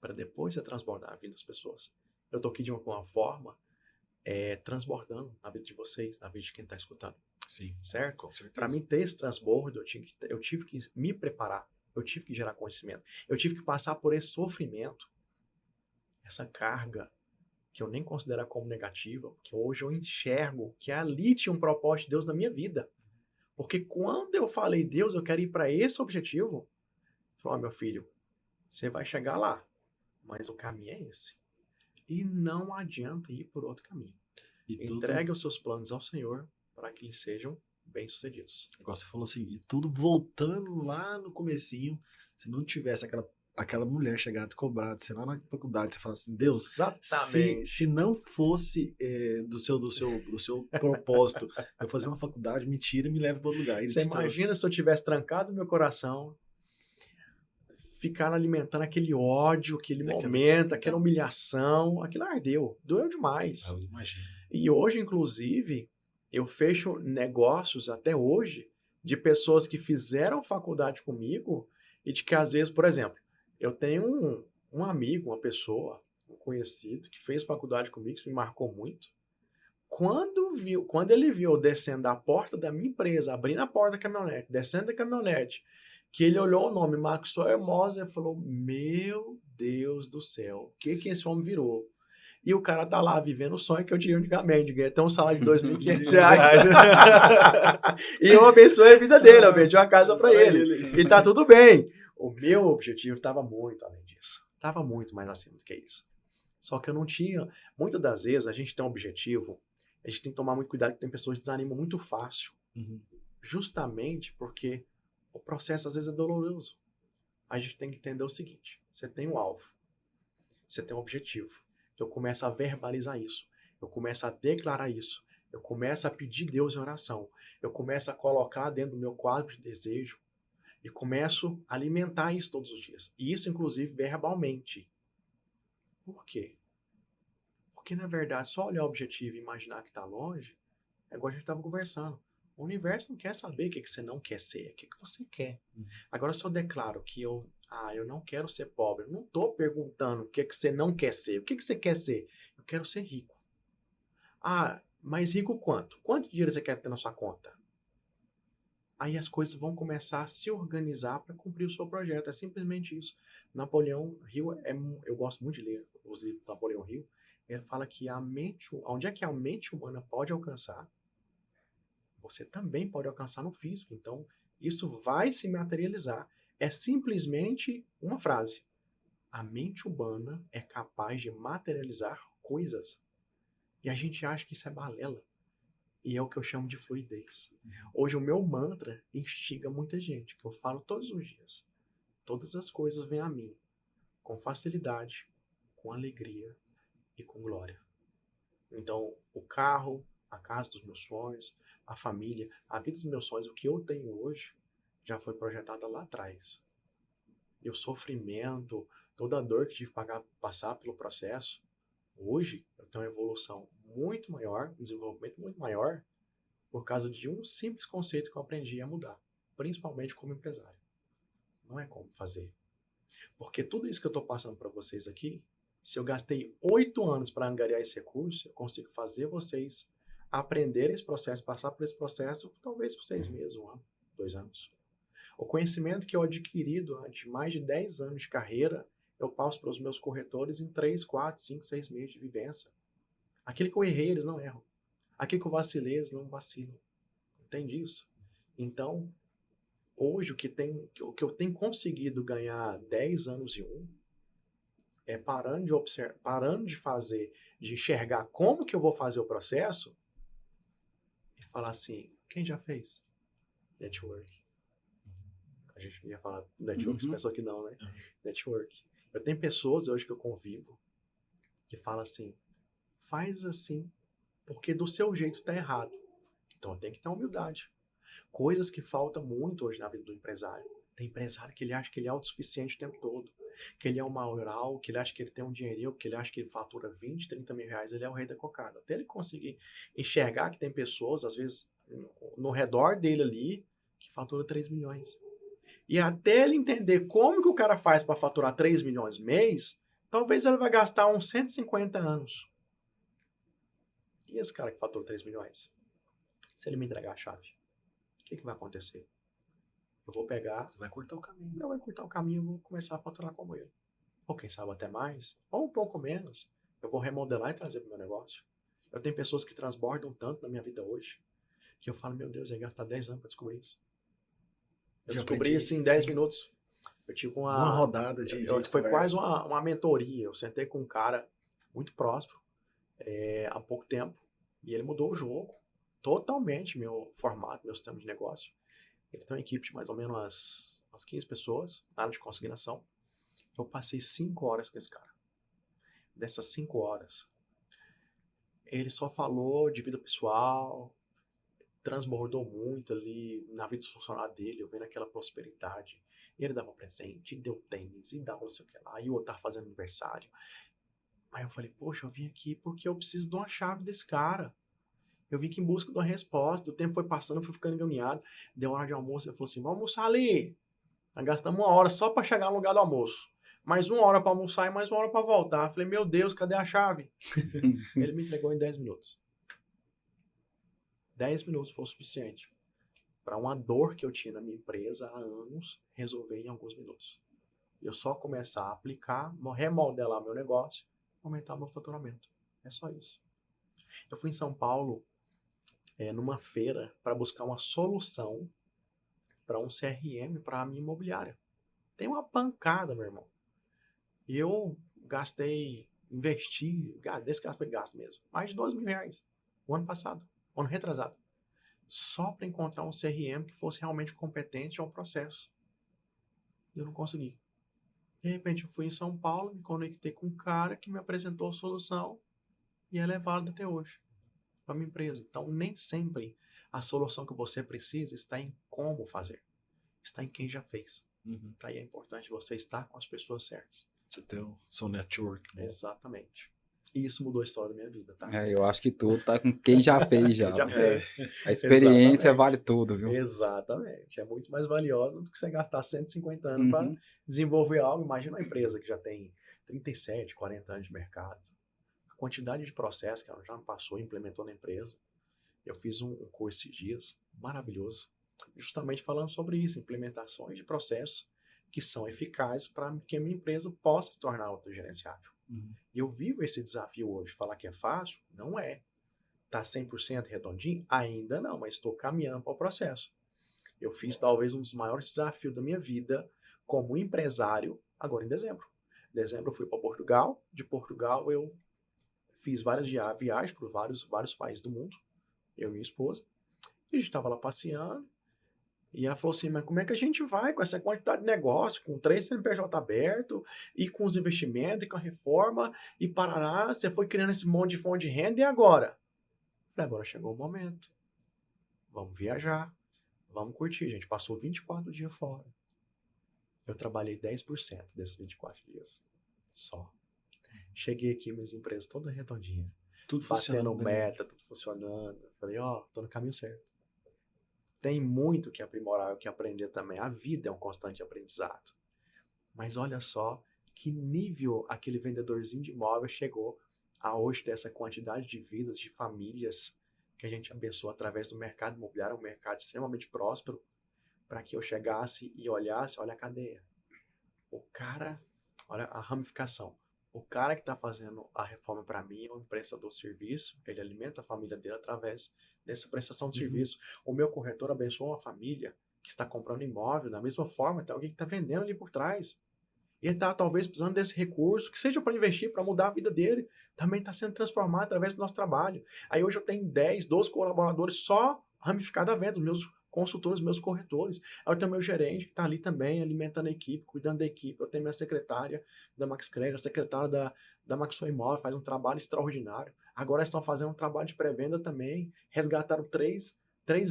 S3: para depois você transbordar a vida das pessoas. Eu estou aqui de uma forma transbordando na vida de vocês, na vida de quem está escutando.
S1: Sim,
S3: certo?
S1: Com certeza.
S3: Para mim ter esse transbordo, eu tive que me preparar, eu tive que gerar conhecimento, eu tive que passar por esse sofrimento, essa carga que eu nem considero como negativa, porque hoje eu enxergo que ali tinha um propósito de Deus na minha vida. Porque quando eu falei, Deus, eu quero ir para esse objetivo, falou, meu filho, você vai chegar lá, mas o caminho é esse. E não adianta ir por outro caminho. Entregue os seus planos ao Senhor para que eles sejam bem-sucedidos.
S1: Igual você falou assim, e tudo voltando lá no comecinho, se não tivesse aquela mulher chegado cobrada, você lá na faculdade, você fala assim, Deus, se não fosse do seu propósito, eu fazer uma faculdade, me tira e me leva para outro lugar.
S3: Você imagina se eu tivesse trancado meu coração, ficar alimentando aquele ódio, aquele momento, aquela humilhação, aquilo ardeu, doeu demais.
S1: Eu imagino.
S3: E hoje, inclusive, eu fecho negócios até hoje de pessoas que fizeram faculdade comigo e de que às vezes, por exemplo, eu tenho um amigo, uma pessoa, um conhecido que fez faculdade comigo, isso me marcou muito. Quando ele viu eu descendo da porta da minha empresa, abrindo a porta da caminhonete, descendo da caminhonete, que ele olhou o nome Maxwell Moser e falou, meu Deus do céu, o que esse homem virou? E o cara tá lá vivendo o sonho que eu tinha antigamente, ganhar até um salário de R$2.500. E eu abençoei a vida dele, eu vendi uma casa para ele. E tá tudo bem. O meu objetivo estava muito além disso. Estava muito mais acima do que isso. Só que eu não tinha... Muitas das vezes a gente tem um objetivo, a gente tem que tomar muito cuidado, porque tem pessoas que desanimam muito fácil. Justamente porque o processo às vezes é doloroso. A gente tem que entender o seguinte, você tem um alvo, você tem um objetivo. Eu começo a verbalizar isso, eu começo a declarar isso, eu começo a pedir Deus em oração, eu começo a colocar dentro do meu quadro de desejo e começo a alimentar isso todos os dias. E isso, inclusive, verbalmente. Por quê? Porque, na verdade, só olhar o objetivo e imaginar que está longe, é igual a gente estava conversando. O universo não quer saber o que você não quer ser, o que você quer. Agora, se eu declaro que eu não quero ser pobre, eu não estou perguntando o que você não quer ser, o que você quer ser? Eu quero ser rico. Mas rico quanto? Quanto dinheiro você quer ter na sua conta? Aí as coisas vão começar a se organizar para cumprir o seu projeto. É simplesmente isso. Napoleão Hill, eu gosto muito de ler os livros do Napoleão Hill, ele fala que onde é que a mente humana pode alcançar, você também pode alcançar no físico. Então, isso vai se materializar. É simplesmente uma frase. A mente humana é capaz de materializar coisas. E a gente acha que isso é balela. E é o que eu chamo de fluidez. Hoje o meu mantra instiga muita gente, que eu falo todos os dias. Todas as coisas vêm a mim, com facilidade, com alegria e com glória. Então, o carro, a casa dos meus sonhos, a família, a vida dos meus sonhos, o que eu tenho hoje, já foi projetada lá atrás. e o sofrimento, toda a dor que tive que passar pelo processo, hoje eu tenho uma evolução muito maior, um desenvolvimento muito maior, por causa de um simples conceito que eu aprendi a mudar, principalmente como empresário. Não é como fazer. Porque tudo isso que eu estou passando para vocês aqui, se eu gastei 8 anos para angariar esse recurso, eu consigo fazer vocês aprenderem esse processo, passar por esse processo, talvez por 6 meses, 1 ano, 2 anos. O conhecimento que eu adquiri durante mais de 10 anos de carreira, eu passo para os meus corretores em 3, 4, 5, 6 meses de vivência. Aquilo que eu errei, eles não erram. Aquilo que eu vacilei, eles não vacilam. Entende isso? Então, hoje, o que eu tenho conseguido ganhar 10 anos e 1 é parando de observar, parando de fazer, de enxergar como que eu vou fazer o processo e falar assim, quem já fez? Network. A gente ia falar network, você pensou que não, né? Network. Eu tenho pessoas hoje que eu convivo que falam assim, faz assim, porque do seu jeito tá errado. Então tem que ter humildade. Coisas que faltam muito hoje na vida do empresário. Tem empresário que ele acha que ele é autossuficiente o tempo todo, que ele é um maioral, que ele acha que ele tem um dinheirinho, que ele acha que ele fatura 20, 30 mil reais, ele é o rei da cocada. Até ele conseguir enxergar que tem pessoas, às vezes, no redor dele ali, que fatura 3 milhões. E até ele entender como que o cara faz para faturar 3 milhões mês, talvez ele vai gastar uns 150 anos. E esse cara que fatura 3 milhões? Se ele me entregar a chave, o que vai acontecer? Eu vou pegar...
S1: Você vai cortar o caminho.
S3: Eu vou cortar o caminho e vou começar a faturar como ele. Ou quem sabe até mais, ou um pouco menos. Eu vou remodelar e trazer para o meu negócio. Eu tenho pessoas que transbordam tanto na minha vida hoje, que eu falo, meu Deus, eu ia gastar 10 anos para descobrir isso. Eu descobri isso em 10 minutos. Eu tive uma
S1: rodada de
S3: foi quase uma mentoria. Eu sentei com um cara muito próspero há pouco tempo e ele mudou o jogo. Totalmente meu formato, meu sistema de negócio. Ele tem uma equipe de mais ou menos umas 15 pessoas, na área de consignação. Eu passei 5 horas com esse cara. Dessas 5 horas, ele só falou de vida pessoal, transbordou muito ali na vida dos funcionários dele, eu vendo aquela prosperidade. E ele dava presente, e deu tênis, e dava não sei o que lá, e o outro tava fazendo aniversário. Aí eu falei, poxa, eu vim aqui porque eu preciso de uma chave desse cara. Eu vim aqui em busca de uma resposta. O tempo foi passando, eu fui ficando encaminhado. Deu hora de almoço, ele falou assim, vamos almoçar ali. Nós gastamos 1 hora só para chegar no lugar do almoço. Mais 1 hora para almoçar e mais 1 hora para voltar. Eu falei, meu Deus, cadê a chave? Ele me entregou em 10 minutos. 10 minutos foi o suficiente para uma dor que eu tinha na minha empresa há anos resolver em alguns minutos. Eu só começar a aplicar, remodelar meu negócio, aumentar meu faturamento. É só isso. Eu fui em São Paulo numa feira para buscar uma solução para um CRM para a minha imobiliária. Tem uma pancada, meu irmão. E eu investi, desse caso foi gasto mesmo, mais de 12 mil reais o ano passado, o ano retrasado, só para encontrar um CRM que fosse realmente competente ao processo. E eu não consegui. De repente eu fui em São Paulo, me conectei com um cara que me apresentou a solução e ela é válida até hoje para minha empresa. Então nem sempre a solução que você precisa está em como fazer, está em quem já fez. Aí é importante você estar com as pessoas certas.
S1: Você tem o seu network. Né?
S3: Exatamente. E isso mudou a história da minha vida, tá?
S2: Eu acho que tudo tá com quem já fez já.
S3: Já fez.
S2: A experiência
S3: Exatamente.
S2: vale tudo, viu?
S3: Exatamente. É muito mais valiosa do que você gastar 150 anos para desenvolver algo. Imagina uma empresa que já tem 37, 40 anos de mercado. A quantidade de processo que ela já passou e implementou na empresa. Eu fiz um curso esses dias, maravilhoso, justamente falando sobre isso, implementações de processos que são eficazes para que a minha empresa possa se tornar autogerenciável. E eu vivo esse desafio hoje. Falar que é fácil? Não é. Está 100% redondinho? Ainda não, mas estou caminhando para o processo. Eu fiz talvez um dos maiores desafios da minha vida como empresário agora em dezembro. Em dezembro eu fui para Portugal. De Portugal eu fiz várias viagens para vários países do mundo. Eu e minha esposa. E a gente estava lá passeando. E ela falou assim, mas como é que a gente vai com essa quantidade de negócio, com 3 CNPJ aberto, e com os investimentos, e com a reforma, e parará, você foi criando esse monte de fonte de renda, e agora? Eu falei, agora chegou o momento. Vamos viajar, vamos curtir. A gente passou 24 dias fora. Eu trabalhei 10% desses 24 dias. Só. Cheguei aqui, minhas empresas todas redondinhas.
S1: Tudo
S3: Batendo
S1: funcionando, beleza.
S3: meta, tudo funcionando. Falei, tô no caminho certo. Tem muito que aprimorar, o que aprender também. A vida é um constante aprendizado. Mas olha só que nível aquele vendedorzinho de imóvel chegou a hoje ter essa quantidade de vidas, de famílias que a gente abençoa através do mercado imobiliário, um mercado extremamente próspero, para que eu chegasse e olhasse, olha a cadeia. O cara, olha a ramificação. O cara que está fazendo a reforma para mim é um prestador de serviço, ele alimenta a família dele através dessa prestação de serviço. O meu corretor abençoa uma família que está comprando imóvel, da mesma forma, tem alguém que está vendendo ali por trás. E ele está talvez precisando desse recurso, que seja para investir, para mudar a vida dele, também está sendo transformado através do nosso trabalho. Aí hoje eu tenho 10, 12 colaboradores só ramificados à venda, os meus consultores, meus corretores. Aí eu tenho meu gerente que está ali também, alimentando a equipe, cuidando da equipe. Eu tenho minha secretária da Max Credit, a secretária da Maxo Imóvel, faz um trabalho extraordinário. Agora estão fazendo um trabalho de pré-venda também, resgataram três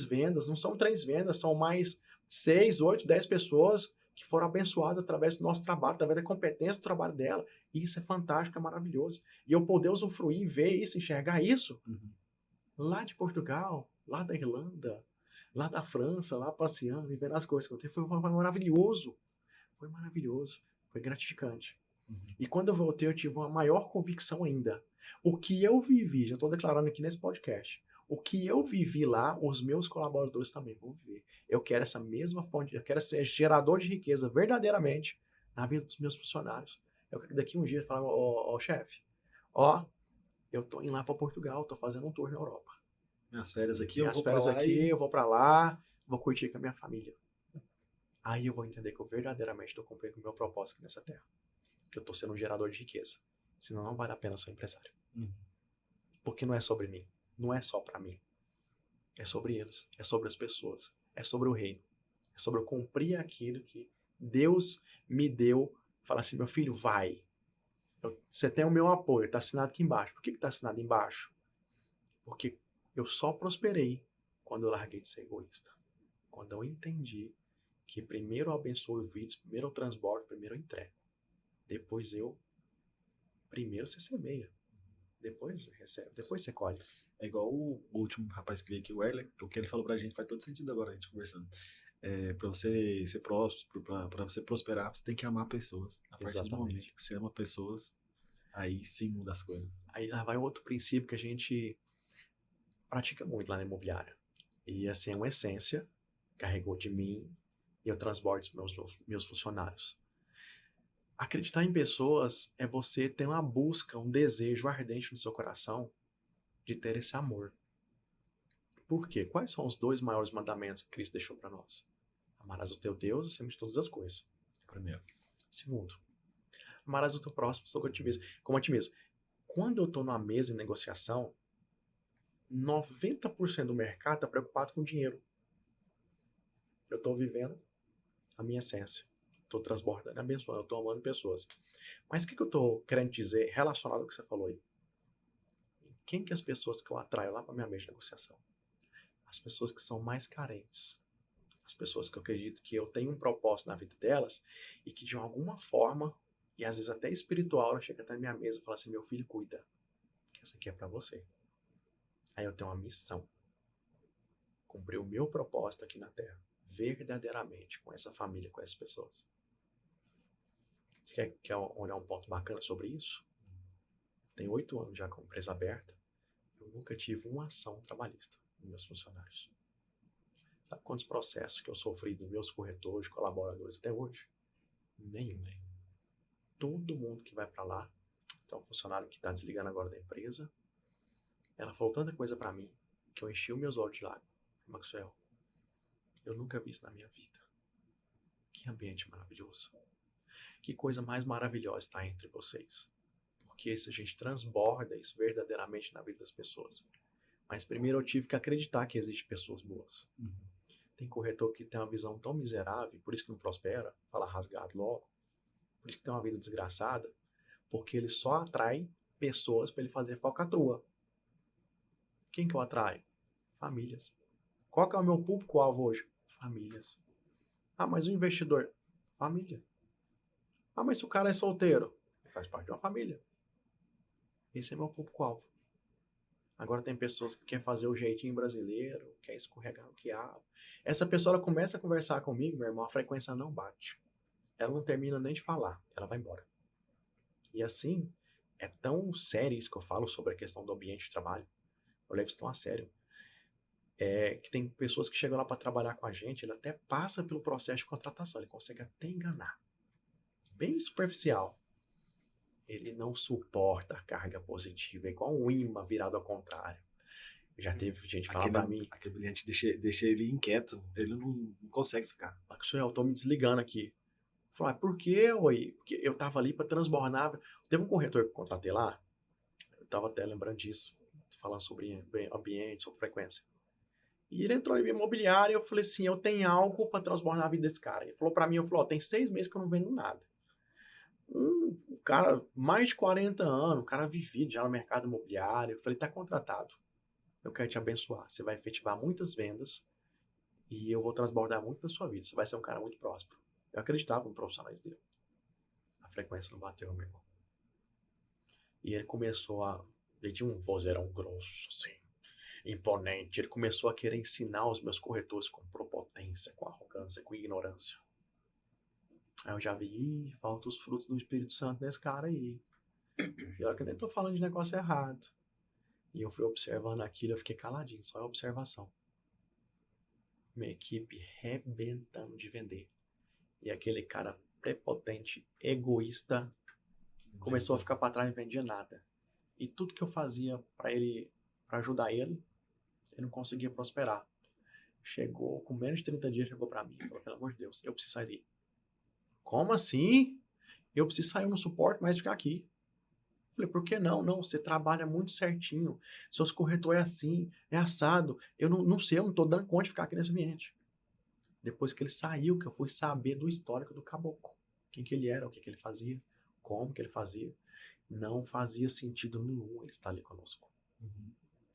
S3: vendas, não são 3 vendas, são mais 6, 8, 10 pessoas que foram abençoadas através do nosso trabalho, através da competência do trabalho dela. E isso é fantástico, é maravilhoso. E eu poder usufruir, ver isso, enxergar isso, lá de Portugal, lá da Irlanda, lá da França, lá passeando e vendo as coisas que eu tenho, foi maravilhoso. Foi maravilhoso, foi gratificante. E quando eu voltei, eu tive uma maior convicção ainda. O que eu vivi, já estou declarando aqui nesse podcast, o que eu vivi lá, os meus colaboradores também vão viver. Eu quero essa mesma fonte, eu quero ser gerador de riqueza verdadeiramente na vida dos meus funcionários. Eu quero que daqui um dia falar, chefe, eu tô indo lá para Portugal, tô fazendo um tour na Europa.
S1: Minhas férias aqui,
S3: Minhas férias aqui, eu vou para lá, vou curtir com a minha família. Aí eu vou entender que eu verdadeiramente estou cumprindo o meu propósito aqui nessa terra. Que eu estou sendo um gerador de riqueza. Senão não vale a pena ser empresário. Porque não é sobre mim. Não é só para mim. É sobre eles. É sobre as pessoas. É sobre o reino. É sobre eu cumprir aquilo que Deus me deu. Falar assim, meu filho, vai. Você tem o meu apoio. Está assinado aqui embaixo. Por que está assinado embaixo? Porque eu só prosperei quando eu larguei de ser egoísta. Quando eu entendi que primeiro eu abençoo vidas, primeiro eu transbordo, primeiro eu entrego. Depois primeiro você semeia. Depois você recebe. Depois você colhe.
S1: É igual o último rapaz que veio aqui, o Erler, o que ele falou pra gente faz todo sentido agora, a gente conversando. Pra você ser próspero, pra você prosperar, você tem que amar pessoas. A partir do momento que você ama pessoas, aí sim muda as coisas.
S3: Aí lá vai outro princípio que a gente pratica muito lá na imobiliária. E assim, é uma essência, carregou de mim e eu transbordo meus funcionários. Acreditar em pessoas é você ter uma busca, um desejo ardente no seu coração de ter esse amor. Por quê? Quais são os 2 maiores mandamentos que Cristo deixou para nós? Amarás o teu Deus acima de todas as coisas.
S1: Primeiro.
S3: Segundo, amarás o teu próximo como a ti mesmo. Quando eu estou numa mesa de negociação, 90% do mercado está preocupado com dinheiro. Eu estou vivendo a minha essência. Estou transbordando, abençoando, estou amando pessoas. Mas o que eu estou querendo dizer relacionado ao que você falou aí? Quem que é as pessoas que eu atraio lá para minha mesa de negociação? As pessoas que são mais carentes. As pessoas que eu acredito que eu tenho um propósito na vida delas e que de alguma forma, e às vezes até espiritual, ela chega até na minha mesa e fala assim, meu filho, cuida, que essa aqui é para você. Aí eu tenho uma missão. Cumprir o meu propósito aqui na Terra, verdadeiramente, com essa família, com essas pessoas. Você quer olhar um ponto bacana sobre isso? Tenho 8 anos já como empresa aberta. Eu nunca tive uma ação trabalhista nos meus funcionários. Sabe quantos processos que eu sofri dos meus corretores, colaboradores até hoje? Nenhum. Todo mundo que vai para lá, tem um funcionário que está desligando agora da empresa, ela falou tanta coisa para mim que eu enchi os meus olhos de lágrimas. Maxwell, eu nunca vi isso na minha vida. Que ambiente maravilhoso. Que coisa mais maravilhosa está entre vocês. Porque se a gente transborda isso verdadeiramente na vida das pessoas. Mas primeiro eu tive que acreditar que existem pessoas boas. Tem corretor que tem uma visão tão miserável, por isso que não prospera, fala rasgado logo. Por isso que tem uma vida desgraçada, porque ele só atrai pessoas para ele fazer falcatrua. Quem que eu atraio? Famílias. Qual que é o meu público-alvo hoje? Famílias. Ah, mas o investidor? Família. Ah, mas se o cara é solteiro, ele faz parte de uma família. Esse é meu público-alvo. Agora tem pessoas que querem fazer o jeitinho brasileiro, quer escorregar no quiabo. Essa pessoa ela começa a conversar comigo, meu irmão, a frequência não bate. Ela não termina nem de falar, ela vai embora. E assim, é tão sério isso que eu falo sobre a questão do ambiente de trabalho. Eu levo isso tão a sério. Que tem pessoas que chegam lá para trabalhar com a gente, ele até passa pelo processo de contratação, ele consegue até enganar. Bem superficial. Ele não suporta a carga positiva, é igual um imã virado ao contrário. Já teve gente falar pra mim...
S1: Aquele brilhante deixa ele inquieto, ele não consegue ficar.
S3: Maxwell, eu tô me desligando aqui. Falei, por quê, ué? Porque eu tava ali pra transbornar. Teve um corretor que eu contratei lá, eu tava até lembrando disso, falando sobre ambiente, sobre frequência. E ele entrou em minha imobiliária e eu falei assim, eu tenho algo pra transbornar a vida desse cara. Ele falou pra mim, tem 6 meses que eu não vendo nada. Um cara, mais de 40 anos, um cara vivido já no mercado imobiliário. Eu falei, tá contratado. Eu quero te abençoar. Você vai efetivar muitas vendas e eu vou transbordar muito na sua vida. Você vai ser um cara muito próspero. Eu acreditava nos profissionais dele. A frequência não bateu, meu irmão. E ele começou a... Ele tinha um vozeirão grosso, assim, imponente. Ele começou a querer ensinar os meus corretores com prepotência, com arrogância, com ignorância. Aí eu já vi, falta os frutos do Espírito Santo nesse cara aí. E olha que eu nem tô falando de negócio errado. E eu fui observando aquilo, eu fiquei caladinho, só observação. Minha equipe rebentando de vender. E aquele cara prepotente, egoísta, começou a ficar pra trás e não vendia nada. E tudo que eu fazia pra ajudar ele não conseguia prosperar. Chegou, com menos de 30 dias, chegou pra mim e falou, pelo amor de Deus, eu preciso sair daí. Como assim? Eu preciso sair no suporte, mas ficar aqui. Falei, por que não? Não, você trabalha muito certinho. Seus corretores é assim, é assado. Eu não sei, eu não tô dando conta de ficar aqui nesse ambiente. Depois que ele saiu, que eu fui saber do histórico do caboclo. Quem que ele era, o que que ele fazia, como que ele fazia. Não fazia sentido nenhum ele estar ali conosco.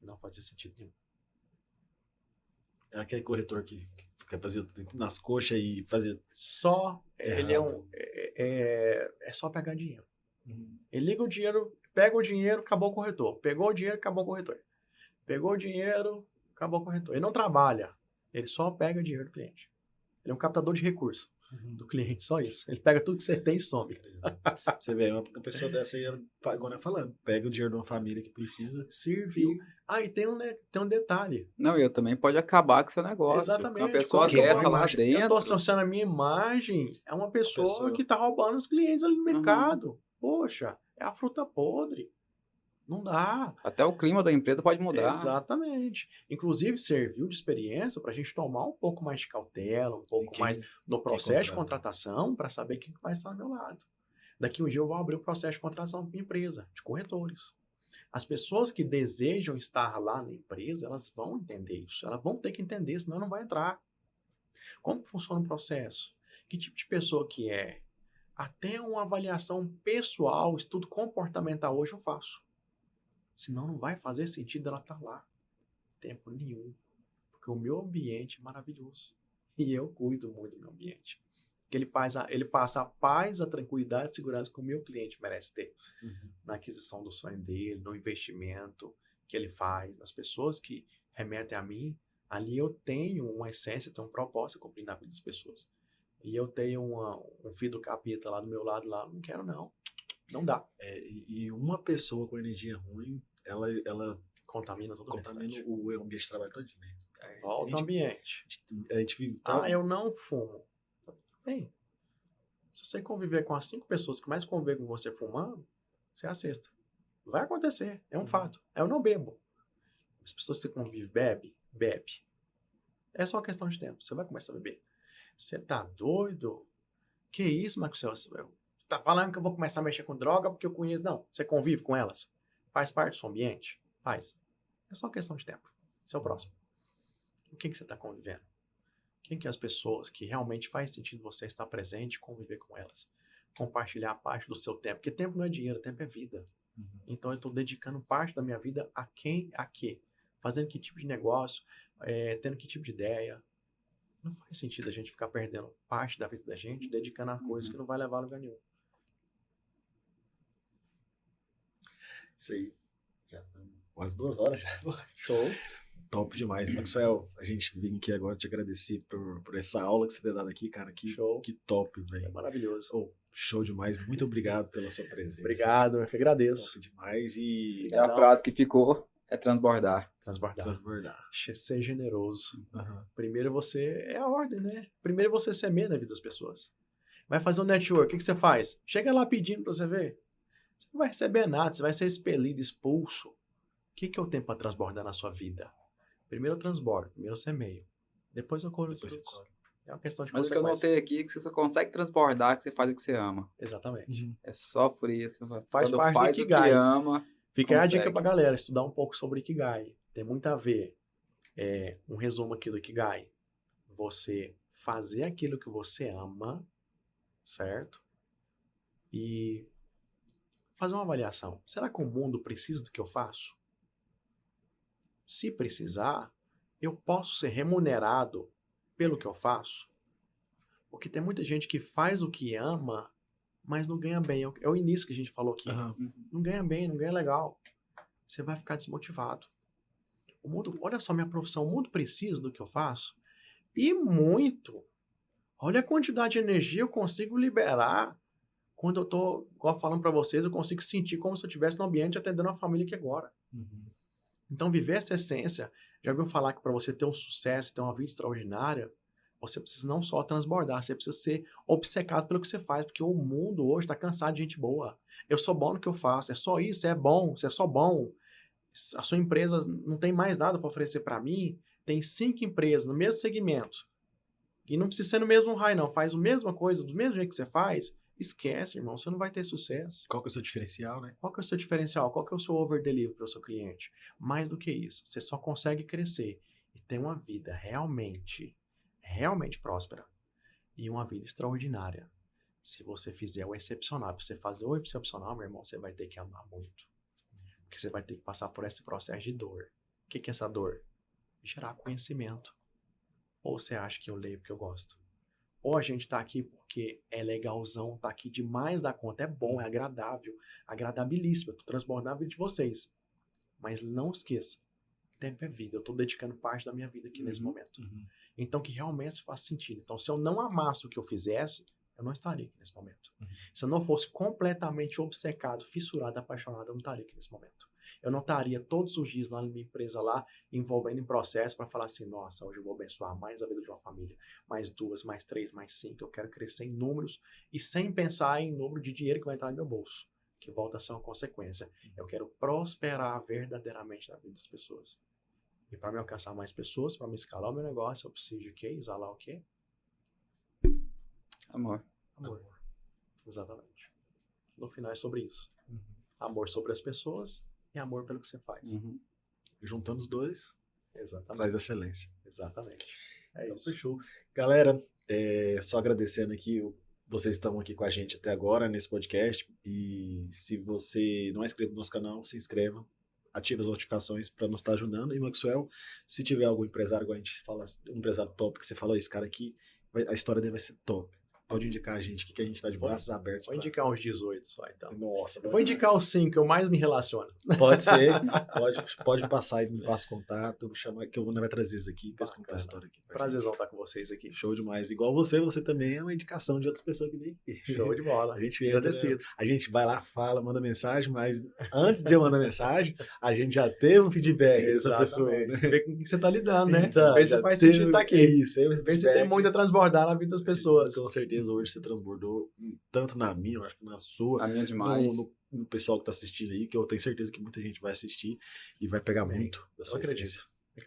S3: Não fazia sentido nenhum.
S1: É aquele corretor que fazia nas coxas e fazia...
S3: Só, ele é só pegar dinheiro. Ele liga o dinheiro, pega o dinheiro, acabou o corretor. Pegou o dinheiro, acabou o corretor. Pegou o dinheiro, acabou o corretor. Ele não trabalha, ele só pega dinheiro do cliente. Ele é um captador de recursos do cliente, só isso. Ele pega tudo que você tem e some.
S1: Você vê, uma pessoa dessa aí, agora falando, pega o dinheiro de uma família que precisa.
S3: Serviu. E tem um detalhe.
S2: Não, eu também pode acabar com o seu negócio.
S3: Exatamente.
S2: Uma pessoa dessa lá dentro...
S3: Eu tô associando a minha imagem a uma pessoa que tá roubando os clientes ali no mercado. Poxa, é a fruta podre. Não dá.
S2: Até o clima da empresa pode mudar.
S3: Exatamente. Inclusive, serviu de experiência para a gente tomar um pouco mais de cautela, um pouco mais no processo de contratação, para saber quem vai estar do meu lado. Daqui um dia eu vou abrir o processo de contratação para minha empresa, de corretores. As pessoas que desejam estar lá na empresa, elas vão entender isso. Elas vão ter que entender, senão não vai entrar. Como funciona o processo? Que tipo de pessoa que é? Até uma avaliação pessoal, estudo comportamental hoje eu faço. Senão não vai fazer sentido ela estar lá. Tempo nenhum. Porque o meu ambiente é maravilhoso. E eu cuido muito do meu ambiente. Que ele passa a paz, a tranquilidade e a segurança que o meu cliente merece ter. Na aquisição do sonho dele, no investimento que ele faz, nas pessoas que remetem a mim. Ali eu tenho uma essência, tenho um propósito a cumprir na vida das pessoas. E eu tenho um filho do capeta lá do meu lado, lá, não quero não. Não dá.
S1: E uma pessoa com energia ruim, ela
S3: contamina todo
S1: o ambiente de trabalho todo, né?
S3: Volta ao ambiente.
S1: A gente vive...
S3: eu não fumo. Bem, se você conviver com as 5 pessoas que mais convivem com você fumando, você é a sexta. Vai acontecer, é um fato. Eu não bebo. As pessoas que você convive bebe. É só uma questão de tempo. Você vai começar a beber. Você tá doido? Que isso, Maxwell? Tá falando que eu vou começar a mexer com droga porque eu conheço. Não, você convive com elas. Faz parte do seu ambiente? Faz. É só questão de tempo. Esse é o próximo. Com quem que você está convivendo? Quem que é as pessoas que realmente faz sentido você estar presente e conviver com elas? Compartilhar parte do seu tempo. Porque tempo não é dinheiro, tempo é vida. Então eu estou dedicando parte da minha vida a quem, a quê? Fazendo que tipo de negócio, tendo que tipo de ideia. Não faz sentido a gente ficar perdendo parte da vida da gente, dedicando a coisa que não vai levar a lugar nenhum.
S1: Isso aí. Já estamos quase 2 horas já.
S3: Show.
S1: Top demais. Maxwell, a gente vem aqui agora te agradecer por essa aula que você tem dado aqui, cara.
S3: Show.
S1: Que top,
S3: É
S1: velho.
S3: maravilhoso.
S1: Oh, show demais. Muito obrigado pela sua presença.
S3: Obrigado, eu que agradeço.
S1: Top demais e
S2: E a frase que ficou é transbordar.
S3: Transbordar. Ser generoso.
S1: Uhum.
S3: Primeiro você... É a ordem, né? Primeiro você semeia na vida das pessoas. Vai fazer um network, o que você faz? Chega lá pedindo pra você ver. Você não vai receber nada, você vai ser expelido, expulso. O que eu tenho pra transbordar na sua vida? Primeiro eu transbordo, primeiro eu semeio. Depois eu colho os frutos. É uma questão de
S2: Mas o que eu
S3: consequência.
S2: notei aqui é que você só consegue transbordar que você faz o que você ama.
S3: Exatamente.
S2: É só por isso.
S3: Faz
S2: Quando
S3: parte do
S2: faz o que
S3: Ikigai.
S2: ama,
S3: Fica aí a
S2: consegue.
S3: dica pra galera, estudar um pouco sobre Ikigai. Tem muito a ver. Um resumo aqui do Ikigai. Você fazer aquilo que você ama, certo? E fazer uma avaliação. Será que o mundo precisa do que eu faço? Se precisar, eu posso ser remunerado pelo que eu faço? Porque tem muita gente que faz o que ama, mas não ganha bem. É o início que a gente falou aqui.
S1: Uhum.
S3: Não ganha bem, não ganha legal. Você vai ficar desmotivado. O mundo, olha só minha profissão, o mundo precisa do que eu faço. E muito. Olha a quantidade de energia eu consigo liberar. Quando eu tô, igual falando pra vocês, eu consigo sentir como se eu estivesse no ambiente atendendo uma família aqui agora.
S1: Uhum.
S3: Então, viver essa essência, já ouviu falar que para você ter um sucesso, ter uma vida extraordinária, você precisa não só transbordar, você precisa ser obcecado pelo que você faz, porque o mundo hoje está cansado de gente boa. Eu sou bom no que eu faço, é só isso, é bom, você é só bom. A sua empresa não tem mais nada para oferecer para mim, tem 5 empresas no mesmo segmento, e não precisa ser no mesmo raio não, faz a mesma coisa, do mesmo jeito que você faz, esquece, irmão, você não vai ter sucesso.
S1: Qual que é o seu diferencial, né?
S3: Qual que é o seu diferencial? Qual que é o seu over-delivery para o seu cliente? Mais do que isso, você só consegue crescer e ter uma vida realmente próspera e uma vida extraordinária. Se você fizer o excepcional, para você fazer o excepcional, meu irmão, você vai ter que amar muito. Porque você vai ter que passar por esse processo de dor. O que é essa dor? Gerar conhecimento. Ou você acha que eu leio porque eu gosto? Ou a gente tá aqui porque é legalzão, tá aqui demais da conta, é bom, é agradável, agradabilíssimo, eu tô transbordando a vida de vocês. Mas não esqueça, tempo é vida, eu tô dedicando parte da minha vida aqui nesse momento. Então que realmente faça sentido. Então se eu não amasse o que eu fizesse, eu não estaria aqui nesse momento. Se eu não fosse completamente obcecado, fissurado, apaixonado, eu não estaria aqui nesse momento. Eu não estaria todos os dias lá na minha empresa lá, envolvendo em processo para falar assim, nossa, hoje eu vou abençoar mais a vida de uma família, mais 2, mais 3, mais 5, eu quero crescer em números e sem pensar em número de dinheiro que vai entrar no meu bolso, que volta a ser uma consequência. Eu quero prosperar verdadeiramente na vida das pessoas. E para me alcançar mais pessoas, para me escalar o meu negócio, eu preciso de quê? Exalar o quê?
S2: Amor.
S3: Exatamente. No final é sobre isso. Amor sobre as pessoas e amor pelo que você faz.
S1: Juntando os dois,
S3: Exatamente.
S1: traz excelência.
S3: Exatamente. É
S1: Então,
S3: isso.
S1: fechou. Galera, só agradecendo aqui, vocês estão aqui com a gente até agora nesse podcast. E se você não é inscrito no nosso canal, se inscreva. Ative as notificações para nos estar ajudando. E, Maxwell, se tiver algum empresário, igual a gente fala, um empresário top, que você falou, esse cara aqui, a história dele vai ser top. Pode indicar a gente, que a gente tá de braços abertos.
S3: Vou indicar uns 18 só, então.
S1: Nossa.
S3: Eu vou indicar os 5 que eu mais me relaciono.
S1: Pode ser. Pode passar e me passa contato. Chama, que eu vou trazer isso aqui para contar a história aqui.
S3: Prazerzão estar com vocês aqui.
S1: Show demais. Igual você também é uma indicação de outras pessoas que vem aqui.
S3: Show de bola.
S1: A gente agradecido. A gente vai lá, fala, manda mensagem, mas antes de eu mandar mensagem, a gente já teve um feedback dessa pessoa. Né?
S3: Vê com o que você tá lidando, né?
S1: Então,
S3: vê se faz sentido estar aqui.
S1: Isso,
S3: vê se tem muito a transbordar na vida das pessoas.
S1: Com certeza hoje você transbordou tanto na minha, eu acho que na sua.
S2: A minha demais.
S1: No pessoal que tá assistindo aí, que eu tenho certeza que muita gente vai assistir e vai pegar muito da sua essência.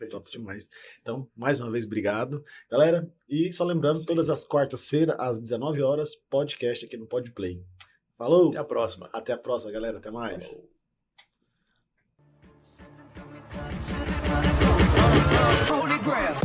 S1: Top demais. Então, mais uma vez, obrigado. Galera, e só lembrando, todas as quartas-feiras, às 19 horas, podcast aqui no Podplay. Falou!
S3: Até a próxima.
S1: Até a próxima, galera. Até mais.
S3: Falou.
S4: Holy Grail.